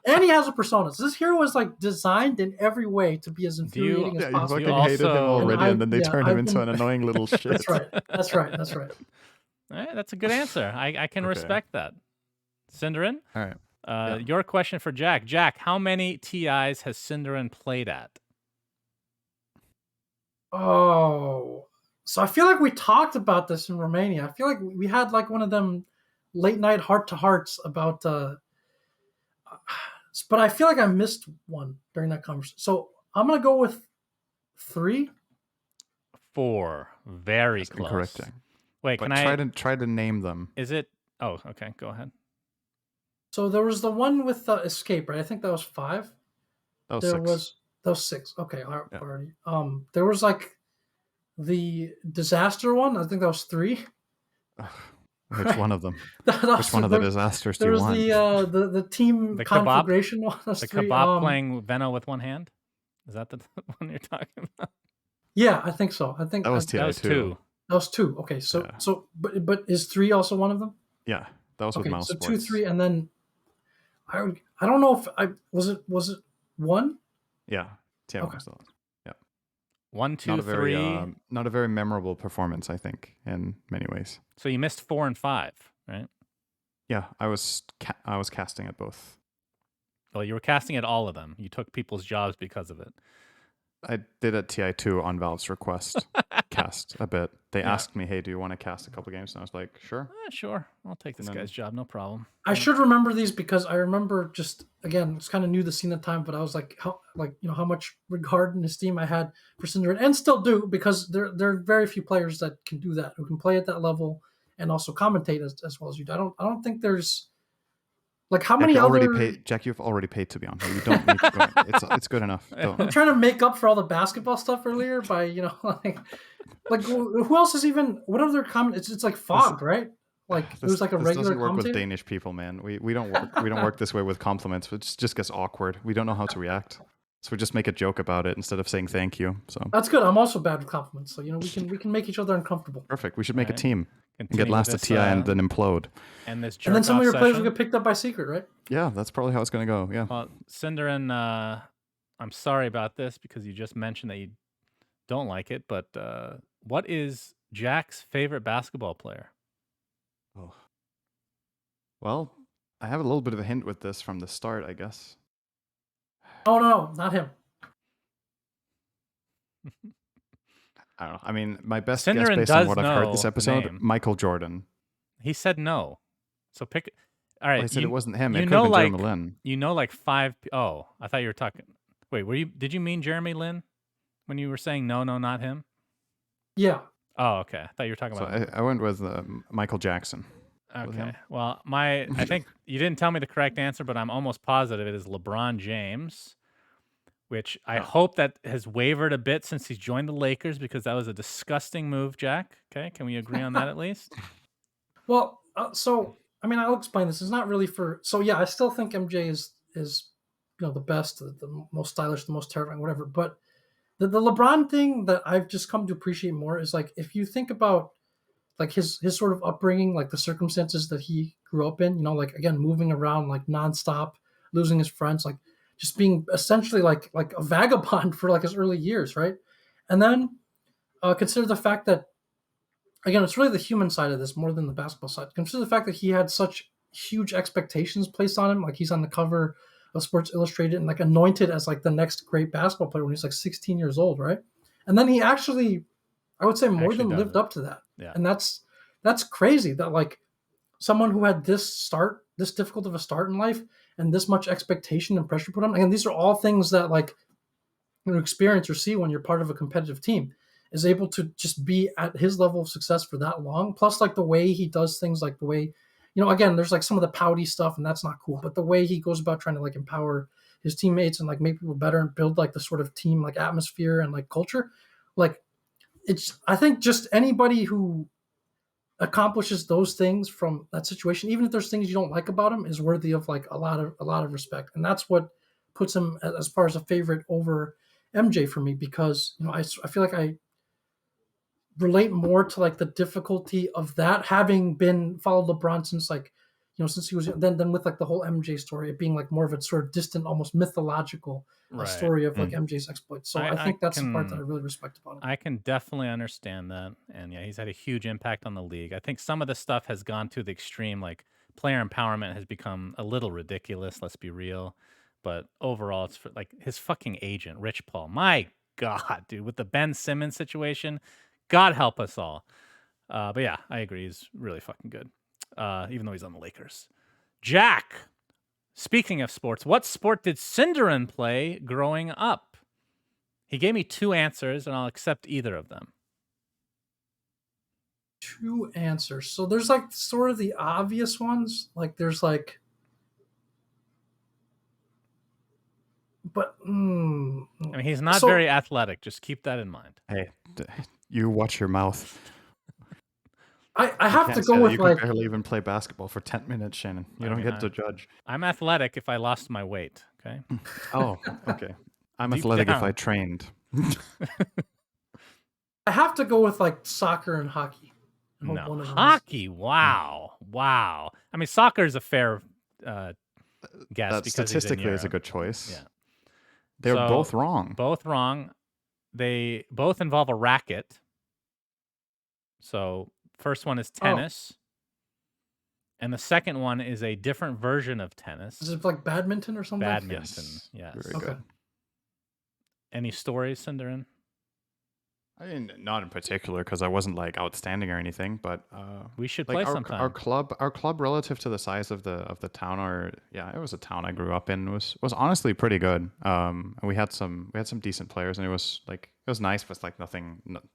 and he has a persona. So this hero is like designed in every way to be as infuriating as possible. You fucking hated him already, and then they turned him into an annoying little shit. That's right. All right, that's a good answer. I can respect that. Cinderin? All right. Your question for Jack. Jack, how many TIs has Cinderin played at? Oh, so I feel like we talked about this in Romania. I feel like we had like one of them late night heart to hearts about. But I feel like I missed one during that conversation. So I'm gonna go with 3. 4. Very That's close. incorrect. Wait, But can try to name them. Is it? Oh, okay. Go ahead. So there was the one with escape, right? I think that was 5. That was There 6. that was 6. Okay, Yeah. already. There was like the disaster one. I think that was 3. Which one of them? Which Which one of the disasters do you want? The team The conflagration one. The 3. kebab playing Venno with one hand. Is that the one you're talking about? Yeah, I think so. I think That was That was 2. That was 2. Okay, so Yeah. but is 3 also one of them? Yeah, that was with mouse so sports. 2, 3, and then I don't know if was it 1? Yeah, TM Okay. was the last. Yeah. 1, 2, 3. Not a very memorable performance, I think, in many ways. So you missed 4 and 5, right? Yeah, I was casting at both. Well, you were casting at all of them. You took people's jobs because of it. I did at TI2 on Valve's request cast a bit. They asked me, "Hey, do you want to cast a couple games?" And I was like, "Sure." Sure. I'll take this guy's job, no problem. I should remember these because I remember just again, it's kind of new the scene at the time, but I was like, how much regard and esteem I had for Synderen, and still do, because there are very few players that can do that, who can play at that level and also commentate as well as you do. I don't think there's like how many other. Jack, you've already paid to be on here. You don't need to go. It's good enough. I'm trying to make up for all the basketball stuff earlier by like who else is even, what other comment? It's like Fog, right? Like it was like a regular doesn't work commentator. with Danish people, man. We don't work this way with compliments. It just gets awkward. We don't know how to react, so we just make a joke about it instead of saying thank you. So that's good. I'm also bad with compliments, so we can make each other uncomfortable. Perfect. We should make a team. Continue and get last at TI and then implode. And then some of your players will get picked up by Secret, right? Yeah, that's probably how it's going to go. Yeah. Well, Synderen, I'm sorry about this because you just mentioned that you don't like it, but what is Jack's favorite basketball player? Oh. Well, I have a little bit of a hint with this from the start, I guess. Oh, no, not him. I don't know. I mean, my best Synderen guess based on what I've heard this episode, Michael Jordan. He said no. So pick. All right. Well, he said it wasn't him. It could have been Jeremy Lin. You know, like 5. Oh, I thought you were talking. Wait, did you mean Jeremy Lin when you were saying no, not him? Yeah. Oh, okay. I thought you were talking about. So I went with Michael Jackson. Okay. Well, I think you didn't tell me the correct answer, but I'm almost positive it is LeBron James, which I hope that has wavered a bit since he's joined the Lakers, because that was a disgusting move, Jack. Okay. Can we agree on that at least? Well, so, I mean, I'll explain this. It's not really for... So, yeah, I still think MJ is the best, the most stylish, the most terrifying, whatever. But the LeBron thing that I've just come to appreciate more is, like, if you think about, like, his sort of upbringing, like, the circumstances that he grew up in, like, again, moving around, like, nonstop, losing his friends, like, just being essentially, like a vagabond for, like, his early years, right? And then consider the fact that, again, it's really the human side of this more than the basketball side. Consider the fact that he had such huge expectations placed on him. Like, he's on the cover of Sports Illustrated and, like, anointed as, like, the next great basketball player when he's, like, 16 years old, right? And then he actually, I would say, more than lived up to that. Yeah. And that's crazy that, like, someone who had this difficult of a start in life and this much expectation and pressure put on. Again, these are all things that, like, you experience or see when you're part of a competitive team, is able to just be at his level of success for that long. Plus, like, the way he does things, like the way, again, there's, like, some of the pouty stuff and that's not cool, but the way he goes about trying to, like, empower his teammates and, like, make people better and build, like, the sort of team, like, atmosphere and, like, culture, like, I think just anybody who accomplishes those things from that situation, even if there's things you don't like about him, is worthy of, like, a lot of respect. And that's what puts him as far as a favorite over MJ for me, because I feel like I relate more to, like, the difficulty of that, having been followed LeBron since, like, since he was then with, like, the whole MJ story, it being, like, more of a sort of distant, almost mythological story of, like, MJ's exploits. So I think that's the part that I really respect about him. I can definitely understand that. And yeah, he's had a huge impact on the league. I think some of the stuff has gone to the extreme, like player empowerment has become a little ridiculous, let's be real. But overall, it's like his fucking agent, Rich Paul. My God, dude, with the Ben Simmons situation, God help us all. But yeah, I agree. He's really fucking good. even though he's on the Lakers. Jack, speaking of sports, what sport did Cinderin play growing up? He gave me 2 answers, and I'll accept either of them. 2 answers. So there's like sort of the obvious ones. Like there's like, but I mean, he's not very athletic. Just keep that in mind. Hey, you watch your mouth. I have to go with you like. You can barely even play basketball for 10 minutes, Shannon. You don't get to judge. I'm athletic if I lost my weight. Okay. Oh, okay. I'm Deep athletic down. if I trained. I have to go with like soccer and hockey. No, hockey. Wow, wow. I mean, soccer is a fair guess because statistically is a good choice. Yeah, they're both wrong. Both wrong. They both involve a racket. So first one is tennis, and the second one is a different version of tennis. Is it like badminton or something? Badminton. Yes. Very good. Any stories, Cinderin? I mean, not in particular, because I wasn't like outstanding or anything, but we should like play sometime. Our club, relative to the size of the town, it was a town I grew up in, was honestly pretty good. And we had some decent players, and it was nice, but it's like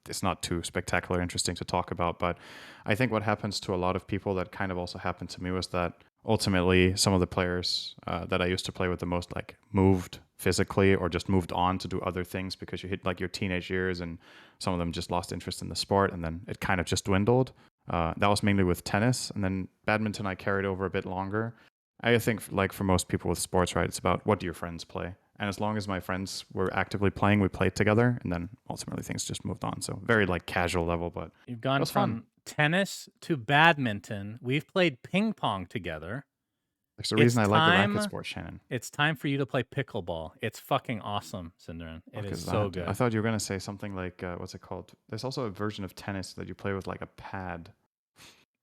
it's not too spectacular, interesting to talk about. But I think what happens to a lot of people that kind of also happened to me was that ultimately some of the players that I used to play with the most like moved physically or just moved on to do other things because you hit like your teenage years, and some of them just lost interest in the sport, and then it kind of just dwindled. That was mainly with tennis, and then badminton I carried over a bit longer. I think like for most people with sports, right, it's about what do your friends play, and as long as my friends were actively playing, we played together, and then ultimately things just moved on. So very like casual level, but you've gone from tennis to badminton. We've played ping pong together. That's the reason I like the racket sport, Shannon. It's time for you to play pickleball. It's fucking awesome, Cinderin. It is so good. I thought you were going to say something like, what's it called? There's also a version of tennis that you play with like a pad.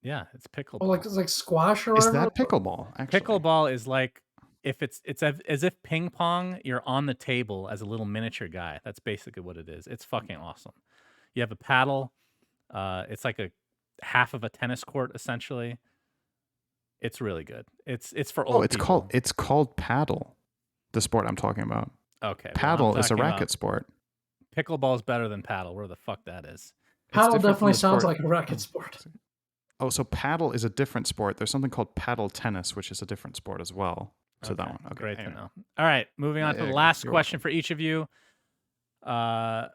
Yeah, it's pickleball. Oh, like squash or whatever? Is that pickleball, actually? Pickleball is like, it's as if ping pong, you're on the table as a little miniature guy. That's basically what it is. It's fucking awesome. You have a paddle. It's like a half of a tennis court, essentially. It's really good. It's for old people. It's called paddle, the sport I'm talking about. Okay. Paddle is a racket sport. Pickleball is better than paddle, where the fuck that is. Paddle definitely sounds like a racket sport. Oh, so paddle is a different sport. There's something called paddle tennis, which is a different sport as well. So that one. Okay, great to know. All right, moving on to the last question for each of you. Wait,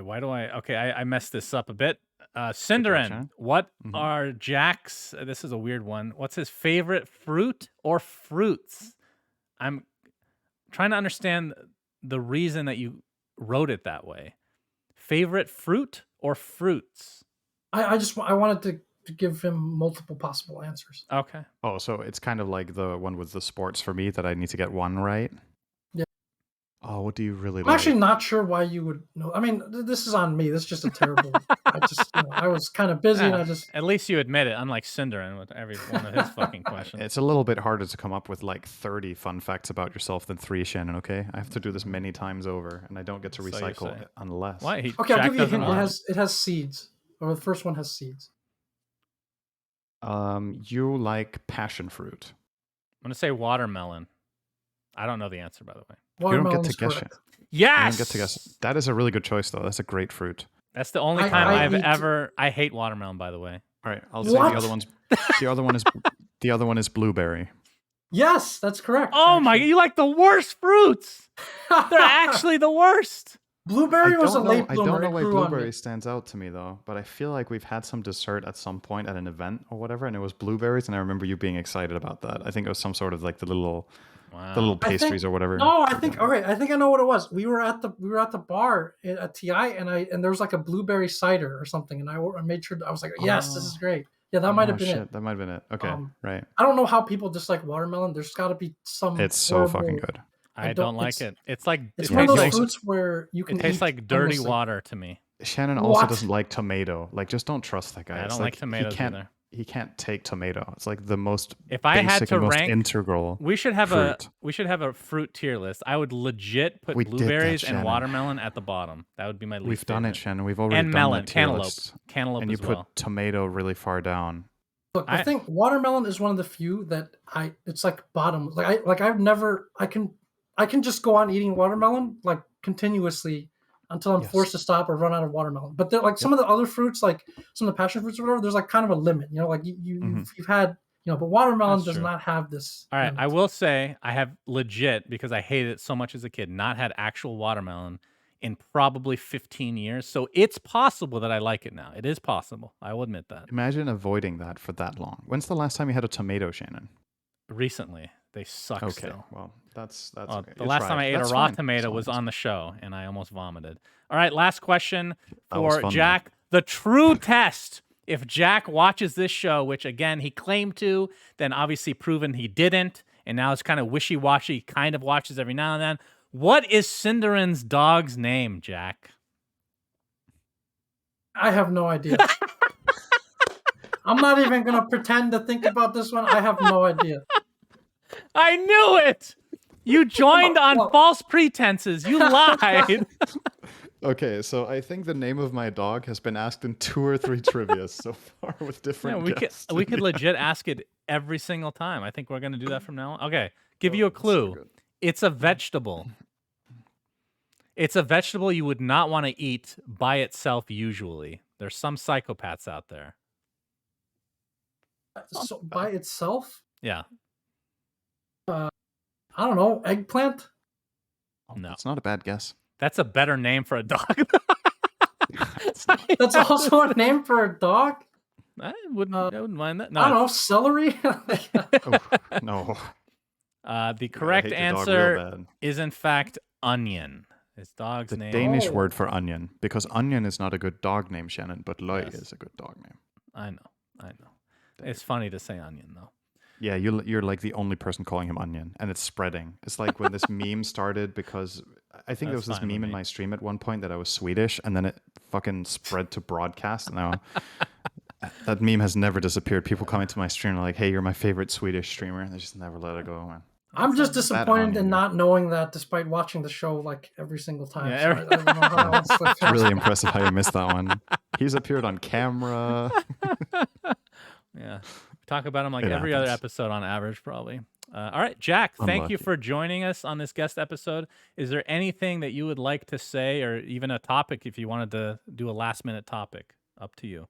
why do I... Okay, I messed this up a bit. Cinderin, what are Jack's... This is a weird one. What's his favorite fruit or fruits? I'm trying to understand the reason that you wrote it that way. Favorite fruit or fruits? I wanted to give him multiple possible answers. Okay. Oh, so it's kind of like the one with the sports for me that I need to get one right? Yeah. Oh, what do you really like? I'm actually not sure why you would know. I mean, this is on me. This is just a terrible... I was kind of busy and I just... At least you admit it, unlike Cinderin with every one of his fucking questions. It's a little bit harder to come up with like 30 fun facts about yourself than 3, Shannon, okay? I have to do this many times over, and I don't get to recycle it unless... Why? Okay, I'll give you a hint. It has seeds. Or the first one has seeds. You like passion fruit. I'm going to say watermelon. I don't know the answer, by the way. You don't get to guess it. Yes! You don't get to guess it. That is a really good choice, though. That's a great fruit. That's the only time I hate watermelon, by the way. All right, I'll say the other one's... The other one is blueberry. Yes, that's correct. Oh my, you like the worst fruits. They're actually the worst. Blueberry was a late bloomer. I don't know why blueberry stands out to me, though, but I feel like we've had some dessert at some point at an event or whatever, and it was blueberries, and I remember you being excited about that. I think it was some sort of like the little pastries or whatever. No, I think I know what it was. We were at the bar at TI, and there was like a blueberry cider or something, and I made sure I was like, yes, this is great. Yeah, that might have been it. That might have been it. Okay, right. I don't know how people dislike watermelon. There's got to be some... It's so fucking good. I don't like it. It's like... It's one of those fruits where you can... It tastes like dirty water to me. Shannon also doesn't like tomato. Like, just don't trust that guy. I don't like tomatoes either. he can't take tomato. It's like the most If I had basic to and most rank, integral we should have fruit. a fruit tier list. I would legit put We did that, blueberries and Shannon. watermelon at the bottom. That would be my least We've done favorite. it, Shannon. We've already And done melon, that tier cantaloupe, list. cantaloupe And you as put well. tomato really far down. Look, I think watermelon is one of the few that it's like bottom. I can just go on eating watermelon like continuously until I'm forced to stop or run out of watermelon. But like some of the other fruits, like some of the passion fruits or whatever, there's like kind of a limit. You know, like you've had, you know, but watermelon does not have this. All right, limit. I will say I have legit, because I hated it so much as a kid, not had actual watermelon in probably 15 years. So it's possible that I like it now. It is possible. I will admit that. Imagine avoiding that for that long. When's the last time you had a tomato, Shannon? Recently. They suck still. Well, that's okay. The You last tried. time I ate That's a raw fine. tomato was on the show, and I almost vomited. All right, last question That was for fun, Jack. The true test. If Jack watches this show, which again he claimed to, then obviously proven he didn't, and now it's kind of wishy-washy. He kind of watches every now and then. What is Cinderen's dog's name, Jack? I have no idea. I'm not even gonna pretend to think about this one. I have no idea. I knew it. You joined on false pretenses. You lied. Okay, so I think the name of my dog has been asked in 2 or 3 trivia so far with different guests. We could legit ask it every single time. I think we're going to do that from now on. Okay, give you a clue. So It's a vegetable. It's a vegetable you would not want to eat by itself usually. There's some psychopaths out there. So by itself? Yeah. I don't know. Eggplant? No. It's not a bad guess. That's a better name for a dog. That's also a name for a dog? I wouldn't mind that. No, I don't know. Celery? No. The correct answer is, in fact, onion. His dog's name. The Danish word for onion, because onion is not a good dog name, Shannon, but løg is a good dog name. I know. It's funny to say onion, though. Yeah, you're like the only person calling him onion, and it's spreading. It's like when this meme started, because I think there was this meme in my stream at one point that I was Swedish, and then it fucking spread to broadcast. Now that meme has never disappeared. People come into my stream and are like, "Hey, you're my favorite Swedish streamer," and they just never let it go, man. I'm just disappointed in not knowing that, despite watching the show like every single time. Yeah, so I don't know how else It's really impressive how you missed that one. He's appeared on camera. Yeah. Talk about him like every other episode on average, probably. All right, Jack, thank you for joining us on this guest episode. Is there anything that you would like to say, or even a topic if you wanted to do a last-minute topic? Up to you.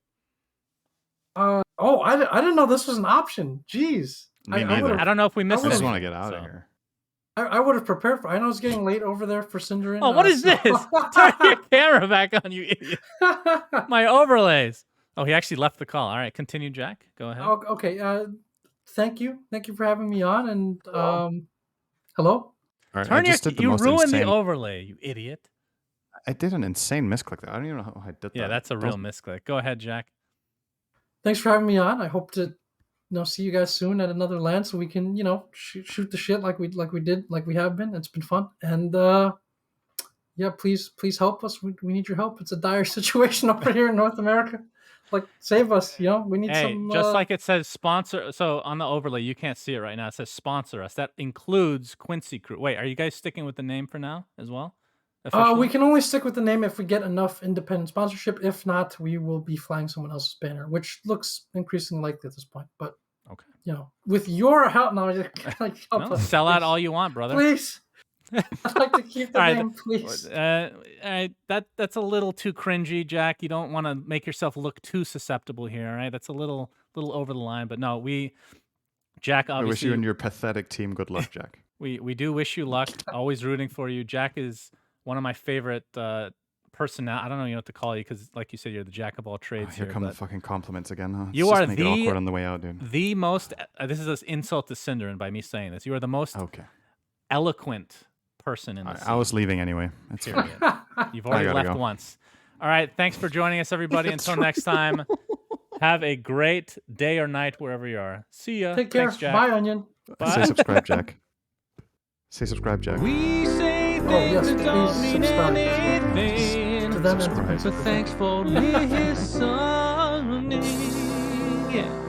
I didn't know this was an option. Jeez. Me neither. I don't know if we missed it. I just want to get out of here. I would have prepared for. I know it's getting late over there for Cinderen. Oh, what is this? Turn your camera back on, you idiot. My overlays. Oh, he actually left the call. All right, continue, Jack. Go ahead. Okay. Thank you for having me on. And hello. All right, you ruined the overlay, you idiot. I did an insane misclick there. I don't even know how I did that. Yeah, that's a real misclick. Go ahead, Jack. Thanks for having me on. I hope to see you guys soon at another LAN so we can shoot the shit like we have been. It's been fun. And yeah, please help us. We need your help. It's a dire situation over here in North America. Like, save us, we need some... just like it says sponsor... So, on the overlay, you can't see it right now. It says sponsor us. That includes Quincy Crew. Wait, are you guys sticking with the name for now as well? We can only stick with the name if we get enough independent sponsorship. If not, we will be flying someone else's banner, which looks increasingly likely at this point. But, with your help... No, sell out all you want, brother. Please. I'd like to keep the name, please. That's a little too cringy, Jack. You don't want to make yourself look too susceptible here, all right? That's a little over the line. But no, Jack, obviously... I wish you and your pathetic team good luck, Jack. We do wish you luck. Always rooting for you. Jack is one of my favorite personnel. I don't know what to call you because, like you said, you're the jack of all trades. Here come the fucking compliments again. Huh? You are make it awkward on the way out, dude. The most... this is an insult to Cinderen by me saying this. You are the most eloquent person in the scene. I was leaving anyway. That's period. You've already left once. All right. Thanks for joining us, everybody. Until next time, have a great day or night wherever you are. See ya. Take care. Thanks, Jack. Bye, Onion. Bye. Say subscribe, Jack. Say subscribe, Jack. We say yes, please subscribe. Anything, but thanks for listening. Yeah.